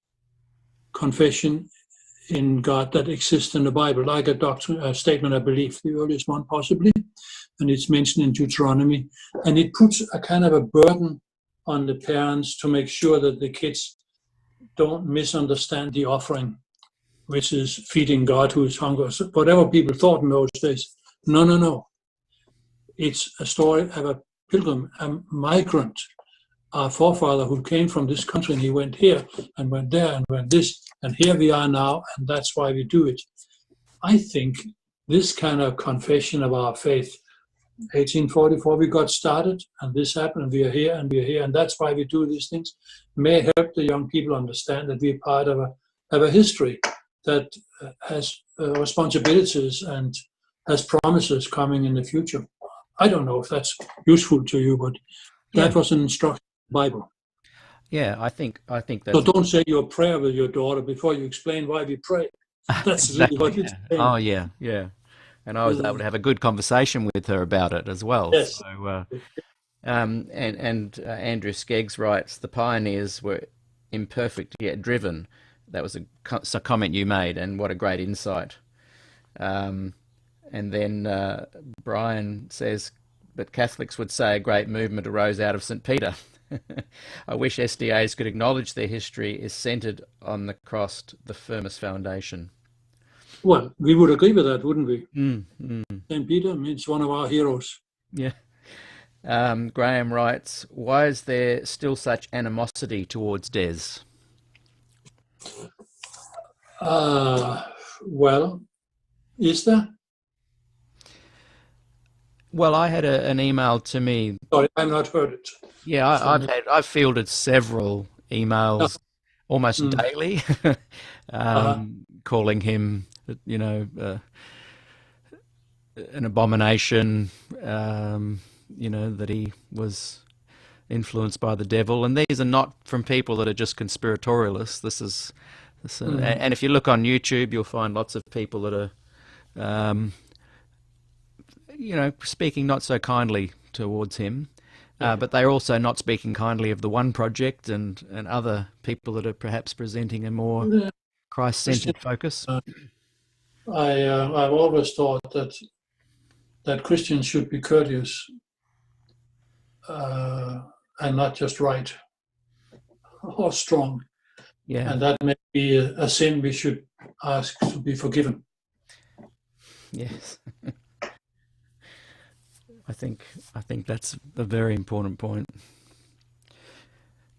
confession in God that exists in the Bible, like a statement of belief, the earliest one possibly, and it's mentioned in Deuteronomy. And it puts a kind of a burden on the parents to make sure that the kids don't misunderstand the offering, which is feeding God who is hungry. So whatever people thought in those days. No. It's a story of a pilgrim, a migrant, our forefather who came from this country, and he went here and went there and went this, and here we are now, and that's why we do it. I think this kind of confession of our faith, 1844 we got started, and this happened, and we are here, and that's why we do these things, may help the young people understand that we're part of a history that has responsibilities and has promises coming in the future. I don't know if that's useful to you, but that was an instruction in the Bible. Yeah, I think that's... So don't say your prayer with your daughter before you explain why we pray. That's exactly, really what it's saying. Oh, yeah. And I was able to have a good conversation with her about it as well. Yes. So, Andrew Skeggs writes, "The pioneers were imperfect yet driven." That was a comment you made, and what a great insight. And then Brian says, "But Catholics would say a great movement arose out of St. Peter." I wish SDAs could acknowledge their history is centred on the cross, the firmest foundation. Well, we would agree with that, wouldn't we? Mm. St. Peter means one of our heroes. Yeah. Graham writes, why is there still such animosity towards Des? Well, is there? Well, I had an email to me. Sorry, I've not heard it. Yeah, I've fielded several emails almost daily, calling him, an abomination, that he was influenced by the devil. And these are not from people that are just conspiratorialists. And if you look on YouTube, you'll find lots of people that are, speaking not so kindly towards him. But they're also not speaking kindly of the One Project and other people that are perhaps presenting a more Christ-centered focus. I've always thought that Christians should be courteous and not just right or strong. Yeah, And that may be a sin we should ask to be forgiven. Yes. I think that's a very important point.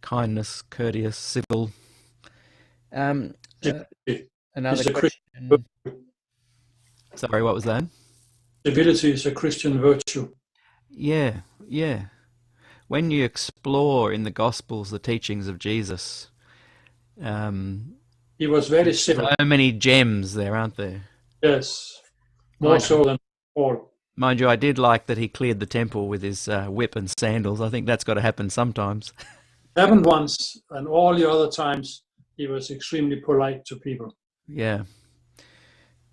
Kindness, courteous, civil. Another question. Sorry, what was that? Civility is a Christian virtue. Yeah. When you explore in the Gospels the teachings of Jesus, he was very civil. So many gems there, aren't there? Yes, more so than Paul. Mind you, I did like that he cleared the temple with his whip and sandals. I think that's got to happen sometimes. Happened once, and all the other times he was extremely polite to people. Yeah.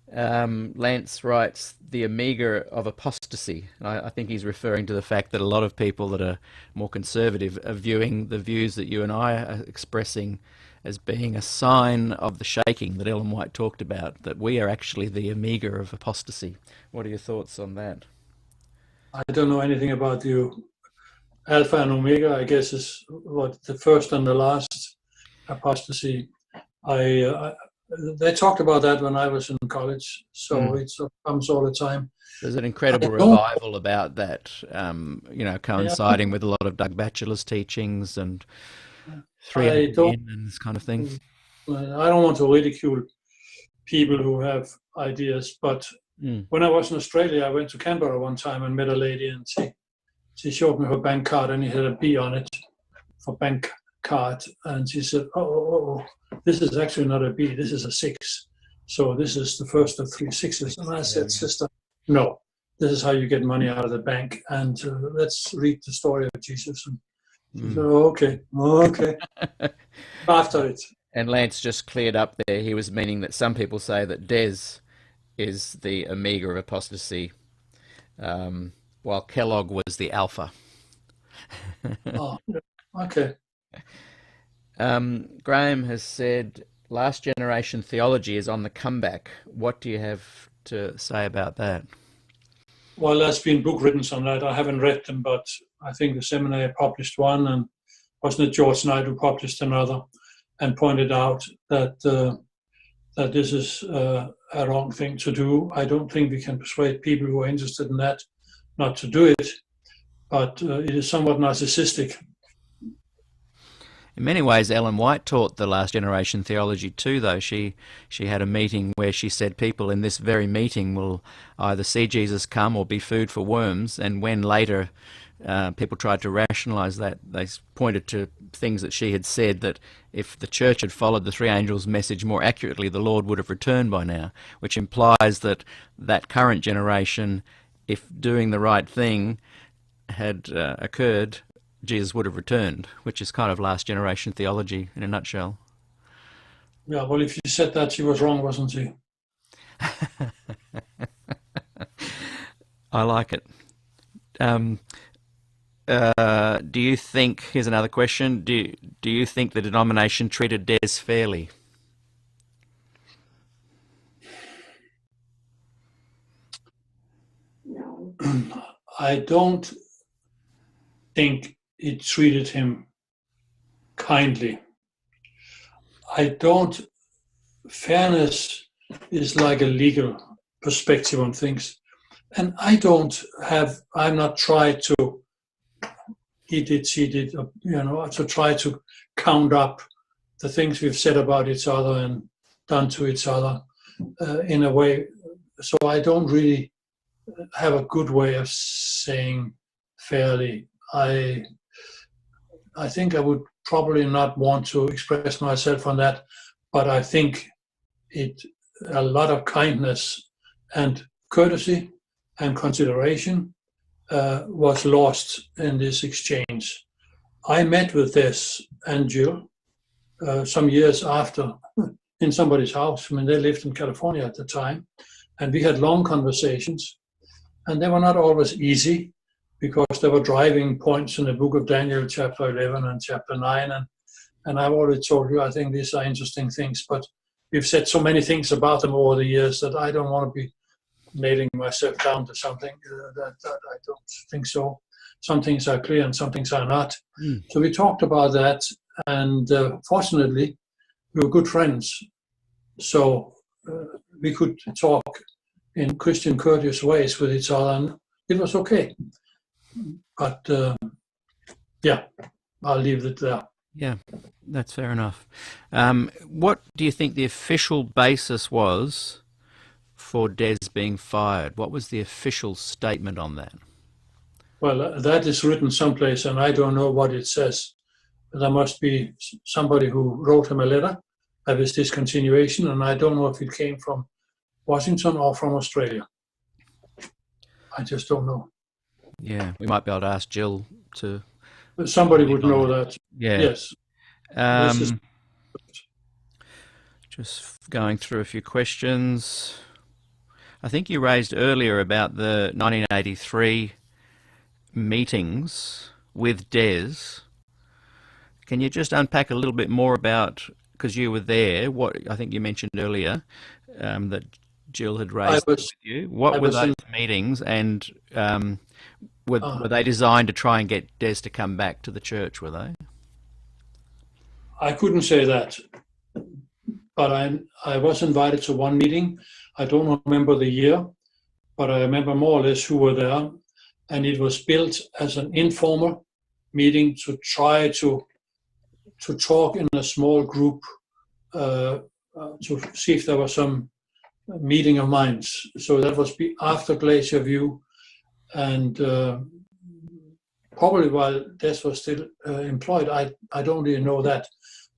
Lance writes, the omega of apostasy. I think he's referring to the fact that a lot of people that are more conservative are viewing the views that you and I are expressing as being a sign of the shaking that Ellen White talked about, that we are actually the omega of apostasy. What are your thoughts on that? I don't know anything about you. Alpha and Omega, I guess, is what the first and the last apostasy. They talked about that when I was in college, so it comes all the time. There's an incredible revival about that, coinciding with a lot of Doug Batchelor's teachings and 300 and this kind of thing. I don't want to ridicule people who have ideas, but when I was in Australia, I went to Canberra one time and met a lady, and she showed me her bank card, and it had a B on it for bank card, and she said, oh, this is actually not a B, this is a 6. So this is the first of 3 6s. And I said, sister, no, this is how you get money out of the bank, and let's read the story of Jesus. And she said, okay. After it. And Lance just cleared up there. He was meaning that some people say that Des is the omega of apostasy, while Kellogg was the alpha. Oh, okay. Graham has said, last generation theology is on the comeback. What do you have to say about that? Well, there's been book written on that. I haven't read them, but I think the seminary published one, and wasn't it George Knight who published another, and pointed out that that this is a wrong thing to do. I don't think we can persuade people who are interested in that not to do it, but it is somewhat narcissistic. In many ways, Ellen White taught the last generation theology too, though. She had a meeting where she said people in this very meeting will either see Jesus come or be food for worms, and when later people tried to rationalize that, they pointed to things that she had said, that if the church had followed the three angels' message more accurately, the Lord would have returned by now, which implies that that current generation, if doing the right thing had occurred, Jesus would have returned, which is kind of last generation theology in a nutshell. Yeah, well, if you said that, she was wrong, wasn't she? I like it. Do you think, here's another question, do you think the denomination treated Des fairly? I don't think it treated him kindly. Fairness is like a legal perspective on things. And I'm not trying to, he did, she did, to try to count up the things we've said about each other and done to each other in a way. So I don't really have a good way of saying fairly. I think I would probably not want to express myself on that, but I think a lot of kindness and courtesy and consideration was lost in this exchange. I met with Des and Jill some years after in somebody's house. I mean, they lived in California at the time, and we had long conversations, and they were not always easy because there were driving points in the book of Daniel, chapter 11 and chapter 9, and I've already told you, I think these are interesting things, but we've said so many things about them over the years that I don't want to be nailing myself down to something that I don't think so. Some things are clear and some things are not. So we talked about that, and fortunately, we were good friends. So we could talk in Christian courteous ways with each other, and it was okay. But yeah, I'll leave it there. Yeah, that's fair enough. What do you think the official basis was for Des being fired? What was the official statement on that? Well, that is written someplace, and I don't know what it says. There must be somebody who wrote him a letter of his discontinuation, and I don't know if it came from Washington or from Australia. I just don't know. Yeah, we might be able to ask Jill to... Somebody would know that. Yeah. Yes. Just going through a few questions. I think you raised earlier about the 1983 meetings with Des. Can you just unpack a little bit more about, because you were there, what I think you mentioned earlier that Jill had raised with you. What were those meetings, and were they designed to try and get Des to come back to the church, were they? I couldn't say that, but I was invited to one meeting. I don't remember the year, but I remember more or less who were there, and it was built as an informal meeting to try to talk in a small group to see if there was some meeting of minds. So that was after Glacier View, and probably while Des was still employed. I don't really know that,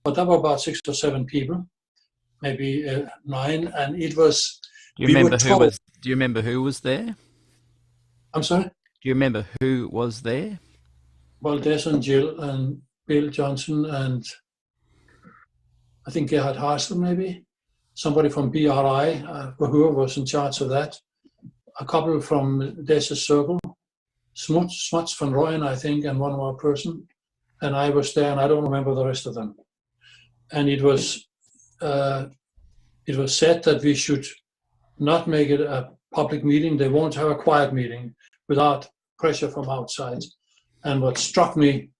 but there were about 6 or 7 people, maybe 9, and it was. Do you remember who was there? I'm sorry? Do you remember who was there? Well, Des and Jill and Bill Johnson and I think Gerhard Harsler, maybe. Somebody from BRI, whoever was in charge of that. A couple from Des's circle. Smuts van Rooyen, I think, and one more person. And I was there, and I don't remember the rest of them. And it was said that we should not make it a public meeting. They won't have a quiet meeting without pressure from outside. And what struck me,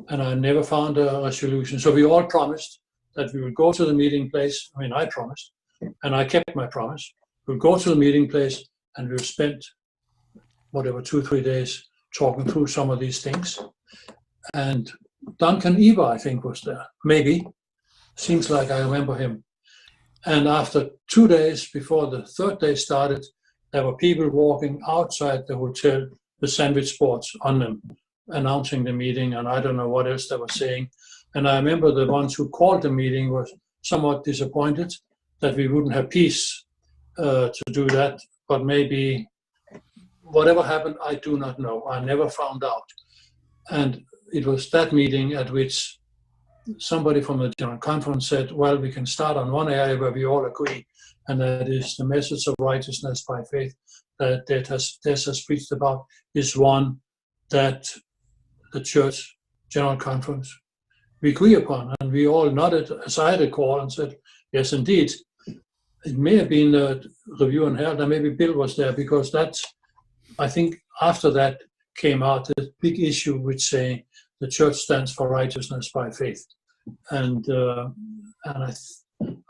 and I never found a resolution. So we all promised that we would go to the meeting place. I mean, I promised, and I kept my promise. We'll go to the meeting place, and we'll spend whatever 2-3 days talking through some of these things. And Duncan Eva, I think, was there. Maybe. Seems like I remember him. And after 2 days before the third day started, there were people walking outside the hotel with sandwich boards on them, announcing the meeting, and I don't know what else they were saying. And I remember the ones who called the meeting were somewhat disappointed that we wouldn't have peace to do that, but maybe whatever happened, I do not know. I never found out. And it was that meeting at which somebody from the General Conference said, well, we can start on one area where we all agree, and that is the message of righteousness by faith that Des has preached about is one that the Church General Conference we agree upon. And we all nodded as I had a call and said, yes, indeed. It may have been the Review and Herald, and maybe Bill was there, because that's, I think after that came out the big issue which the church stands for righteousness by faith. And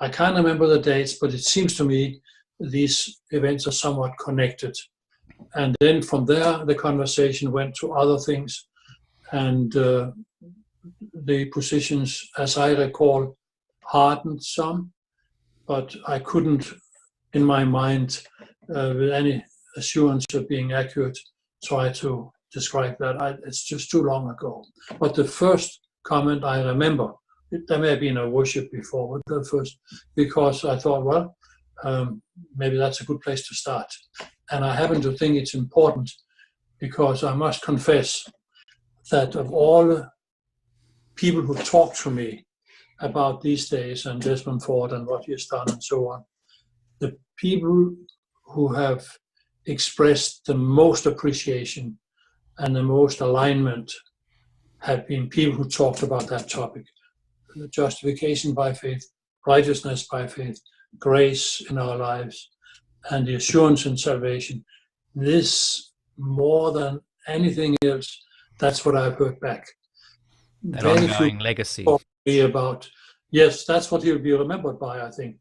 I can't remember the dates, but it seems to me these events are somewhat connected. And then from there, the conversation went to other things, and the positions, as I recall, hardened some, but I couldn't, in my mind, with any assurance of being accurate, try to describe that. It's just too long ago. But the first comment I remember, there may have been a worship before, but the first, because I thought, well, maybe that's a good place to start. And I happen to think it's important because I must confess that of all the people who talk to me about these days and Desmond Ford and what he has done and so on, the people who have expressed the most appreciation and the most alignment have been people who talked about that topic. Justification by faith, righteousness by faith, grace in our lives, and the assurance in salvation. This, more than anything else, that's what I've heard back. That Very ongoing few legacy. talk to me about, yes, that's what he'll be remembered by, I think,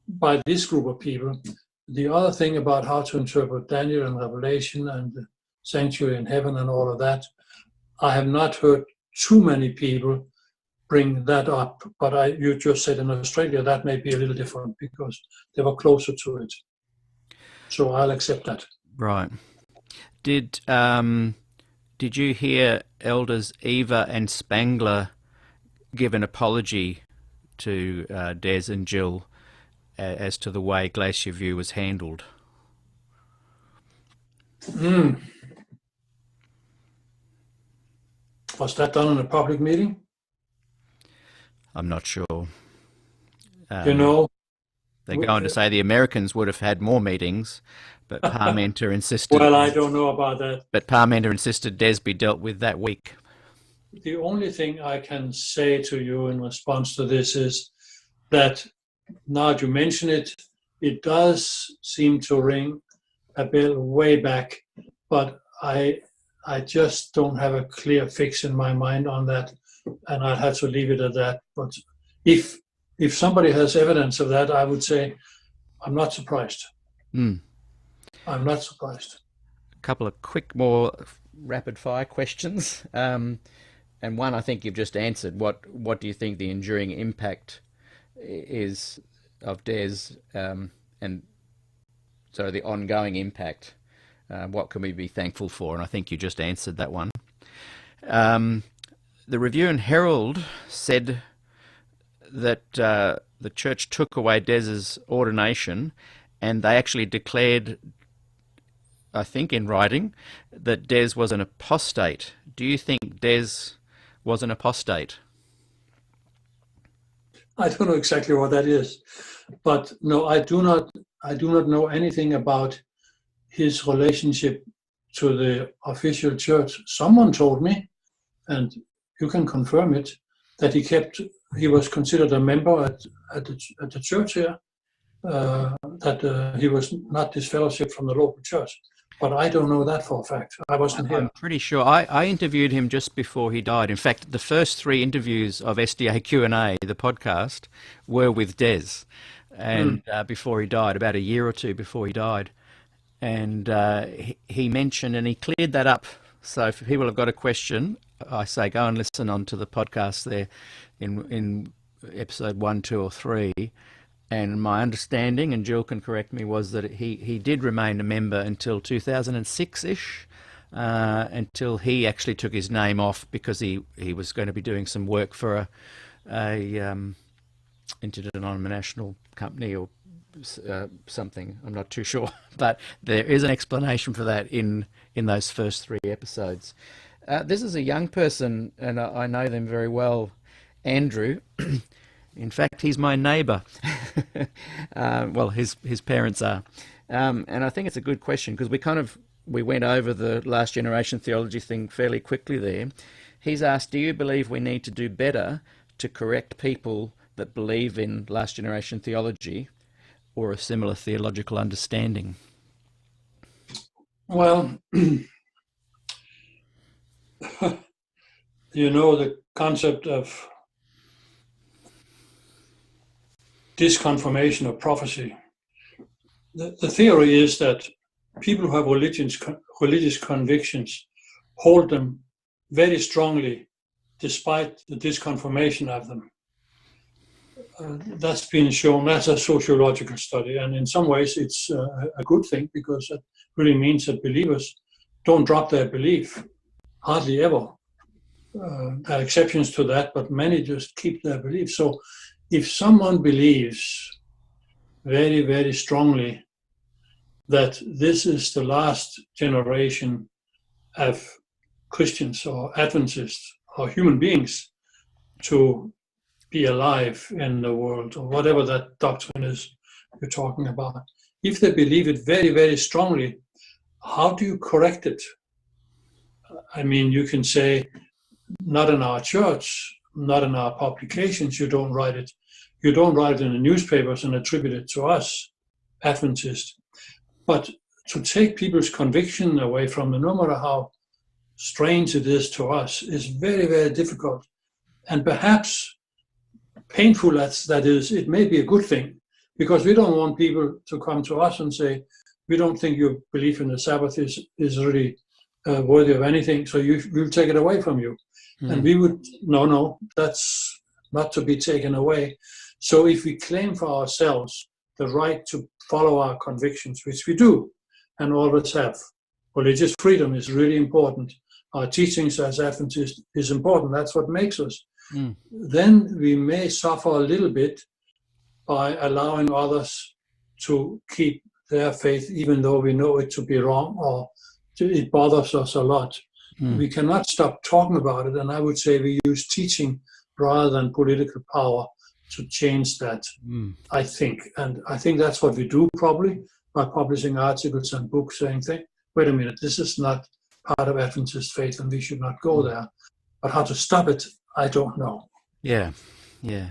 by this group of people. The other thing about how to interpret Daniel and Revelation and the sanctuary in heaven and all of that, I have not heard too many people bring that up, but you just said in Australia that may be a little different because they were closer to it. So I'll accept that. Right. Did you hear Elders Eva and Spangler give an apology to Des and Jill as to the way Glacier View was handled? Was that done in a public meeting? I'm not sure. You know, they go on to say the Americans would have had more meetings, but Parmenter insisted. Well, I don't know about that. But Parmenter insisted Des be dealt with that week. The only thing I can say to you in response to this is that now that you mention it, it does seem to ring a bell way back, but I just don't have a clear fix in my mind on that, and I'll have to leave it at that. But if somebody has evidence of that, I would say I'm not surprised. I'm not surprised. A couple of quick, more rapid-fire questions, and one I think you've just answered. What do you think the enduring impact is of Des, and so the ongoing impact? What can we be thankful for? And I think you just answered that one. The Review and Herald said that the church took away Des's ordination, and they actually declared, I think in writing, that Des was an apostate. Do you think Des was an apostate? I don't know exactly what that is, but no, I do not know anything about his relationship to the official church. Someone told me, and you can confirm it, that he was considered a member at the church here, that he was not disfellowshipped from the local church. But I don't know that for a fact. I wasn't here. I'm pretty sure. I interviewed him just before he died. In fact, the first 3 interviews of SDAQ&A, the podcast, were with Des, and before he died, about a year or two before he died. And he mentioned, and he cleared that up. So if people have got a question, I say go and listen on to the podcast there in episode 1, 2, or 3. And my understanding, and Jill can correct me, was that he did remain a member until 2006-ish, until he actually took his name off because he was going to be doing some work for a interdenominational company or something. I'm not too sure, but there is an explanation for that in those first 3 episodes. This is a young person, and I know them very well, Andrew. In fact, he's my neighbour. Well, his parents are. And I think it's a good question because we went over the last generation theology thing fairly quickly there. He's asked, do you believe we need to do better to correct people that believe in last generation theology or a similar theological understanding? Well, the concept of disconfirmation of prophecy. The theory is that people who have religious convictions hold them very strongly despite the disconfirmation of them. That's been shown, that's a sociological study, and in some ways it's a good thing, because it really means that believers don't drop their belief, hardly ever. There are exceptions to that, but many just keep their belief. So if someone believes very, very strongly that this is the last generation of Christians or Adventists or human beings to be alive in the world, or whatever that doctrine is you're talking about, if they believe it very, very strongly, how do you correct it? I mean, you can say, not in our church, not in our publications, you don't write it. You don't write it in the newspapers and attribute it to us, Adventists. But to take people's conviction away from them, no matter how strange it is to us, is very, very difficult. And perhaps painful as that is, it may be a good thing, because we don't want people to come to us and say, we don't think your belief in the Sabbath is really worthy of anything, so we'll take it away from you. And we would, no, that's not to be taken away. So if we claim for ourselves the right to follow our convictions, which we do and always have, religious freedom is really important. Our teachings as Adventists is important. That's what makes us. Then we may suffer a little bit by allowing others to keep their faith, even though we know it to be wrong, or it bothers us a lot. We cannot stop talking about it, and I would say we use teaching rather than political power to change that, I think. And I think that's what we do probably by publishing articles and books saying, wait a minute, this is not part of Adventist faith and we should not go there. But how to stop it, I don't know. Yeah,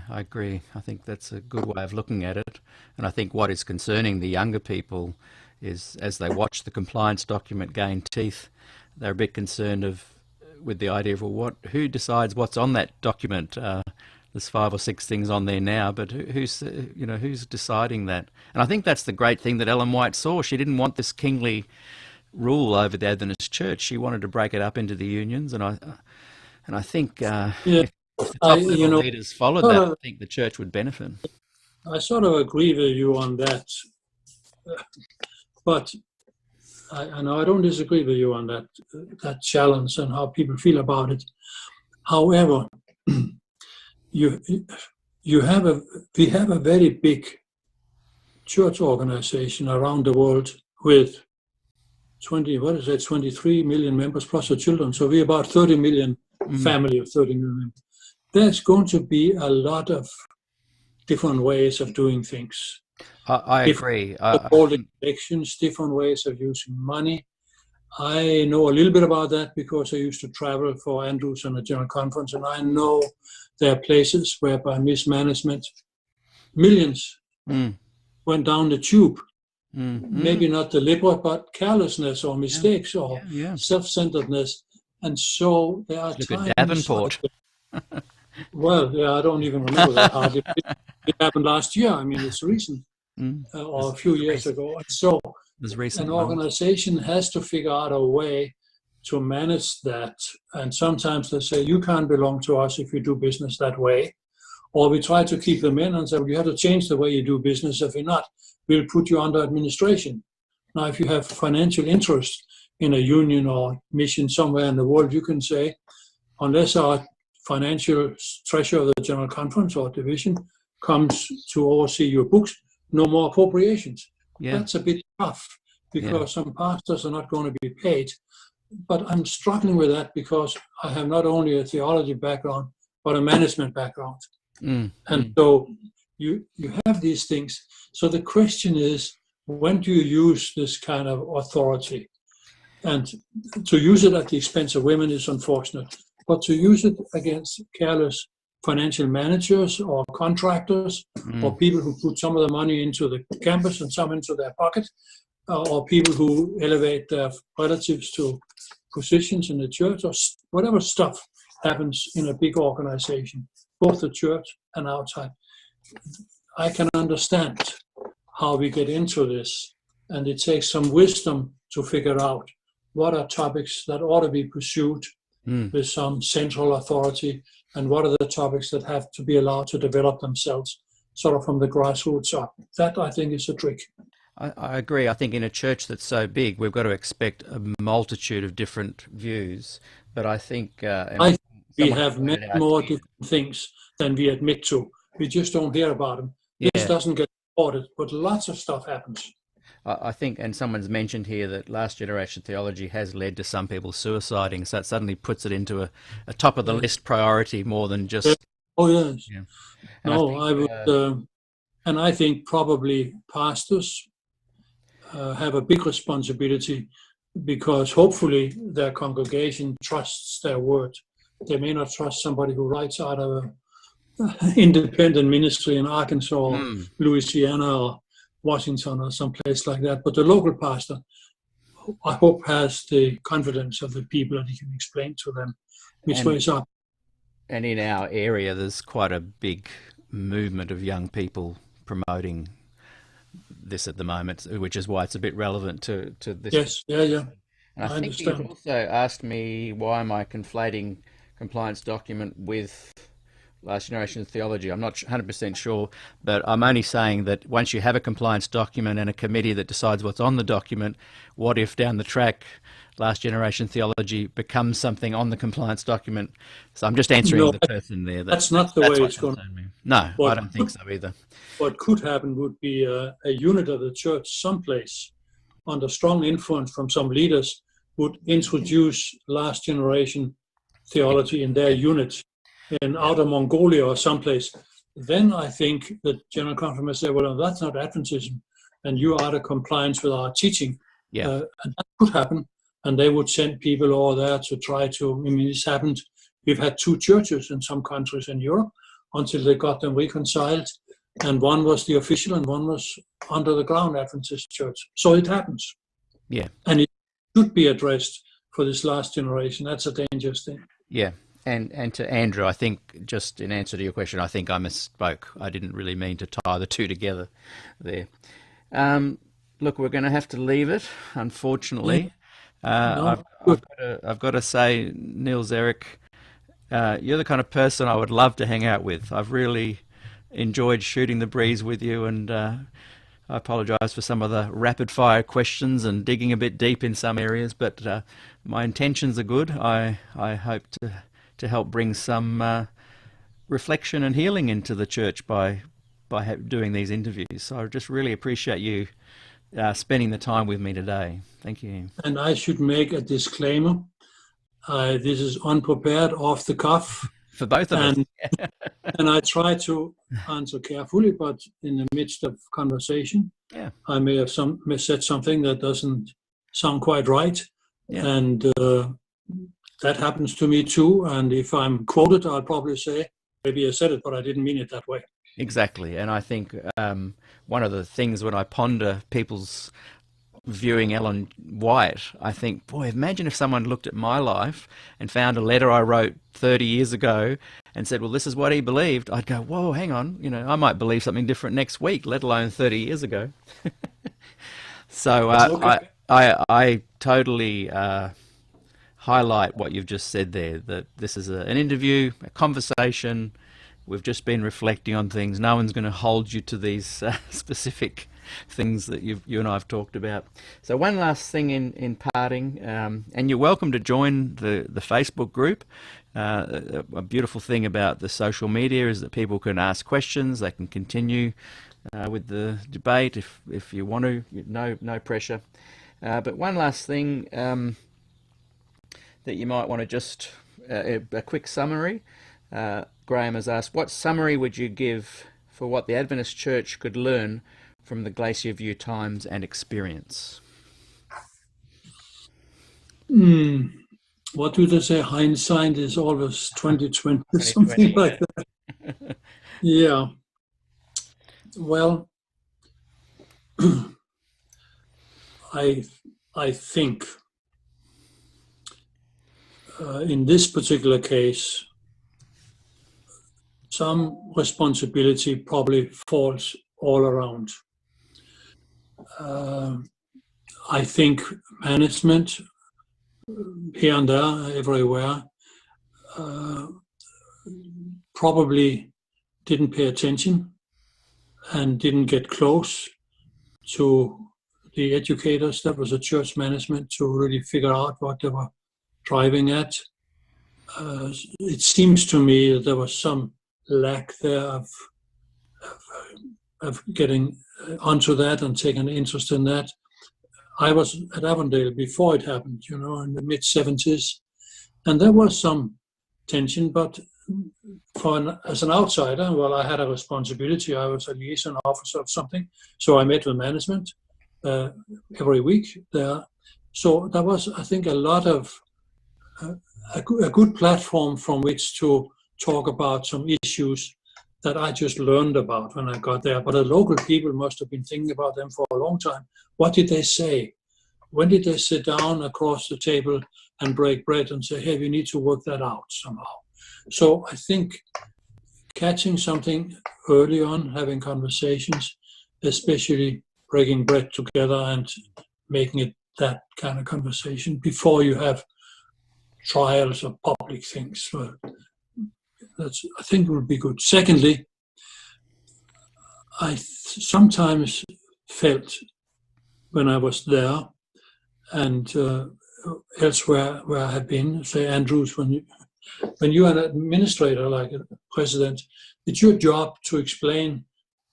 I agree. I think that's a good way of looking at it. And I think what is concerning the younger people is, as they watch the compliance document gain teeth, they're a bit concerned with the idea of, well, who decides what's on that document? There's 5 or 6 things on there now, but who's deciding that? And I think that's the great thing that Ellen White saw. She didn't want this kingly rule over the Adventist Church. She wanted to break it up into the unions, and I think if the top level leaders followed that, I think the church would benefit. I sort of agree with you on that, but I know I don't disagree with you on that challenge and how people feel about it. However, we have a very big church organization around the world with 23 million members plus the children. So we're about 30 million family of 30 million. There's going to be a lot of different ways of doing things. I agree. Holding elections, different ways of using money. I know a little bit about that because I used to travel for Andrews and a general conference, and I know there are places where by mismanagement, millions went down the tube. Maybe not deliberate, but carelessness or mistakes or self-centeredness. And so there are Look times... at Davenport. Well, yeah, I don't even remember that hardly. It happened last year. I mean, it's recent, or a few years ago. And so an organization has to figure out a way to manage that. And sometimes they say, you can't belong to us if you do business that way. Or we try to keep them in and say, well, you have to change the way you do business. If you're not, we'll put you under administration. Now, if you have financial interest in a union or mission somewhere in the world, you can say, unless our financial treasurer of the General Conference or division comes to oversee your books, no more appropriations. That's a bit tough because some pastors are not going to be paid. But I'm struggling with that because I have not only a theology background, but a management background. And so you have these things. So the question is, when do you use this kind of authority? And to use it at the expense of women is unfortunate. But to use it against careless financial managers or contractors or people who put some of the money into the campus and some into their pocket, or people who elevate their relatives to positions in the church, or whatever stuff happens in a big organization, both the church and outside. I can understand how we get into this, and it takes some wisdom to figure out what are topics that ought to be pursued with some central authority, and what are the topics that have to be allowed to develop themselves sort of from the grassroots up. That, I think, is a trick. I agree. I think in a church that's so big, we've got to expect a multitude of different views. But I think we have many more different things than we admit to. We just don't hear about them. Yeah. This doesn't get reported, but lots of stuff happens. I think, and someone's mentioned here that last generation theology has led to some people suiciding, so it suddenly puts it into a top of the list priority more than just. Oh yes. Yeah. And and I think probably pastors have a big responsibility, because hopefully their congregation trusts their word. They may not trust somebody who writes out of an independent ministry in Arkansas or Louisiana or Washington or someplace like that, but the local pastor, I hope, has the confidence of the people that he can explain to them which way is up. And in our area, there's quite a big movement of young people promoting this at the moment, which is why it's a bit relevant to this. Yes, yeah. And I think you also asked me, why am I conflating compliance document with last generation theology? I'm not 100% sure, but I'm only saying that once you have a compliance document and a committee that decides what's on the document, what if down the track last generation theology becomes something on the compliance document? So I'm just answering the person there. That's not the way it's going to be. No, I don't think so either. What could happen would be a unit of the church someplace under strong influence from some leaders would introduce last generation theology in their unit in outer Mongolia or someplace. Then I think the General Conference may say, well, that's not Adventism, and you are out of compliance with our teaching. Yeah. And that could happen, and they would send people over there to try to, I mean, this happened. We've had two churches in some countries in Europe until they got them reconciled, and one was the official and one was under the ground Adventist church. So it happens. Yeah. And it should be addressed for this last generation. That's a dangerous thing. Yeah. And to Andrew, I think, just in answer to your question, I think I misspoke. I didn't really mean to tie the two together there. Look, we're going to have to leave it, unfortunately. I've got to say, Niels-Erik, you're the kind of person I would love to hang out with. I've really enjoyed shooting the breeze with you, and I apologise for some of the rapid-fire questions and digging a bit deep in some areas, but my intentions are good. I hope to help bring some reflection and healing into the church by doing these interviews. So I just really appreciate you spending the time with me today. Thank you. And I should make a disclaimer. This is unprepared, off the cuff. For both of us. And I try to answer carefully, but in the midst of conversation, I may have said something that doesn't sound quite right. Yeah. And that happens to me too. And if I'm quoted, I'll probably say, maybe I said it, but I didn't mean it that way. Exactly. And I think one of the things when I ponder people's viewing Ellen White, I think, boy, imagine if someone looked at my life and found a letter I wrote 30 years ago and said, well, this is what he believed. I'd go, whoa, hang on, I might believe something different next week, let alone 30 years ago. So I totally highlight what you've just said there, that this is an interview, a conversation. We've just been reflecting on things. No one's going to hold you to these specific things that you and I have talked about. So one last thing in parting, and you're welcome to join the Facebook group. A beautiful thing about the social media is that people can ask questions. They can continue with the debate if you want to. No pressure. But one last thing that you might want to just a quick summary. Graham has asked, what summary would you give for what the Adventist Church could learn from the Glacier View times and experience? What do they say? Hindsight is always 20/20, something like that. Yeah. Well, I think in this particular case, some responsibility probably falls all around. I think management here and there, everywhere, probably didn't pay attention and didn't get close to the educators, that was a church management, to really figure out what they were driving at. It seems to me that there was some lack there of getting onto that and taking an interest in that. I was at Avondale before it happened, in the mid-70s, and there was some tension, but as an outsider, well, I had a responsibility. I was a liaison officer of something, so I met with management every week there. So there was, I think, a lot of a good platform from which to talk about some issues that I just learned about when I got there. But the local people must have been thinking about them for a long time. What did they say? When did they sit down across the table and break bread and say, hey, we need to work that out somehow? So I think catching something early on, having conversations, especially breaking bread together and making it that kind of conversation before you have trials of public things. So I think would be good. Secondly, I sometimes felt when I was there and elsewhere where I had been, say Andrews, when you're an administrator like a president, it's your job to explain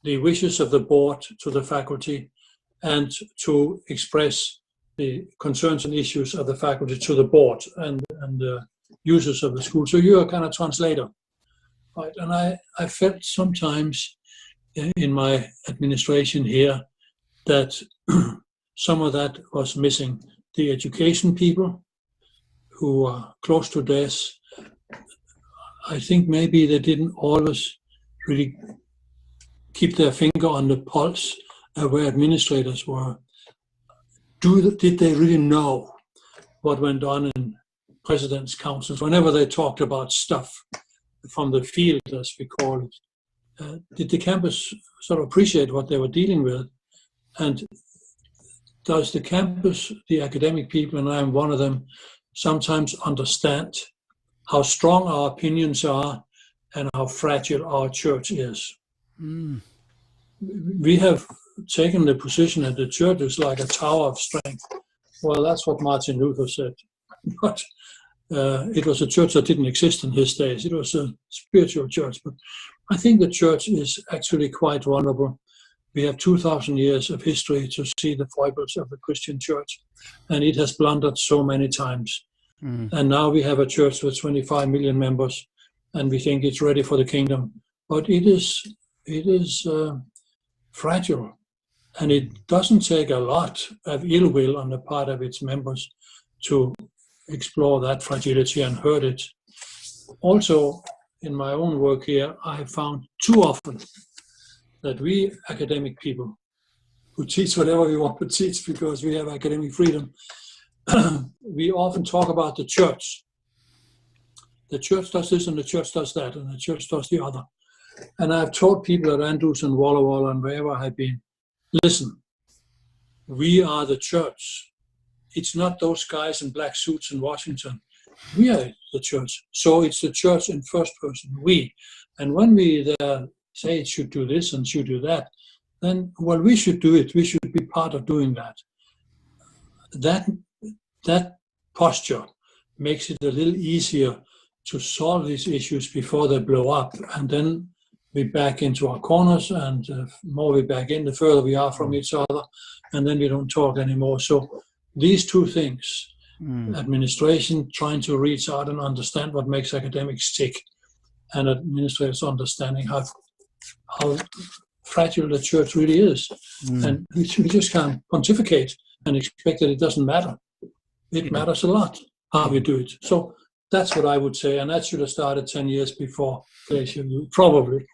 the wishes of the board to the faculty and to express the concerns and issues of the faculty to the board and the users of the school. So you're a kind of translator, right? And I felt sometimes in my administration here that some of that was missing. The education people who are close to this, I think maybe they didn't always really keep their finger on the pulse where administrators were. Did they really know what went on in president's councils whenever they talked about stuff from the field, as we call it? Did the campus sort of appreciate what they were dealing with? And does the campus, the academic people, and I am one of them, sometimes understand how strong our opinions are and how fragile our church is? Mm. We have taken the position that the church is like a tower of strength. Well, that's what Martin Luther said. But it was a church that didn't exist in his days. It was a spiritual church. But I think the church is actually quite vulnerable. We have 2,000 years of history to see the foibles of the Christian church, and it has blundered so many times. Mm. And now we have a church with 25 million members, and we think it's ready for the kingdom. But it is fragile, and it doesn't take a lot of ill will on the part of its members to explore that fragility and hurt it. Also, in my own work here, I have found too often that we academic people who teach whatever we want to teach because we have academic freedom, we often talk about the church. The church does this and the church does that and the church does the other. And I've taught people at Andrews and Walla Walla and wherever I've been, listen, we are the church. It's not those guys in black suits in Washington. We are the church. So it's the church in first person, we. And when we say it should do this and should do that, then, well, we should do it. We should be part of doing that. That posture makes it a little easier to solve these issues before they blow up. And then we back into our corners, and the more we back in, the further we are from each other, and then we don't talk anymore. So these two things, administration trying to reach out and understand what makes academics tick, and administrators understanding how fragile the church really is. And we just can't pontificate and expect that it doesn't matter. It matters a lot how we do it. So that's what I would say, and that should have started 10 years before Glacier, probably,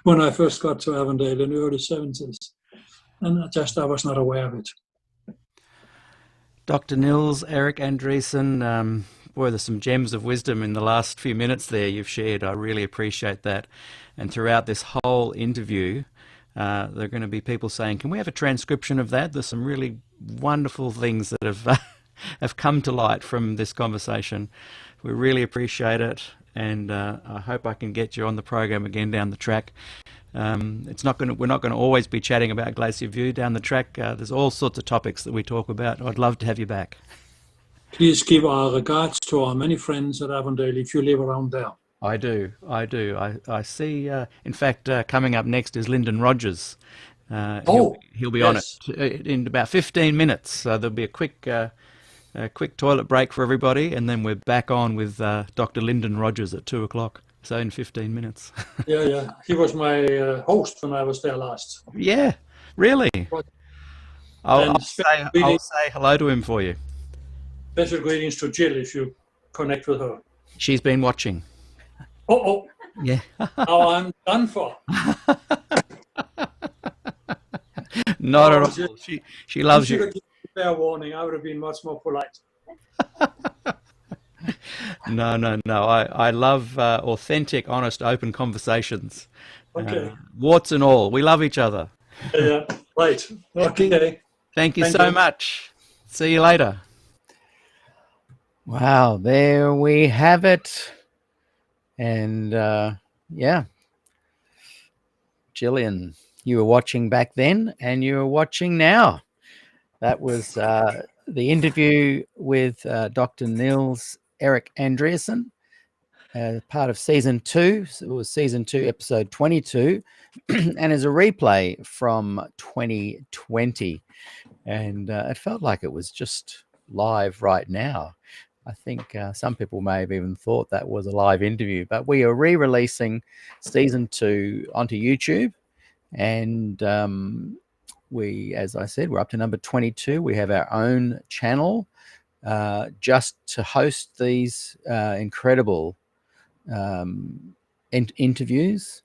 when I first got to Avondale in the early 70s. And I was not aware of it. Dr. Niels-Erik Andreasen, Boy, there's some gems of wisdom in the last few minutes there you've shared. I really appreciate that. And throughout this whole interview, there are going to be people saying, can we have a transcription of that? There's some really wonderful things that have have come to light from this conversation. We really appreciate it, and I hope I can get you on the program again down the track. We're not going to always be chatting about Glacier View down the track. There's all sorts of topics that we talk about. I'd love to have you back. Please give our regards to our many friends at Avondale if you live around there. I do. I see. In fact, coming up next is Lyndon Rogers. He'll be yes. on it in about 15 minutes. So there'll be a quick toilet break for everybody, and then we're back on with Dr. Lyndon Rogers at 2:00. So in 15 minutes. Yeah. He was my host when I was there last. Yeah, really. I'll say hello to him for you. Special greetings to Jill if you connect with her. She's been watching. Oh. Yeah. Now I'm done for. Not at all. She loves you. Should have given me fair warning. I would have been much more polite. No. I love authentic, honest, open conversations. Okay. Warts and all. We love each other. Yeah. Right. Okay. Thank you so much. See you later. Wow, there we have it. And Gillian, you were watching back then and you were watching now. That was the interview with Dr. Niels-Erik Andreasen, part of season 2. So it was season 2, episode 22, and is a replay from 2020. And it felt like it was just live right now. I think some people may have even thought that was a live interview, but we are re-releasing season 2 onto YouTube. And as I said, we're up to number 22. We have our own channel just to host these incredible interviews.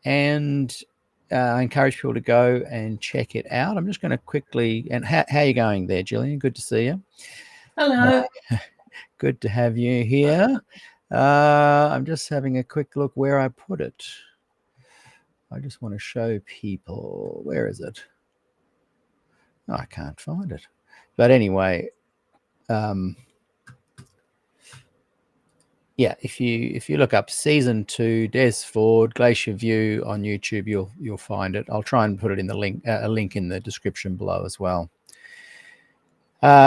And I encourage people to go and check it out. I'm just going to quickly, and how are you going there, Gillian? Good to see you. Hello. Good to have you here. I'm just having a quick look where I put it. I just want to show people. Where is it? Oh, I can't find it. But anyway, if you look up season 2, Des Ford, Glacier View on YouTube, you'll find it. I'll try and put it in the link, a link in the description below as well.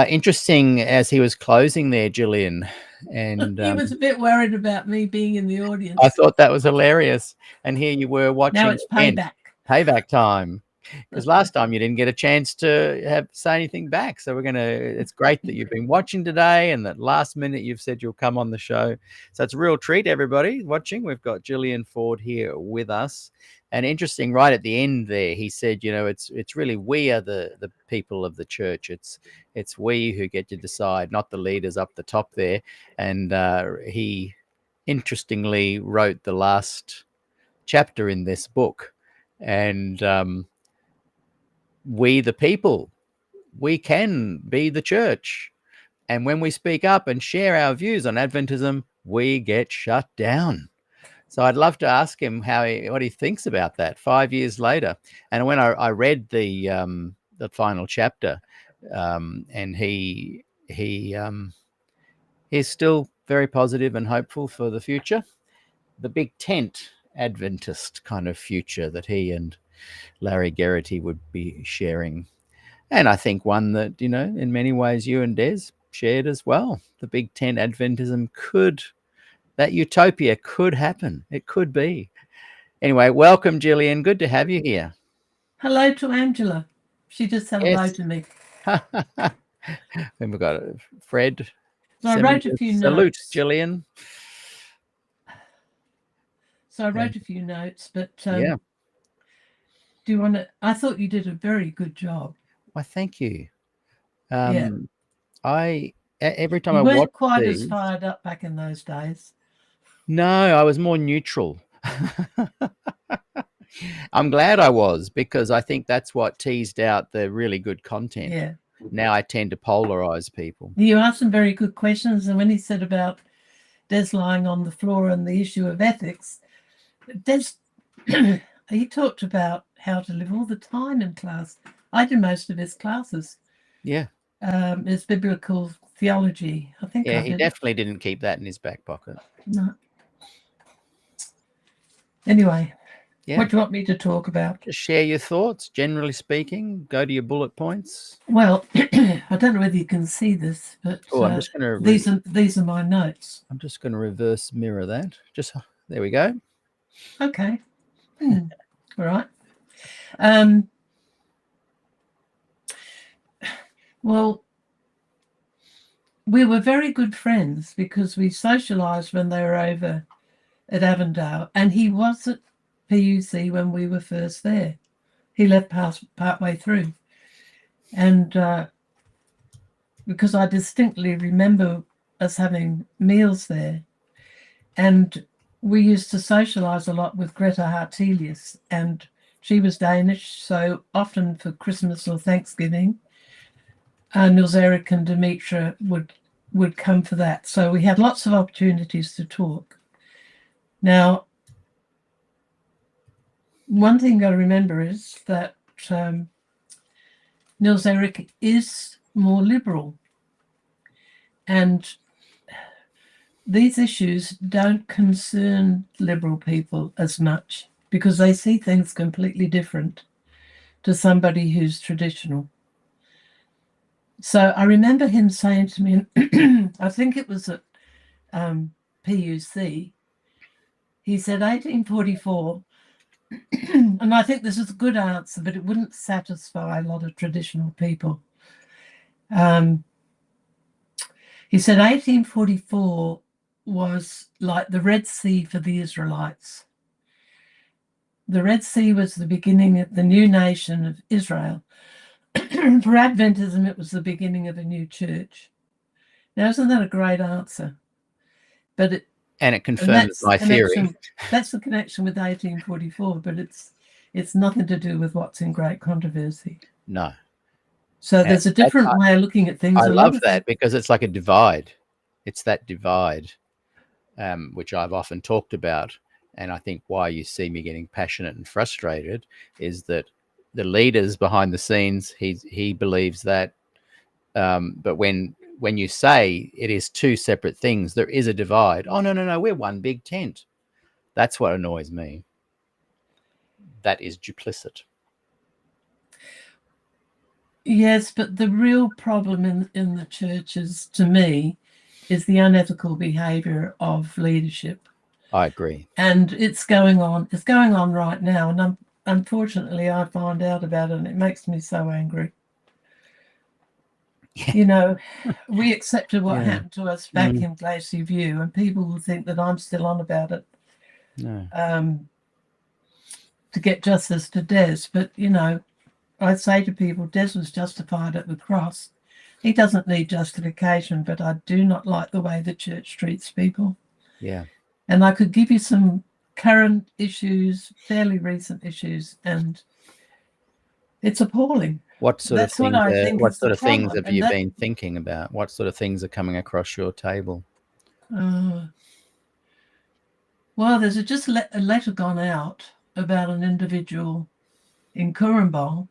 Interesting as he was closing there, Gillian. And he was a bit worried about me being in the audience. I thought that was hilarious. And here you were watching. Now it's payback. Payback time. Because last time you didn't get a chance to say anything back. So it's great that you've been watching today and that last minute you've said you'll come on the show. So it's a real treat, everybody watching. We've got Gillian Ford here with us. And interesting, right at the end there, he said, it's really we are the people of the church. It's we who get to decide, not the leaders up the top there. And he interestingly wrote the last chapter in this book. And we, the people, we can be the church. And when we speak up and share our views on Adventism, we get shut down. So I'd love to ask him what he thinks about that 5 years later. And when I read the final chapter, and he's still very positive and hopeful for the future, the big tent Adventist kind of future that he and Larry Geraghty would be sharing. And I think one that, in many ways you and Des shared as well. The big tent Adventism that utopia could happen. It could be. Anyway, welcome, Gillian. Good to have you here. Hello to Angela. She just said hello to me. Then we've got Fred. So I wrote a few notes. Salute, Gillian. So I wrote a few notes, but do you want to? I thought you did a very good job. Why, thank you. Every time you I weren't watched quite these, as fired up back in those days. No, I was more neutral. I'm glad I was, because I think that's what teased out the really good content. Yeah. now I tend to polarize people. You asked some very good questions, and when he said about Des lying on the floor and the issue of ethics, Des, he talked about how to live all the time in class. I do most of his classes. Yeah. His biblical theology, I think. Yeah, he definitely didn't keep that in his back pocket. No. Anyway, yeah. What do you want me to talk about? Just share your thoughts, generally speaking. Go to your bullet points. Well, I don't know whether you can see this, but I'm just going to. These are my notes. I'm just going to reverse mirror that. There we go. Okay. All right. Well, we were very good friends because we socialised when they were over at Avondale, and he was at PUC when we were first there. He left partway through, and because I distinctly remember us having meals there, and we used to socialise a lot with Greta Hartelius, and she was Danish, so often for Christmas or Thanksgiving, Niels-Erik and Demetra would come for that. So we had lots of opportunities to talk. Now, one thing I remember is that Niels-Erik is more liberal, and these issues don't concern liberal people as much because they see things completely different to somebody who's traditional. So I remember him saying to me, I think it was at PUC, he said 1844, and I think this is a good answer, but it wouldn't satisfy a lot of traditional people. He said 1844 was like the Red Sea for the Israelites. The Red Sea was the beginning of the new nation of Israel. For Adventism, it was the beginning of a new church. Now, isn't that a great answer? But it confirms my theory. That's the connection with 1844, but it's nothing to do with what's in great controversy. No. So there's a different way of looking at things. I love that because it's like a divide. It's that divide, which I've often talked about. And I think why you see me getting passionate and frustrated is that the leaders behind the scenes, he believes that. But when you say it is two separate things, there is a divide. Oh, no, we're one big tent. That's what annoys me. That is duplicit. Yes, but the real problem in the churches, to me, is the unethical behaviour of leadership. I agree. And it's going on. It's going on right now. And unfortunately, I find out about it and it makes me so angry. Yeah. You know, we accepted what happened to us back in Glacier View, and people will think that I'm still on about it. No. To get justice to Des. But, you know, I say to people, Des was justified at the cross. He doesn't need justification, but I do not like the way the church treats people. Yeah. And I could give you some current issues, fairly recent issues, and it's appalling. What sort of things have you been thinking about? What sort of things are coming across your table? Well, there's just a letter gone out about an individual in Kurrumbong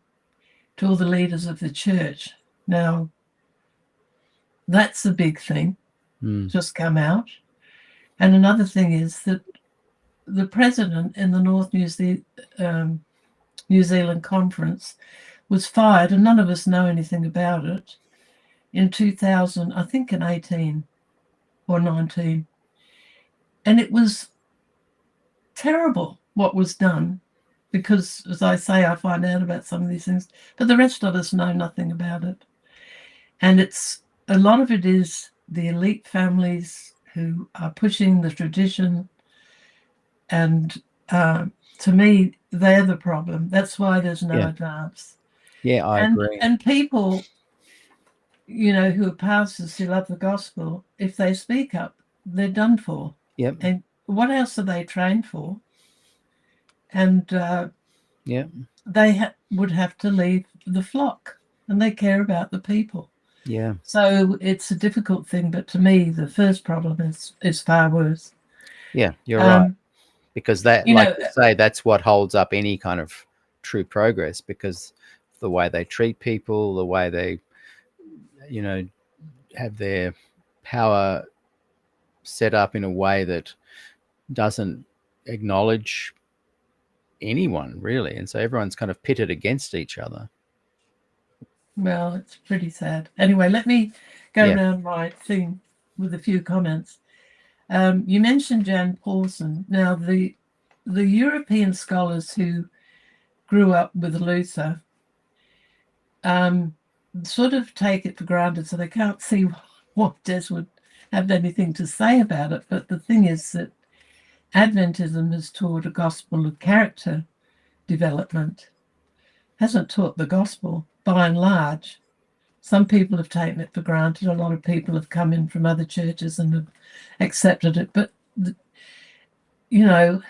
to all the leaders of the church. Now, that's a big thing, just come out. And another thing is that the president in the North New Zealand conference was fired, and none of us know anything about it, in 2000, I think in 18 or 19. And it was terrible what was done because, as I say, I find out about some of these things, but the rest of us know nothing about it. And a lot of it is the elite families who are pushing the tradition, and to me, they're the problem. That's why there's no advance. Yeah, I agree. And people, you know, who are pastors who love the gospel, if they speak up, they're done for. Yep. And what else are they trained for? And they would have to leave the flock. and they care about the people. Yeah. So it's a difficult thing, but to me, the first problem is far worse. Yeah, you're right. Because that, you like know, you say, that's what holds up any kind of true progress, because the way they treat people, the way they, you know, have their power set up in a way that doesn't acknowledge anyone really, and so everyone's kind of pitted against each other. Well, it's pretty sad. Anyway, let me go around my thing with a few comments. You mentioned Jan Paulson. Now, the European scholars who grew up with Luther sort of take it for granted, so they can't see what Des would have anything to say about it. But the thing is that Adventism has taught a gospel of character development, hasn't taught the gospel by and large. Some people have taken it for granted. A lot of people have come in from other churches and have accepted it. But, you know,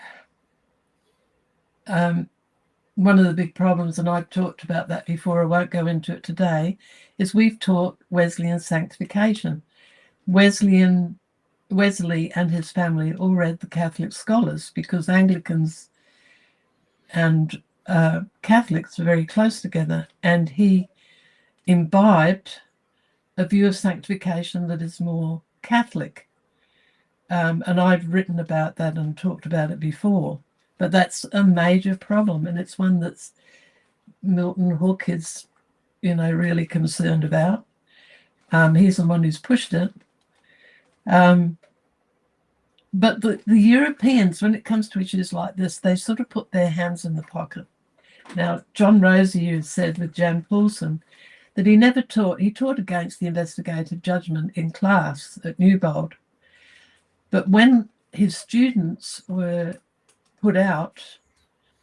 one of the big problems, and I've talked about that before, I won't go into it today, is we've taught Wesleyan sanctification. Wesley and his family all read the Catholic scholars, because Anglicans and Catholics are very close together, and he imbibed a view of sanctification that is more Catholic. And I've written about that and talked about it before, but that's a major problem, and it's one that's Milton Hook is, really concerned about. He's the one who's pushed it. But the Europeans, when it comes to issues like this, they sort of put their hands in the pocket. Now, John Rosier said with Jan Paulson that he taught against the investigative judgment in class at Newbold. But when his students were put out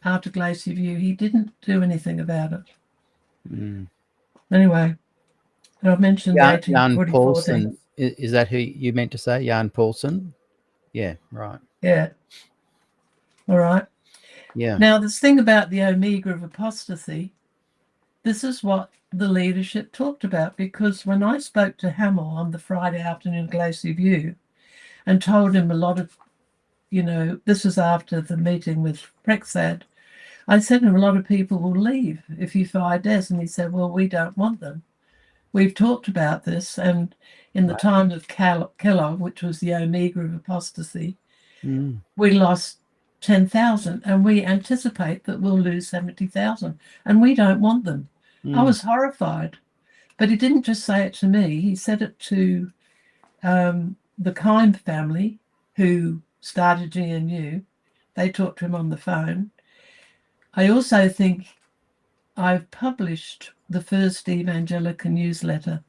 after Glacier View, he didn't do anything about it. Anyway, I've mentioned Jan Paulson. Is that who you meant to say? Jan Paulson? Yeah, right. Yeah. All right. Yeah. Now, this thing about the omega of apostasy, this is what the leadership talked about, because when I spoke to Hamill on the Friday afternoon Glacier View and told him a lot of, this was after the meeting with Prexad, I said to him, a lot of people will leave if you fire Des. And he said, well, we don't want them. We've talked about this, and in the time of Kellogg, which was the omega of apostasy, we lost 10,000, and we anticipate that we'll lose 70,000, and we don't want them. I was horrified, but he didn't just say it to me. He said it to the Kime family, who started GNU. They talked to him on the phone. I also think I've published the first Evangelica newsletter,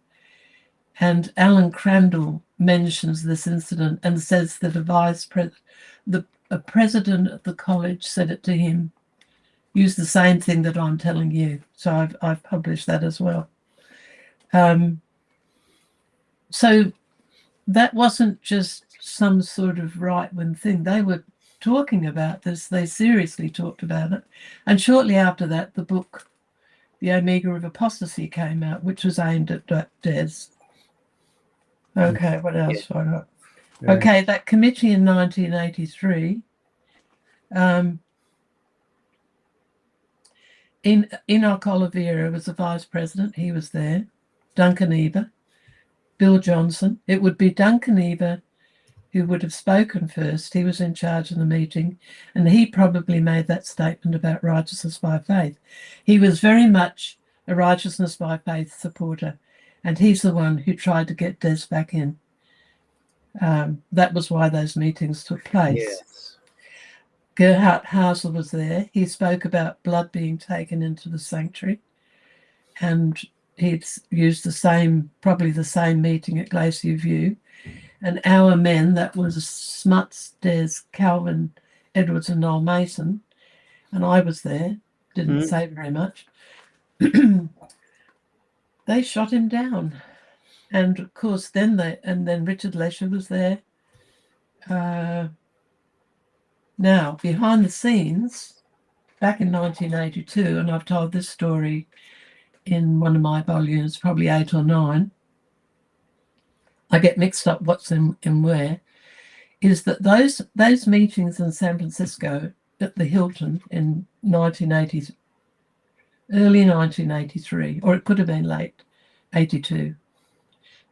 and Alan Crandall mentions this incident and says that a president of the college said it to him, used the same thing that I'm telling you. So I've published that as well. So that wasn't just some sort of right-wing thing. They were talking about this. They seriously talked about it. And shortly after that, the book, The Omega of Apostasy, came out, which was aimed at Des. Okay, what else? Yeah. Okay, that committee in 1983, Enoch Oliveira was the vice president. He was there. Duncan Eber, Bill Johnson. It would be Duncan Eber who would have spoken first. He was in charge of the meeting, and he probably made that statement about righteousness by faith. He was very much a righteousness by faith supporter, and he's the one who tried to get Des back in. That was why those meetings took place. Yes. Gerhard Hausel was there. He spoke about blood being taken into the sanctuary, and he'd used probably the same meeting at Glacier View. And our men, that was Smuts, Des, Calvin, Edwards, and Noel Mason, and I was there, didn't say very much. They shot him down. And of course, then Richard Lesher was there. Now, behind the scenes, back in 1982, and I've told this story in one of my volumes, probably 8 or 9. I get mixed up what's in where. Is that those meetings in San Francisco at the Hilton in 1980, early 1983, or it could have been late 82,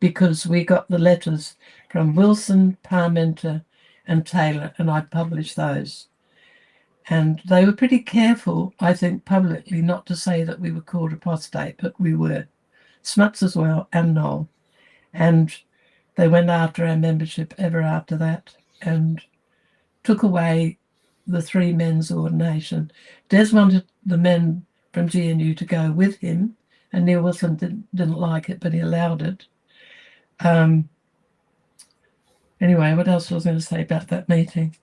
because we got the letters from Wilson, Parmenter, and Taylor, and I published those. And they were pretty careful, I think, publicly not to say that we were called apostate, but we were. Smuts as well, and Noel. And they went after our membership ever after that and took away the 3 men's ordination. Des wanted the men from GNU to go with him, and Neil Wilson didn't like it, but he allowed it. Anyway, what else was I going to say about that meeting?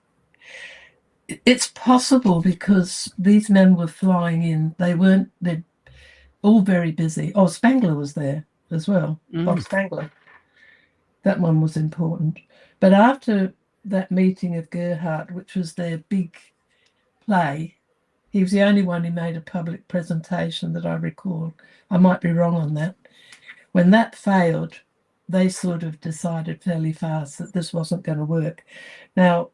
It's possible because these men were flying in. They're all very busy. Oh, Spangler was there as well. Bob Spangler. That one was important. But after that meeting of Gerhardt, which was their big play, he was the only one who made a public presentation that I recall. I might be wrong on that. When that failed, they sort of decided fairly fast that this wasn't going to work. Now,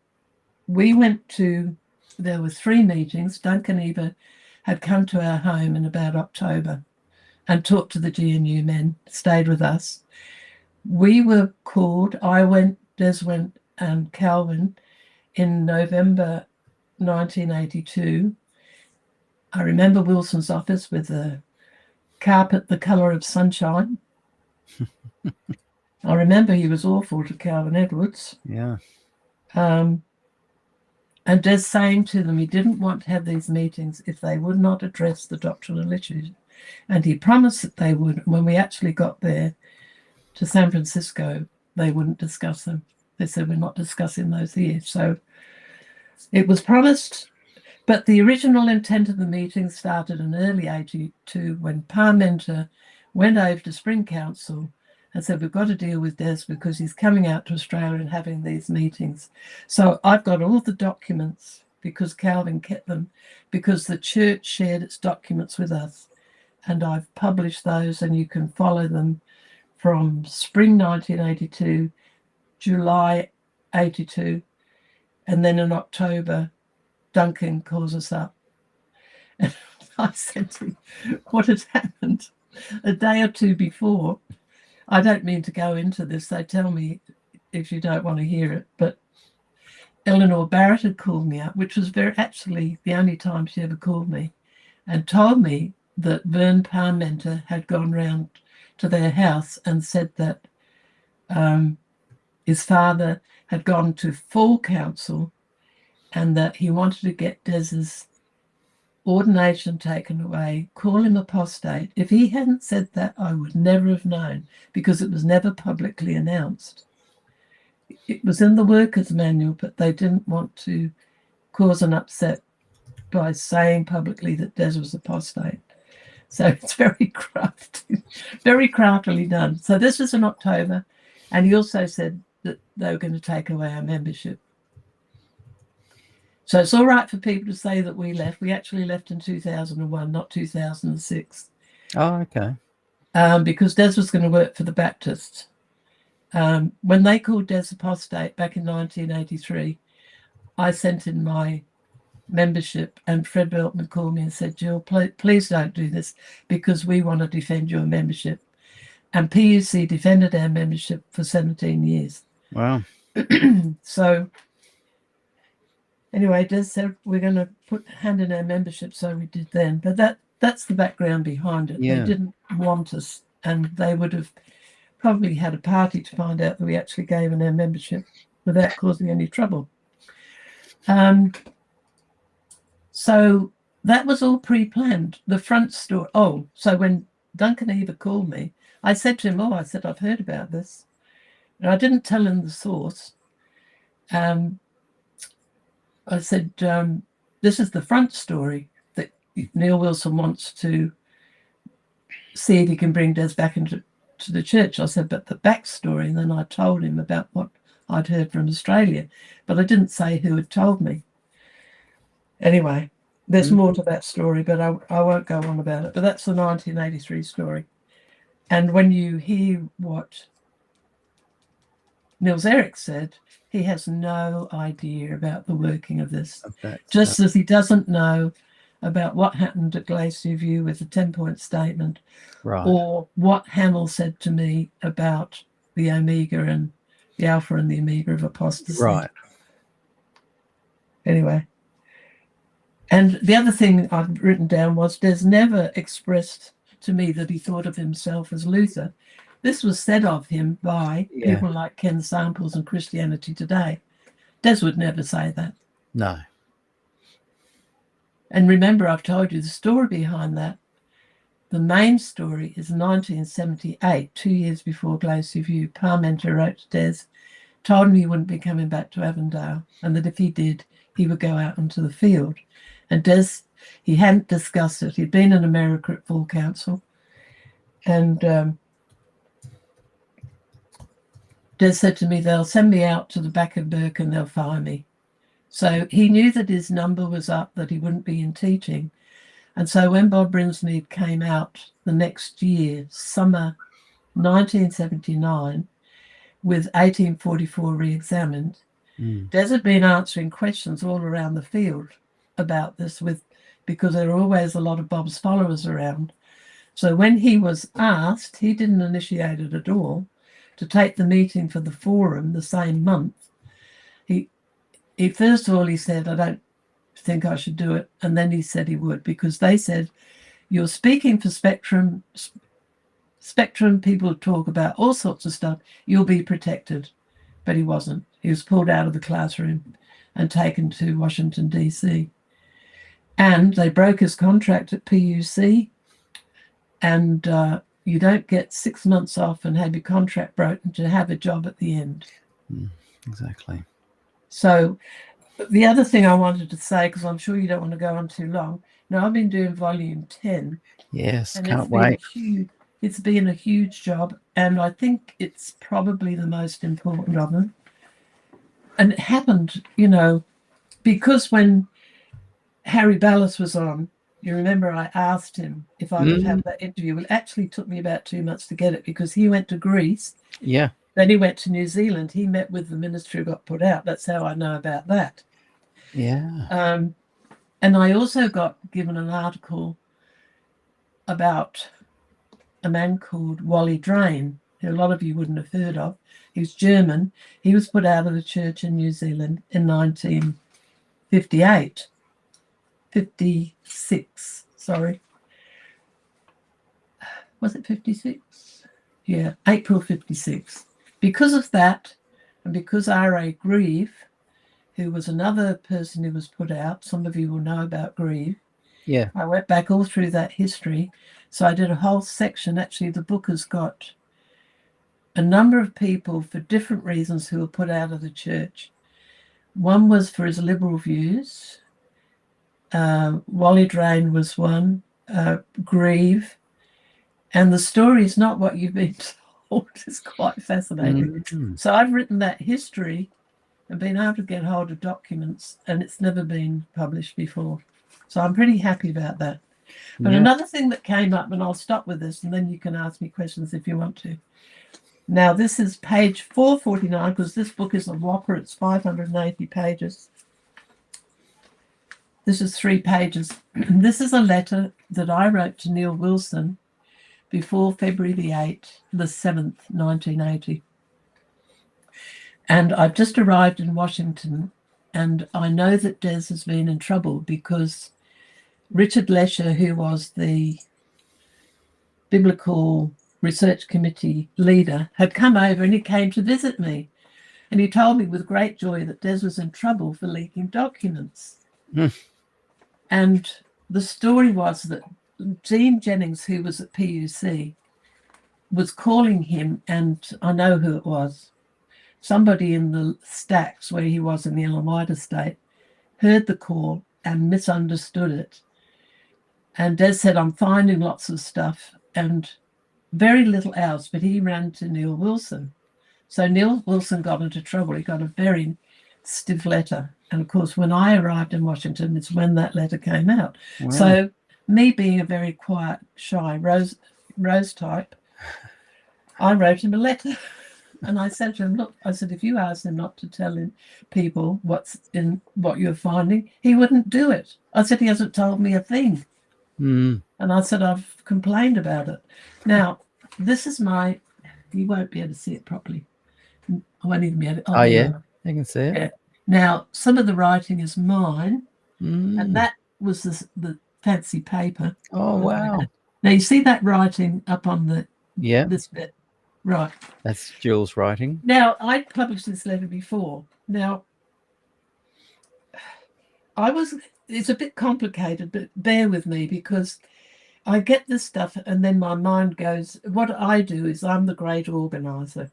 we went to, there were 3 meetings. Duncan Eva had come to our home in about October and talked to the GNU men, stayed with us. We were called, I went, Des went, and Calvin in November 1982. I remember Wilson's office with a carpet the colour of sunshine. I remember he was awful to Calvin Edwards. Yeah. And Des saying to them he didn't want to have these meetings if they would not address the doctrinal issues. And he promised that they would. When we actually got there to San Francisco, they wouldn't discuss them. They said, we're not discussing those here. So it was promised, but the original intent of the meeting started in early 82 when Parmenter went over to Spring Council and said, we've got to deal with Des because he's coming out to Australia and having these meetings. So I've got all the documents because Calvin kept them, because the church shared its documents with us. And I've published those, and you can follow them from spring 1982, July 82, and then in October, Duncan calls us up. And I said to him, what had happened a day or 2 before? I don't mean to go into this. They tell me if you don't want to hear it, but Eleanor Barrett had called me up, which was actually the only time she ever called me, and told me that Vern Parmenter had gone round to their house and said that his father had gone to full council and that he wanted to get Des's ordination taken away, call him apostate. If he hadn't said that, I would never have known, because it was never publicly announced. It was in the workers' manual, but they didn't want to cause an upset by saying publicly that Des was apostate. So it's very crafty, very craftily done. So this was in October, and he also said that they were going to take away our membership. So it's all right for people to say that we left. We actually left in 2001, not 2006. Oh, okay. Because Des was going to work for the Baptists. When they called Des apostate back in 1983, I sent in my membership, and Fred Beltman called me and said, Jill, please don't do this because we want to defend your membership. And PUC defended our membership for 17 years. Wow. So anyway, Des said we're going to hand in our membership, so we did then. But that's the background behind it. Yeah. They didn't want us, and they would have probably had a party to find out that we actually gave in our membership without causing any trouble. So that was all pre-planned. The front story. Oh, so when Duncan Eva called me, I said to him, I've heard about this. And I didn't tell him the source. I said, this is the front story that Neil Wilson wants to see if he can bring Des back into the church. I said, but the back story, and then I told him about what I'd heard from Australia, but I didn't say who had told me. Anyway, There's more to that story, but I won't go on about it. But that's the 1983 story. And when you hear what Niels-Erik said, he has no idea about the working of this. Just as he doesn't know about what happened at Glacier View with the 10-point statement, or what Hamill said to me about the Omega and the Alpha and the Omega of apostasy. Right. Anyway. And the other thing I've written down was Des never expressed to me that he thought of himself as Luther. This was said of him by people like Ken Samples and Christianity Today. Des would never say that. No. And remember, I've told you the story behind that. The main story is 1978, 2 years before Glacier View. Parmenter wrote to Des, told him he wouldn't be coming back to Avondale, and that if he did, he would go out into the field. And Des, he hadn't discussed it. He'd been in America at full council. And Des said to me, they'll send me out to the back of Burke and they'll fire me. So he knew that his number was up, that he wouldn't be in teaching. And so when Bob Brinsmead came out the next year, summer 1979, with 1844 re-examined, Des had been answering questions all around the field about this, because there are always a lot of Bob's followers around. So when he was asked, he didn't initiate it at all, to take the meeting for the forum the same month. He first of all, he said, I don't think I should do it. And then he said he would, because they said, you're speaking for Spectrum. Spectrum, people talk about all sorts of stuff. You'll be protected. But he wasn't. He was pulled out of the classroom and taken to Washington, D.C. And they broke his contract at PUC. And you don't get 6 months off and have your contract broken to have a job at the end. Exactly. So the other thing I wanted to say, because I'm sure you don't want to go on too long. Now, I've been doing volume 10. Yes, and can't wait. It's been a huge job, and I think it's probably the most important of them. And it happened, because when Harry Ballas was on, you remember I asked him if I could have that interview. It actually took me about 2 months to get it, because he went to Greece. Yeah. Then he went to New Zealand. He met with the minister who got put out. That's how I know about that. Yeah. And I also got given an article about a man called Wally Drain, who a lot of you wouldn't have heard of. He was German. He was put out of the church in New Zealand in 56, sorry. Was it 56? Yeah, April 56. Because of that, and because R.A. Grieve, who was another person who was put out, some of you will know about Grieve. Yeah. I went back all through that history. So I did a whole section. Actually, the book has got a number of people for different reasons who were put out of the church. One was for his liberal views. Wally Drain was one. Grieve. And the story is not what you've been told. It's quite fascinating. So I've written that history and been able to get hold of documents, and it's never been published before. So I'm pretty happy about that. But another thing that came up, and I'll stop with this, and then you can ask me questions if you want to. Now, this is page 449, because this book is a whopper. It's 580 pages. This is 3 pages. This is a letter that I wrote to Neil Wilson before February the 7th, 1980. And I've just arrived in Washington, and I know that Des has been in trouble because Richard Lesher, who was the Biblical Research Committee leader, had come over and he came to visit me. And he told me with great joy that Des was in trouble for leaking documents. And the story was that Dean Jennings, who was at PUC, was calling him, and I know who it was. Somebody in the stacks where he was in the Ellen White estate heard the call and misunderstood it. And Des said, I'm finding lots of stuff and very little else, but he ran to Neil Wilson. So Neil Wilson got into trouble. He got a very stiff letter. And of course, when I arrived in Washington, it's when that letter came out. Wow. So me being a very quiet, shy rose type, I wrote him a letter. And I said to him, look, I said, if you ask him not to tell people what you're finding, he wouldn't do it. I said, he hasn't told me a thing. Mm. And I said, I've complained about it. Now, this is you won't be able to see it properly. I won't even be able to. Oh, yeah, you can see it. Yeah. Now, some of the writing is mine, Mm. and that was the fancy paper. Oh, wow. Now, you see that writing up on this bit? Right. That's Jules' writing. Now, I published this letter before. Now, it's a bit complicated, but bear with me because I get this stuff and then my mind goes, what I do is I'm the great organizer.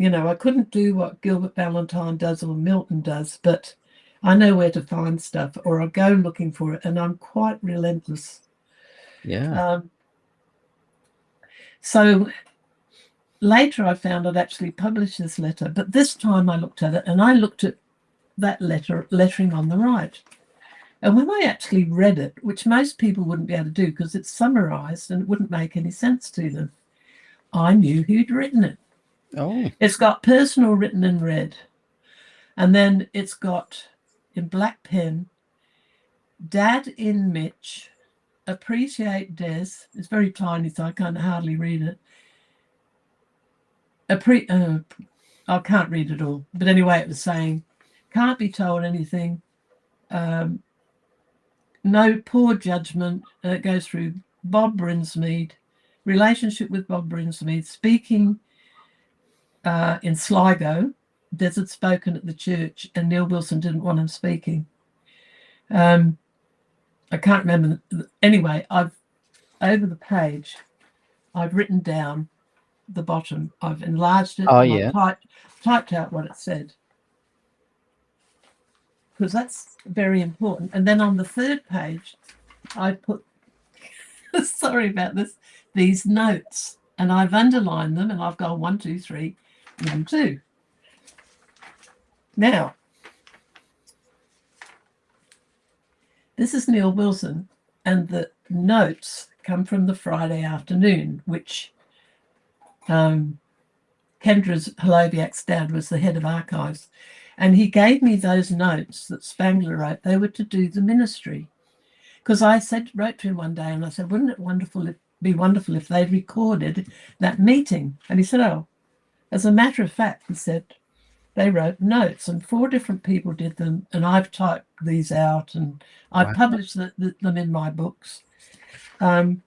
I couldn't do what Gilbert Valentine does or Milton does, but I know where to find stuff, or I'll go looking for it, and I'm quite relentless. Yeah. So later I found I'd actually published this letter, but this time I looked at it and I looked at that lettering on the right. And when I actually read it, which most people wouldn't be able to do because it's summarized and it wouldn't make any sense to them, I knew who'd written it. Oh. It's got personal written in red. And then it's got in black pen, Dad in Mitch, appreciate Des. It's very tiny, so I can't hardly read it. I can't read it all. But anyway, it was saying, can't be told anything. No poor judgment. It goes through Bob Brinsmead, relationship with Bob Brinsmead, speaking in Sligo. Des had spoken at the church and Neil Wilson didn't want him speaking. I can't remember. Anyway, over the page, I've written down the bottom. I've enlarged it. Oh, and yeah. I've typed out what it said. Because that's very important. And then on the third page, I put, sorry about this, these notes. And I've underlined them and I've gone 1, 2, 3, 1, 2. Now, this is Neil Wilson, and the notes come from the Friday afternoon, which Kendra's Holoviak's dad was the head of archives. And he gave me those notes that Spangler wrote. They were to do the ministry. Because I wrote to him one day and I said, wouldn't it be wonderful if they'd recorded that meeting? And he said, oh, as a matter of fact, he said, they wrote notes and 4 different people did them. And I've typed these out and I published them in my books. But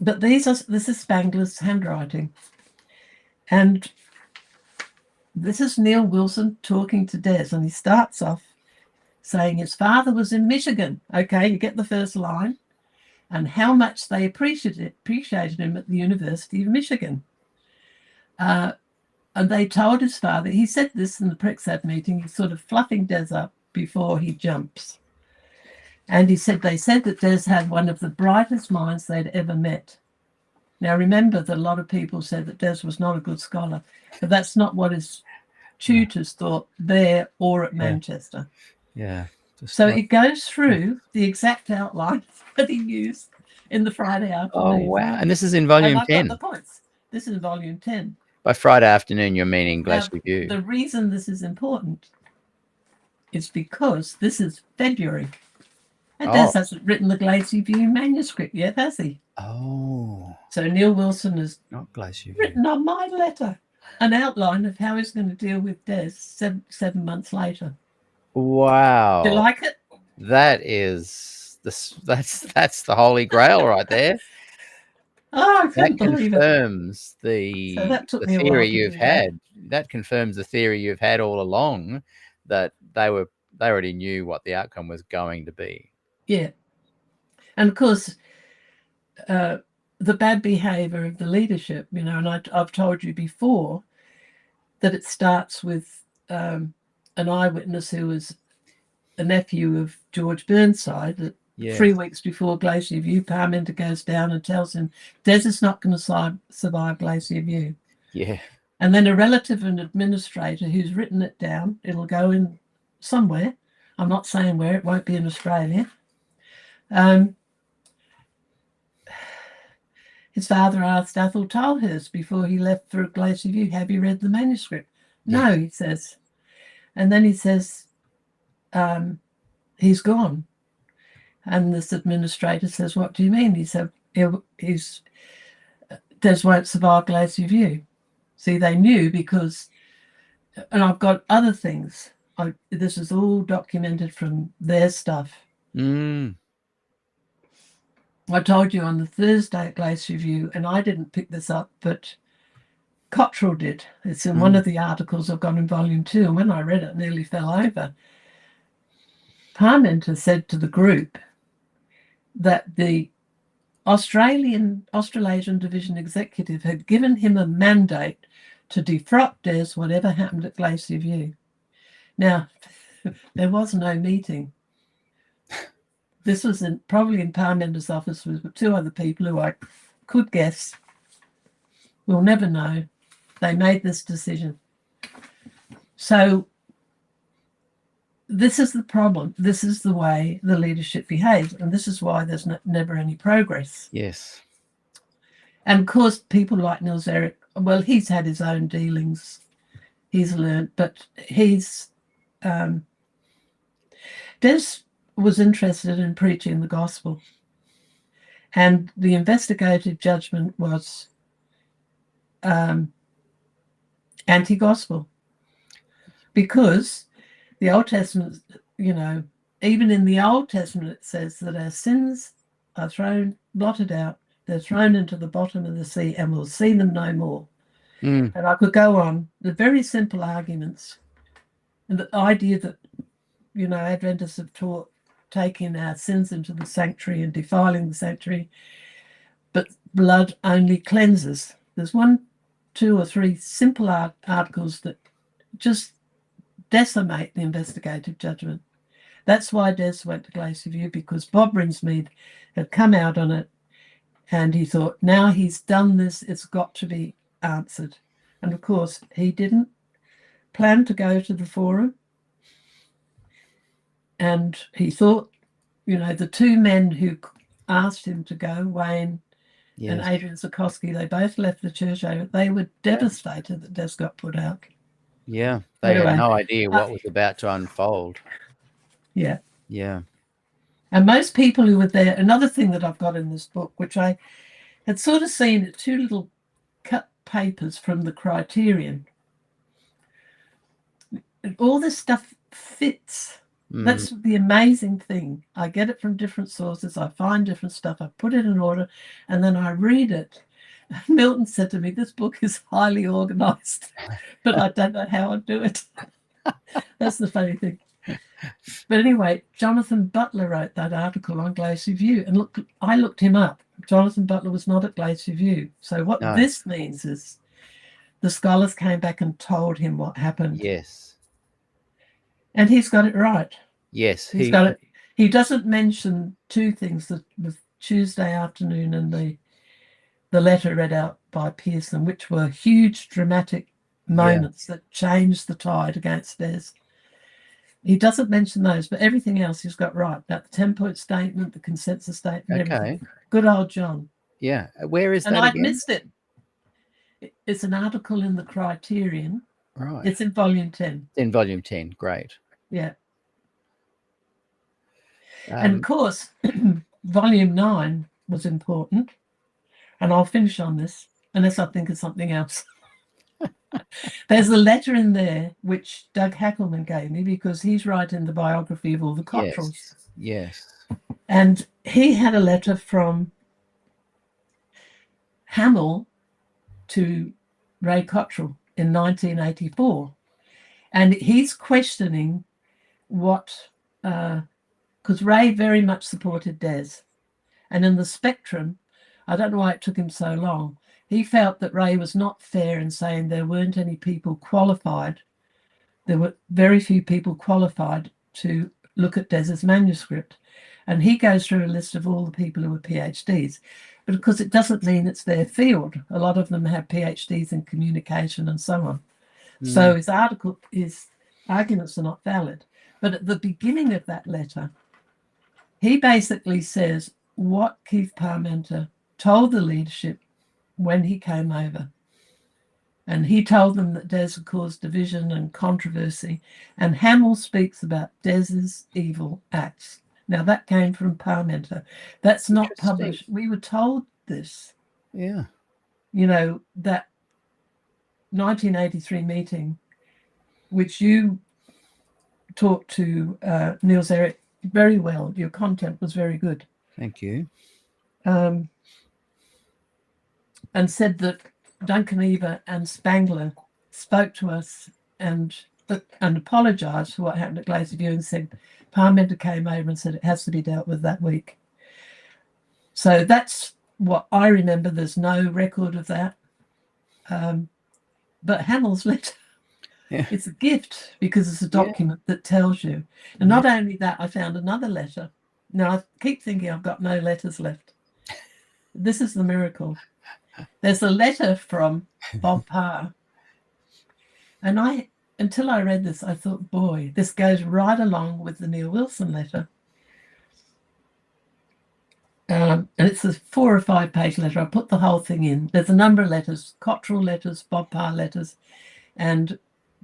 this is Spangler's handwriting. And this is Neil Wilson talking to Des, and he starts off saying his father was in Michigan. Okay, you get the first line. And how much they appreciated him at the University of Michigan. And they told his father, he said this in the Prexad meeting, he's sort of fluffing Des up before he jumps. And they said that Des had one of the brightest minds they'd ever met. Now, remember that a lot of people said that Des was not a good scholar, but that's not what his tutors thought there or at Manchester. Yeah. So it goes through the exact outline that he used in the Friday afternoon. Oh, wow. And this is in volume 10. Got the points. This is volume 10. By Friday afternoon, you're meaning Glass Review. The reason this is important is because this is February. And Des hasn't written the Glass Review manuscript yet, has he? Oh. So Neil Wilson has Not Glass Review. written on my letter an outline of how he's going to deal with Des 7 months later. Wow. Do you like it? That is that's the holy grail right there. Oh, I couldn't That believe it. confirms the theory you've had. That confirms the theory you've had all along, that they already knew what the outcome was going to be. Yeah. And of course, the bad behavior of the leadership, and I've told you before that it starts with an eyewitness who was a nephew of George Burnside, that 3 weeks before Glacier View, Parmenter goes down and tells him Des is not going to survive Glacier View. Yeah. And then a relative and administrator who's written it down, it'll go in somewhere. I'm not saying where, it won't be in Australia. His father asked Athol Tulhurst before he left for Glacier View, have you read the manuscript? No, he says. And then he says, he's gone. And this administrator says, what do you mean? He said, Des won't survive Glacier View. See, they knew because, and I've got other things. This is all documented from their stuff. Mm. I told you on the Thursday at Glacier View, and I didn't pick this up, but Cottrell did. It's in one of the articles I've got in volume 2, and when I read it, I nearly fell over. Parmenter said to the group that the Australasian Division Executive had given him a mandate to defrock Des whatever happened at Glacier View. Now, there was no meeting. This was probably in Parmenter's office with 2 other people who I could guess. We'll never know. They made this decision. So this is the problem. This is the way the leadership behaves. And this is why there's never any progress. Yes. And of course, people like Niels-Erik, well, he's had his own dealings. He's learned, but Des was interested in preaching the gospel. And the investigative judgment was anti-gospel. Because the Old Testament, even in the Old Testament, it says that our sins are blotted out, they're thrown into the bottom of the sea, and we'll see them no more. And I could go on. The very simple arguments, and the idea that, Adventists have taught taking our sins into the sanctuary and defiling the sanctuary, but blood only cleanses. There's 1, 2, or 3 simple articles that just decimate the investigative judgment. That's why Des went to Glacier View, because Bob Brinsmead had come out on it, and he thought, now he's done this, it's got to be answered. And of course, he didn't plan to go to the forum. And he thought, the 2 men who asked him to go, Wayne and Adrian Zukoski, they both left the church over. They were devastated that Des got put out. Yeah, they had no idea what was about to unfold. Yeah. Yeah. And most people who were there, another thing that I've got in this book, which I had sort of seen 2 little cut papers from the Criterion. All this stuff fits. That's the amazing thing. I get it from different sources. I find different stuff. I put it in order, and then I read it. Milton said to me, this book is highly organized, but I don't know how I do it. That's the funny thing. But anyway, Jonathan Butler wrote that article on Glacier View. And look, I looked him up. Jonathan Butler was not at Glacier View. So what this means is the scholars came back and told him what happened. Yes. And he's got it right. Yes. He's got it. He doesn't mention 2 things, the Tuesday afternoon and the letter read out by Pearson, which were huge dramatic moments that changed the tide against Des. He doesn't mention those, but everything else he's got right. About the 10-point statement, the consensus statement, everything. Good old John. Yeah. Where is that And I'd again? missed it. It's an article in the Criterion. Right. It's in volume 10. In volume 10. Great. Yeah. And of course, volume 9 was important. And I'll finish on this, unless I think of something else. There's a letter in there which Doug Hackelman gave me, because he's writing the biography of all the Cottrells. Yes. And he had a letter from Hamill to Ray Cottrell in 1984. And he's questioning what, because Ray very much supported Des. And in the Spectrum, I don't know why it took him so long, he felt that Ray was not fair in saying there weren't any people qualified. There were very few people qualified to look at Des's manuscript. And he goes through a list of all the people who are PhDs. But of course, it doesn't mean it's their field. A lot of them have PhDs in communication and so on. So his arguments are not valid. But at the beginning of that letter, he basically says what Keith Parmenter told the leadership when he came over. And he told them that Des had caused division and controversy. And Hamill speaks about Des's evil acts. Now, that came from Parmenter. That's not published. We were told this. Yeah. You know, that 1983 meeting, which you talked to Niels-Erik very well. Your content was very good. Thank you. And said that Duncan Eva and Spangler spoke to us and apologised for what happened at Glacier View and said Parmenter came over and said it has to be dealt with that week. So that's what I remember. There's no record of that. But Hamill's letter, it's a gift because it's a document that tells you. And not only that, I found another letter. Now, I keep thinking I've got no letters left. This is the miracle. There's a letter from Bob Parr. And until I read this, I thought, boy, this goes right along with the Neil Wilson letter. And it's a 4 or 5 page letter. I put the whole thing in. There's a number of letters, Cottrell letters, Bob Parr letters, and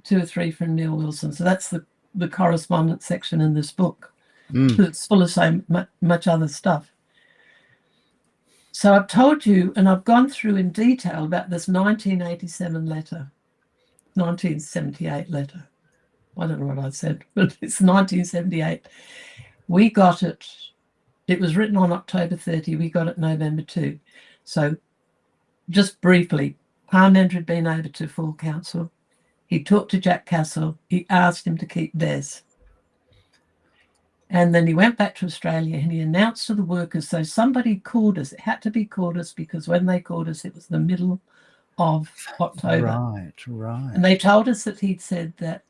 2 or 3 from Neil Wilson. So that's the correspondence section in this book. It's full of so much other stuff. So I've told you, and I've gone through in detail about this 1987 letter, 1978 letter. I don't know what I said, but it's 1978. We got it. It was written on October 30. We got it November 2. So just briefly, Parmenter had been over to full council. He talked to Jack Castle. He asked him to keep Des. And then he went back to Australia and he announced to the workers, so somebody called us. It had to be called us because when they called us, it was the middle of October. Right. And they told us that he'd said that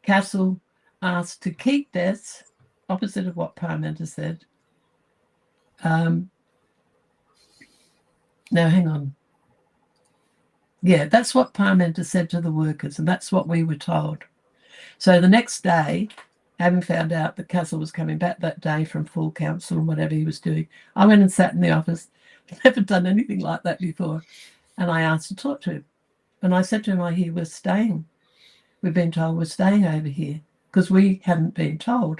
Castle asked to keep Des, opposite of what Parmenter said. No, hang on. Yeah, that's what Parmenter said to the workers, and that's what we were told. So the next day, having found out that Castle was coming back that day from full council and whatever he was doing, I went and sat in the office. Never done anything like that before. And I asked to talk to him. And I said to him, I hear we're staying. We've been told we're staying over here because we hadn't been told.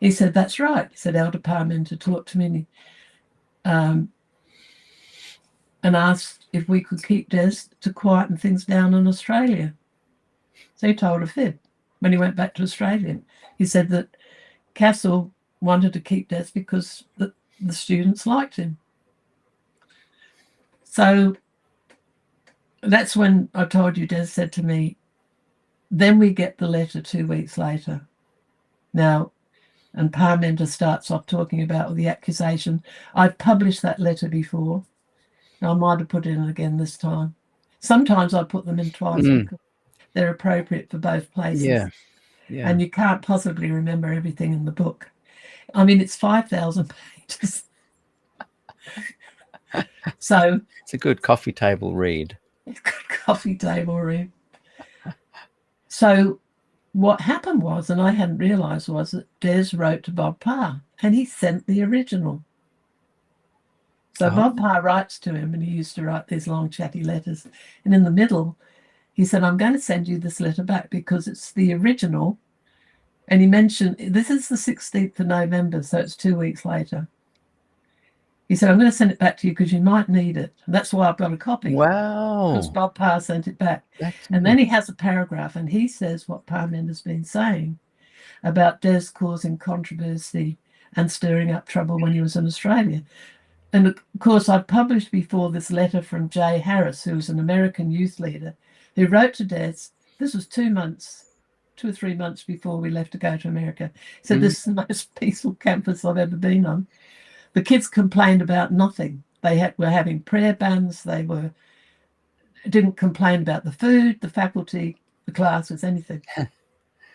He said, that's right. He said, Elder Parmenter talked to me and asked if we could keep Des to quieten things down in Australia. So he told a fib when he went back to Australia. He said that Castle wanted to keep Des because the students liked him. So that's when I told you, Des said to me, then we get the letter 2 weeks later. Now, and Parmenter starts off talking about the accusation. I've published that letter before. I might have put it in again this time. Sometimes I put them in twice because they're appropriate for both places. Yeah. And you can't possibly remember everything in the book. I mean, it's 5,000 pages. So it's a good coffee table read. It's a good coffee table read. So what happened was, and I hadn't realised, was that Des wrote to Bob Parr and he sent the original. So Bob Parr writes to him, and he used to write these long chatty letters. And in the middle, he said, I'm going to send you this letter back because it's the original. And he mentioned, this is the 16th of November, so it's 2 weeks later. He said, I'm going to send it back to you because you might need it. And that's why I've got a copy. Wow. Because Bob Parr sent it back. And then he has a paragraph, and he says what Parmenter's been saying about Des causing controversy and stirring up trouble when he was in Australia. And of course, I've published before this letter from Jay Harris, who was an American youth leader, who wrote to Des. This was 2 or 3 months before we left to go to America. He said, this is the most peaceful campus I've ever been on. The kids complained about nothing. They were having prayer bands. They didn't complain about the food, the faculty, the classes, anything.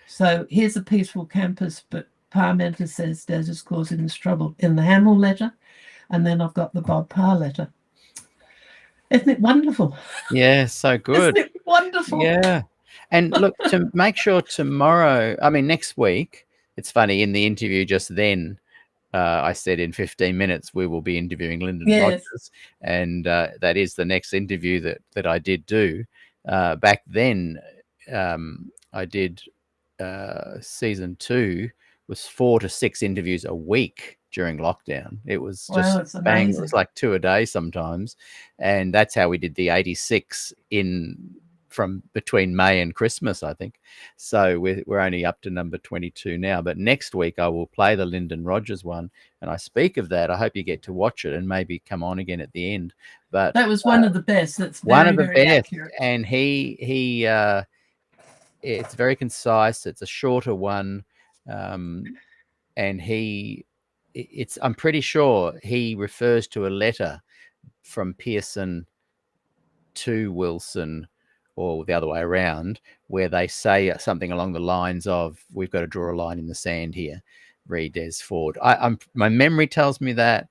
So here's a peaceful campus, but Parmenter says Des is causing us trouble in the Hamill letter, and then I've got the Bob Parr letter. Isn't it wonderful? Yeah, so good. Isn't it wonderful? Yeah. And look, to make sure next week, it's funny, in the interview just then, I said in 15 minutes we will be interviewing Lyndon Rogers, and that is the next interview that I did do. Back then, I did season 2 was 4 to 6 interviews a week during lockdown. It was just bang. It was like 2 a day sometimes, and that's how we did the 86 from between May and Christmas, I think. So we're only up to number 22 now. But next week I will play the Lyndon Rogers one, and I speak of that. I hope you get to watch it and maybe come on again at the end. But that was one of the best. That's one of the very best, accurate. and he it's very concise. It's a shorter one, and I'm pretty sure he refers to a letter from Pearson to Wilson, or the other way around, where they say something along the lines of, "We've got to draw a line in the sand here, re Des Ford." My memory tells me that,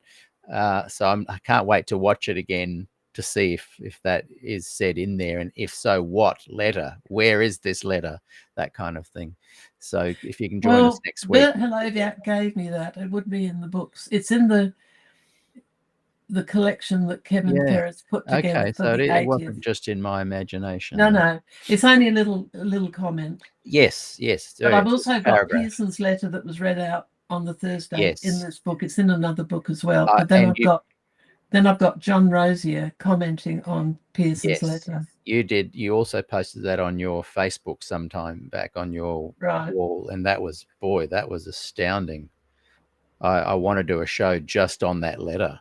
so I can't wait to watch it again to see if that is said in there, and if so, what letter? Where is this letter? That kind of thing. So if you can join us next week. Bert Haloviak gave me that. It would be in the books. It's in the collection that Kevin Ferris put together. Okay, so it wasn't just in my imagination. No, it's only a little comment. Yes. But I've also got Pearson's letter that was read out on the Thursday in this book. It's in another book as well. But then I've got John Rosier commenting on Pearson's letter. You did. You also posted that on your Facebook sometime back on your wall, and that was astounding. I want to do a show just on that letter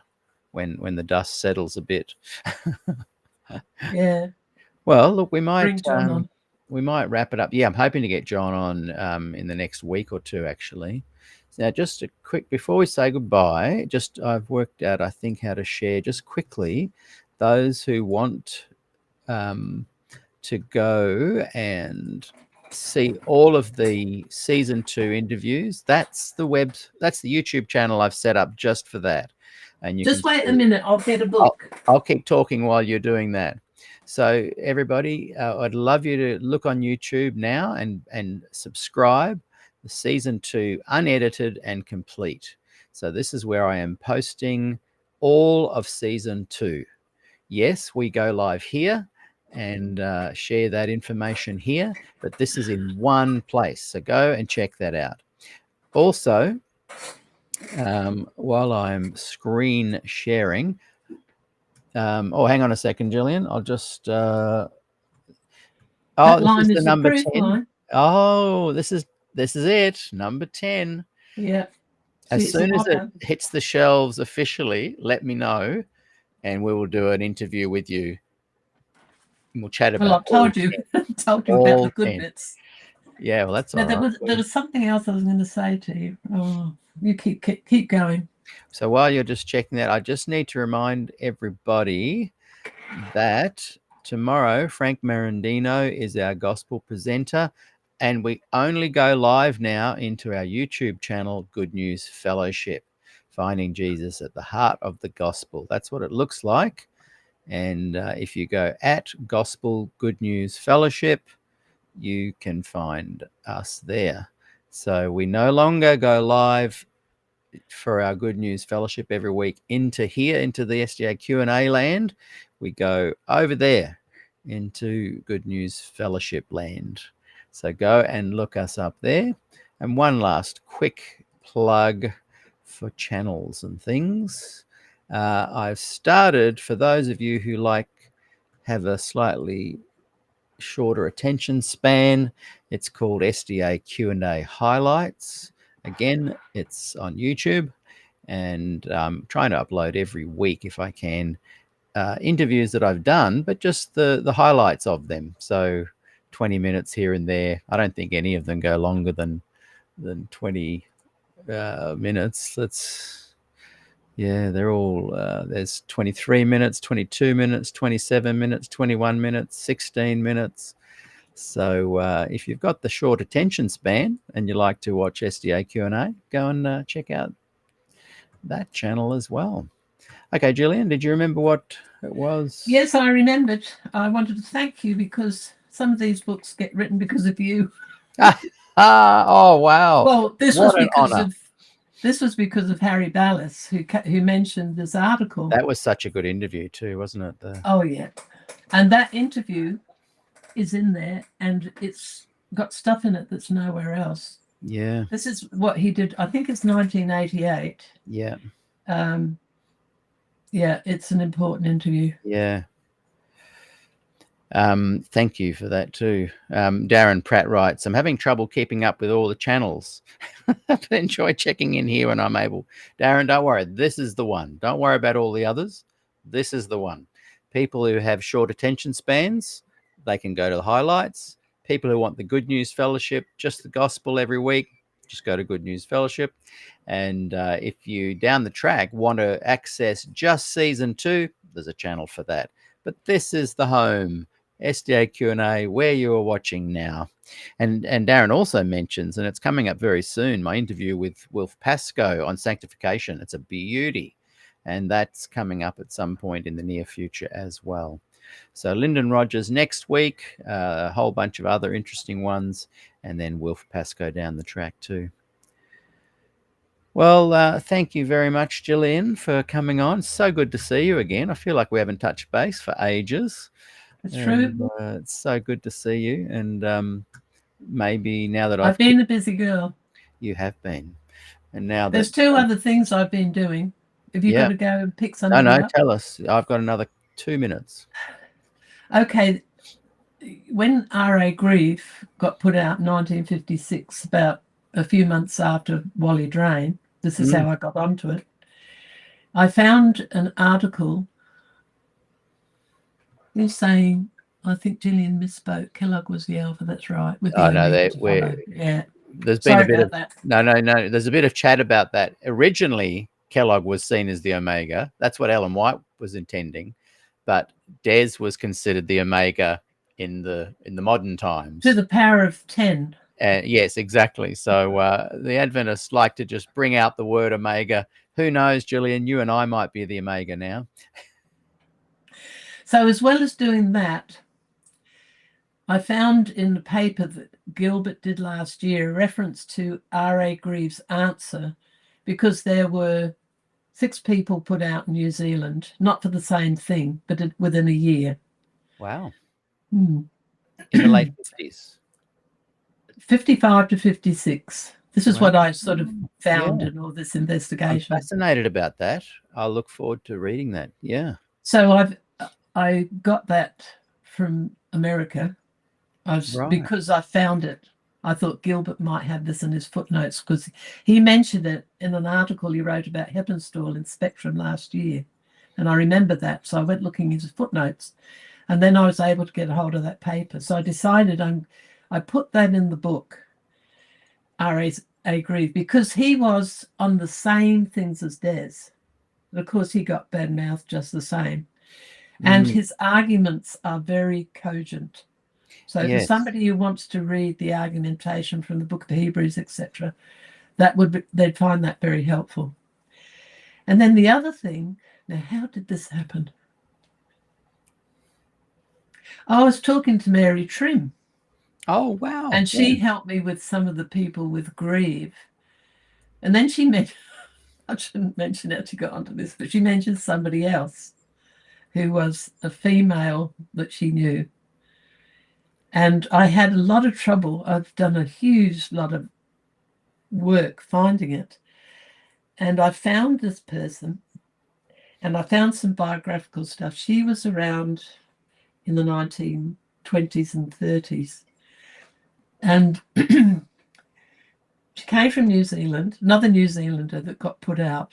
when the dust settles a bit. Yeah. Well, look, we might wrap it up. Yeah, I'm hoping to get John on in the next week or two, actually. Now, just a quick, before we say goodbye, I've worked out, I think, how to share just quickly those who want to go and see all of the season 2 interviews. That's the YouTube channel I've set up just for that. And you just wait a minute, I'll get a book. I'll keep talking while you're doing that. So everybody, I'd love you to look on YouTube now and subscribe. The season 2 unedited and complete. So this is where I am posting all of season 2. Yes, we go live here and share that information here, but this is in one place. So go and check that out. Also, while I'm screen sharing, hang on a second, Gillian. I'll just this is the number 10. Line. Oh, this is it, number 10. Yeah. As soon as it hits the shelves officially, let me know, and we will do an interview with you. And we'll chat about. Well, I've told you about the good bits. Yeah, well, that's all right. There was something else I was going to say to you. Oh, you keep going. So while you're just checking that, I just need to remind everybody that tomorrow Frank Marandino is our gospel presenter, and we only go live now into our YouTube channel, Good News Fellowship, finding Jesus at the heart of the gospel. That's what it looks like. And if you go at Gospel Good News Fellowship, you can find us there. So we no longer go live for our Good News Fellowship every week into the SDAQ&A land. We go over there into Good News Fellowship land. So go and look us up there. And one last quick plug for channels and things. I've started, for those of you who have a slightly shorter attention span, it's called SDAQ&A Highlights. Again, it's on YouTube, and I'm trying to upload every week if I can, interviews that I've done, but just the highlights of them. So 20 minutes here and there. I don't think any of them go longer than 20 minutes. They're all, there's 23 minutes, 22 minutes, 27 minutes, 21 minutes, 16 minutes. So if you've got the short attention span and you like to watch SDAQ&A, go and check out that channel as well. Okay, Gillian, did you remember what it was? Yes, I remembered. I wanted to thank you because some of these books get written because of you. Oh, wow. Well, this What was an because honor. of Harry Ballas, who mentioned this article. That was such a good interview too, wasn't it? Oh, yeah. And that interview is in there, and it's got stuff in it that's nowhere else. Yeah. This is what he did. I think it's 1988. Yeah. Yeah, it's an important interview. Yeah. Thank you for that too. Darren Pratt writes, I'm having trouble keeping up with all the channels, but enjoy checking in here when I'm able. Darren, don't worry. This is the one. Don't worry about all the others. This is the one. People who have short attention spans, they can go to the highlights. People who want the Good News Fellowship, just the gospel every week, just go to Good News Fellowship. And if you down the track want to access just season 2, there's a channel for that. But this is the home, SDAQ&A, where you are watching now. And Darren also mentions, and it's coming up very soon, my interview with Wilf Pascoe on sanctification. It's a beauty. And that's coming up at some point in the near future as well. So Lyndon Rogers next week, a whole bunch of other interesting ones, and then Wilf Pascoe down the track too. Well, thank you very much, Gillian, for coming on. So good to see you again. I feel like we haven't touched base for ages. It's true. It's so good to see you. And maybe now that I've been a busy girl. You have been. And now there's 2 other things I've been doing. Have you got to go and pick something up? No, tell us. I've got another 2 minutes. Okay. When R.A. Grieve got put out in 1956, about a few months after Wally Drain, this is how I got onto it. I found an article. You're saying, I think Gillian misspoke. Kellogg was the Alpha. That's right. With the yeah. There's been a bit of that. No. There's a bit of chat about that. Originally, Kellogg was seen as the Omega. That's what Ellen White was intending, but Des was considered the Omega in the modern times. To the power of 10. Yes, exactly. So the Adventists like to just bring out the word Omega. Who knows, Gillian? You and I might be the Omega now. So as well as doing that, I found in the paper that Gilbert did last year a reference to R.A. Grieve's answer, because there were 6 people put out in New Zealand, not for the same thing, but within a year. Wow. In the late 50s. 55 to 56. This is what I sort of found in all this investigation. I'm fascinated about that. I'll look forward to reading that. Yeah. So I got that from America. Because I found it. I thought Gilbert might have this in his footnotes, because he mentioned it in an article he wrote about Heppenstall in Spectrum last year. And I remember that. So I went looking into footnotes. And then I was able to get a hold of that paper. So I decided I put that in the book, R.A. Grieve, because he was on the same things as Des. And of course, he got bad mouth just the same. And his arguments are very cogent. So for somebody who wants to read the argumentation from the Book of Hebrews, etc., they'd find that very helpful. And then the other thing, now how did this happen? I was talking to Mary Trim. Oh, wow. And she helped me with some of the people with Grieve. And then she mentioned, I shouldn't mention how she got onto this, but she mentioned somebody else who was a female that she knew. And I had a lot of trouble. I've done a huge lot of work finding it. And I found this person, and I found some biographical stuff. She was around in the 1920s and 30s. And she came from New Zealand, another New Zealander that got put out.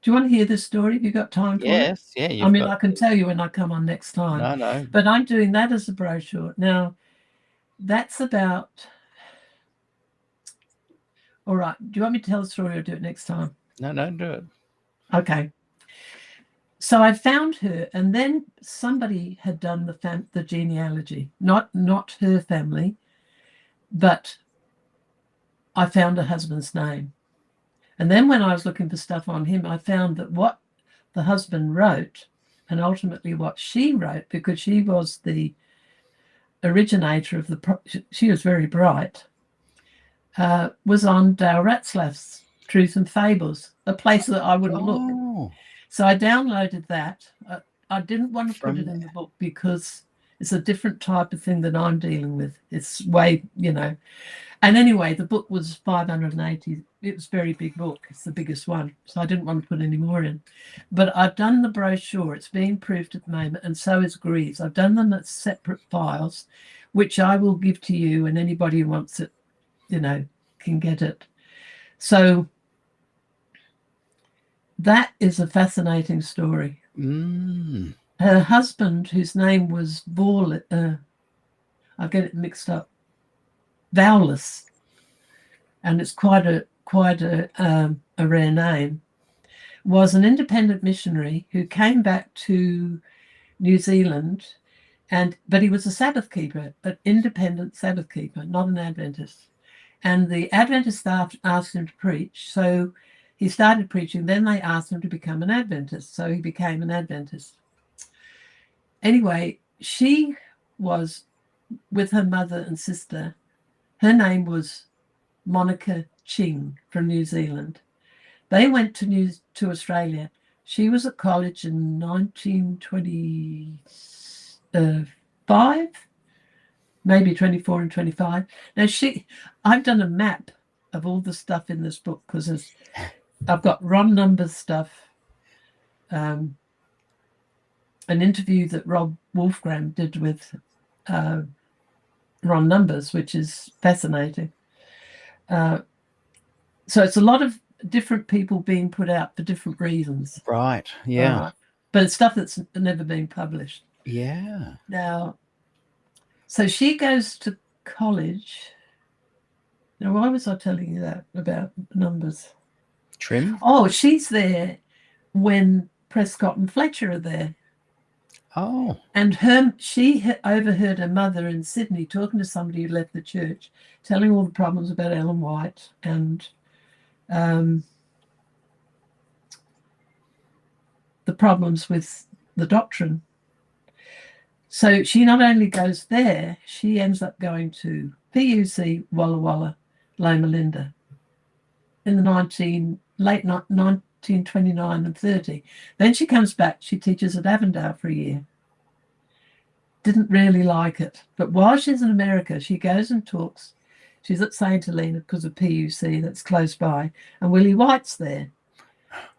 Do you want to hear this story? Have you got time for it? Yes, yeah. I can tell you when I come on next time. No. But I'm doing that as a brochure. Now, that's about... All right. Do you want me to tell the story or do it next time? No, do it. Okay. So I found her, and then somebody had done the genealogy, not her family, but I found her husband's name. And then when I was looking for stuff on him, I found that what the husband wrote, and ultimately what she wrote, because she was the originator of she was very bright, was on Dale Ratzlaff's Truth and Fables, a place that I wouldn't look. So I downloaded that. I didn't want to put it in the book because it's a different type of thing that I'm dealing with. It's way, And anyway, the book was 580. It was a very big book. It's the biggest one. So I didn't want to put any more in. But I've done the brochure. It's being proofed at the moment, and so is Greaves. I've done them as separate files, which I will give to you, and anybody who wants it, can get it. So that is a fascinating story. Her husband, whose name was I get it mixed up, Vowless, and it's quite a rare name, was an independent missionary who came back to New Zealand, but he was a Sabbath keeper, an independent Sabbath keeper, not an Adventist. And the Adventist staff asked him to preach, so he started preaching. Then they asked him to become an Adventist, so he became an Adventist. Anyway, she was with her mother and sister. Her name was Monica Ching from New Zealand. They went to Australia. She was at college in 1925, maybe 24 and 25. Now I've done a map of all the stuff in this book because I've got Ron Numbers stuff, an interview that Rob Wolfgram did with Ron Numbers, which is fascinating. So it's a lot of different people being put out for different reasons. Right, yeah. But it's stuff that's never been published. Yeah. Now, so she goes to college. Now, why was I telling you that about Numbers? Trim? Oh, she's there when Prescott and Fletcher are there. Oh. And she overheard her mother in Sydney talking to somebody who left the church, telling all the problems about Ellen White and the problems with the doctrine. So she not only goes there, she ends up going to PUC Walla Walla, Loma Linda in the late 1929 and 30. Then she comes back, she teaches at Avondale for a year. Didn't really like it. But while she's in America, she goes and talks. She's at St. Helena because of PUC, that's close by, and Willie White's there.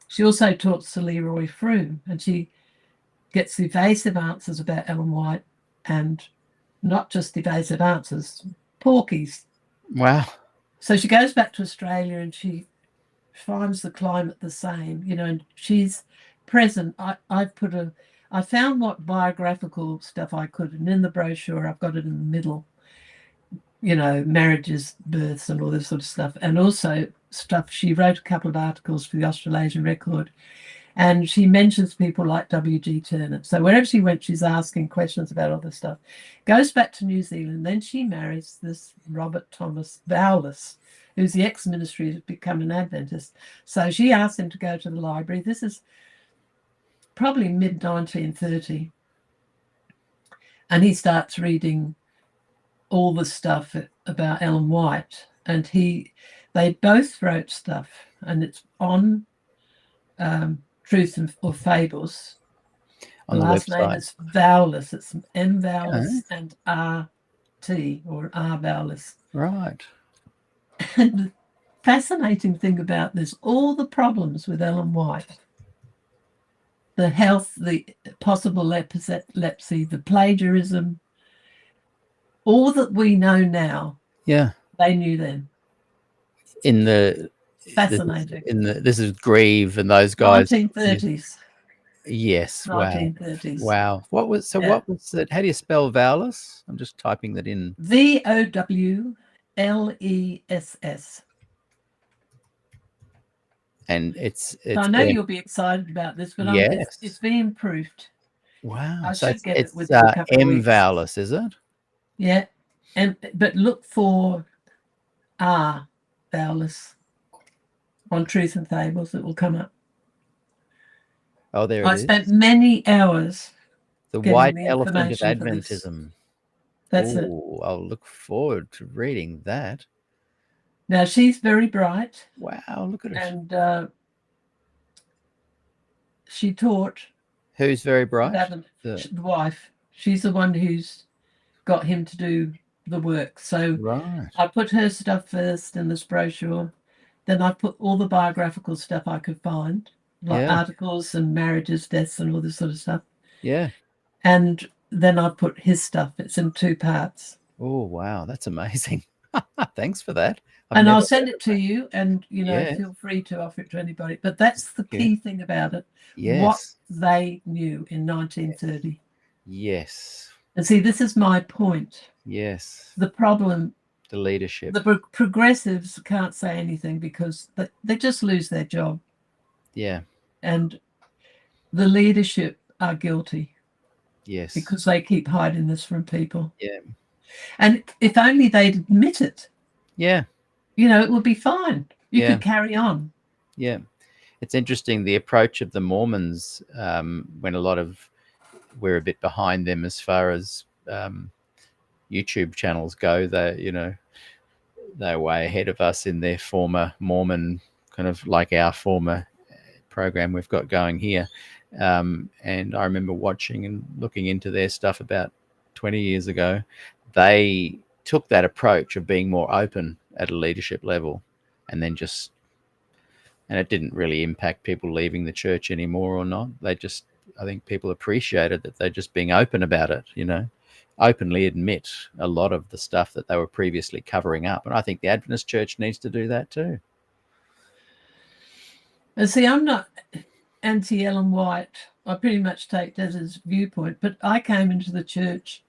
She also talks to Leroy Froome, and she gets evasive answers about Ellen White, and not just evasive answers, porkies. Wow. So she goes back to Australia and she finds the climate the same, and she's present. I found what biographical stuff I could, and in the brochure I've got it in the middle, marriages, births, and all this sort of stuff. And also stuff, she wrote a couple of articles for the Australasian Record, and she mentions people like W.G. Turner. So wherever she went, she's asking questions about all this stuff. Goes back to New Zealand, then she marries this Robert Thomas Vowless, who's the ex-ministry who's become an Adventist. So she asked him to go to the library. This is probably mid-1930. And he starts reading all the stuff about Ellen White. And they both wrote stuff, and it's on Truth or Fables. On the last website. Name is Vowless. It's M Vowless and R-T, or R Vowless. Right. And the fascinating thing about this, all the problems with Ellen White, the health, the possible epilepsy, the plagiarism, all that we know now, they knew then. Fascinating. This is Grieve and those guys. 1930s. Yes. 1930s. Wow. What was it? How do you spell Vowless? I'm just typing that in. Vowless. And it's So I know you'll be excited about this, but yes. it's being proofed. Wow. I So should get it's it within a couple of M weeks. vowelless, is it? Yeah, but look for R vowelless on Truth and Fables. It will come up. Oh, there it is. I spent many hours. The getting White the Elephant of information for this. Adventism. That's it. I'll look forward to reading that. Now she's very bright. Wow, look at it. And she taught. Who's very bright? The wife. She's the one who's got him to do the work. So Right. I put her stuff first in this brochure. Then I put all the biographical stuff I could find, like articles and marriages, deaths, and all this sort of stuff. Yeah. And then I put his stuff. It's in 2 parts. Oh, wow. That's amazing. Thanks for that. I'll send it to you, and Yes. feel free to offer it to anybody. But that's the key thing about it. Yes. What they knew in 1930. Yes. And see, this is my point. Yes. The problem, the leadership. The progressives can't say anything because they just lose their job. Yeah. And the leadership are guilty. Yes. Because they keep hiding this from people. Yeah. And if only they'd admit it. Yeah. It would be fine. You could carry on. Yeah. It's interesting, the approach of the Mormons, when we're a bit behind them as far as YouTube channels go. They're way ahead of us in their former Mormon, kind of like our former program we've got going here. And I remember watching and looking into their stuff about 20 years ago. They took that approach of being more open at a leadership level, and then and it didn't really impact people leaving the church anymore or not. I think people appreciated that they're just being open about it, openly admit a lot of the stuff that they were previously covering up. And I think the Adventist church needs to do that too. And see, I'm not anti-Ellen White. I pretty much take that as viewpoint, but I came into the church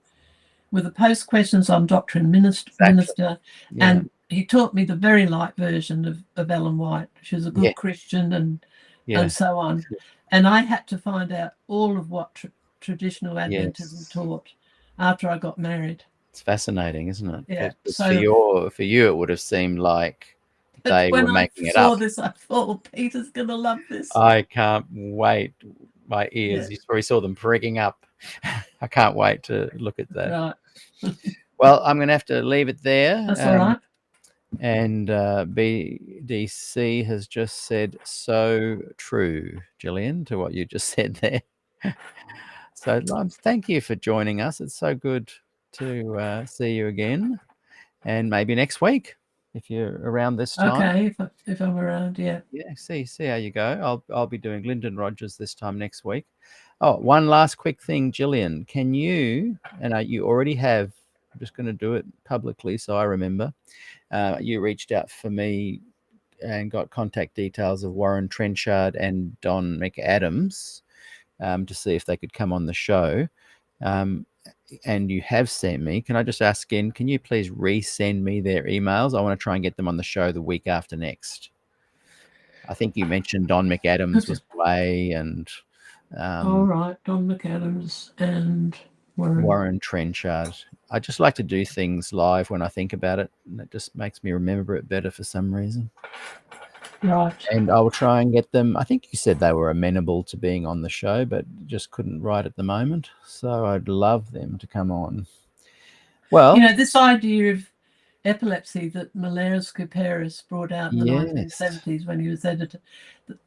with the post questions on Doctrine Minister, and he taught me the very light version of Ellen White. She was a good Christian and so on. And I had to find out all of what traditional Adventism taught after I got married. It's fascinating, isn't it? Yeah. So for you, it would have seemed like they were making it up. When I saw this, I thought, Peter's going to love this. I can't wait. My ears, you probably saw them prigging up. I can't wait to look at that. Right. Well, I'm going to have to leave it there. That's all right. And BDC has just said, so true, Gillian, to what you just said there. So thank you for joining us. It's so good to see you again. And maybe next week, if you're around this time. Okay, if I'm around, yeah. Yeah, see how you go. I'll be doing Lyndon Rogers this time next week. Oh, one last quick thing, Gillian. Can you, and you already have, I'm just going to do it publicly so I remember, you reached out for me and got contact details of Warren Trenchard and Don McAdams to see if they could come on the show. And you have sent me. Can I just ask again, can you please resend me their emails? I want to try and get them on the show the week after next. I think you mentioned Don McAdams was away and... all right, Don McAdams and Warren Trenchard. I just like to do things live when I think about it, and it just makes me remember it better for some reason. Right. And I will try and get them. I think you said they were amenable to being on the show, but just couldn't write at the moment. So I'd love them to come on. Well, this idea of epilepsy that Malaris Couperus brought out in the 1970s when he was editor,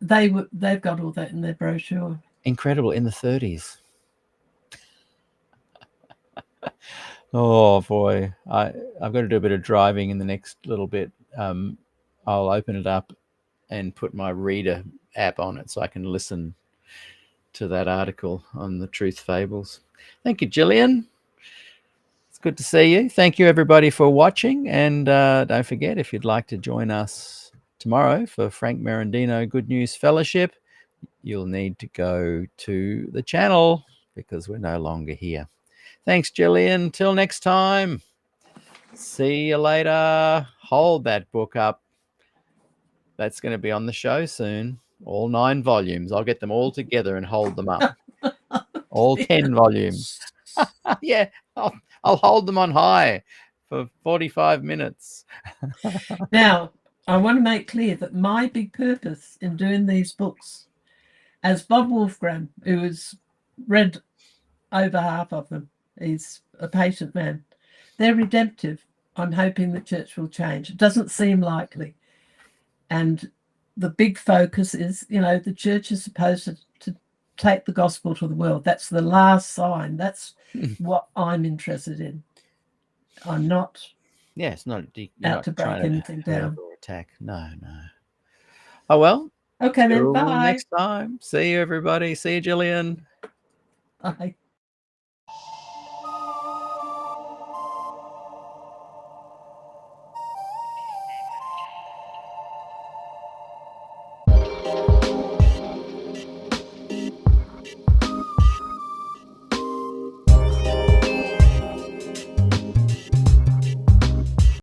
they've got all that in their brochure. Incredible, in the 30s. Oh boy, I've got to do a bit of driving in the next little bit. I'll open it up and put my reader app on it so I can listen to that article on the Truth Fables. Thank you, Gillian. It's good to see you. Thank you, everybody, for watching. And don't forget, if you'd like to join us tomorrow for Frank Merendino Good News Fellowship, you'll need to go to the channel because we're no longer here. Thanks, Gillian. Till next time. See you later. Hold that book up. That's going to be on the show soon. All 9 volumes. I'll get them all together and hold them up. All 10 volumes. Yeah, I'll hold them on high for 45 minutes. Now, I want to make clear that my big purpose in doing these books, as Bob Wolfgram, who has read over half of them, he's a patient man, they're redemptive. I'm hoping the church will change. It doesn't seem likely. And the big focus is, the church is supposed to take the gospel to the world. That's the last sign. That's what I'm interested in. I'm not it's not out to break anything down or attack. No. Oh well. Okay then. Bye. Next time. See you, everybody. See you, Gillian. Bye.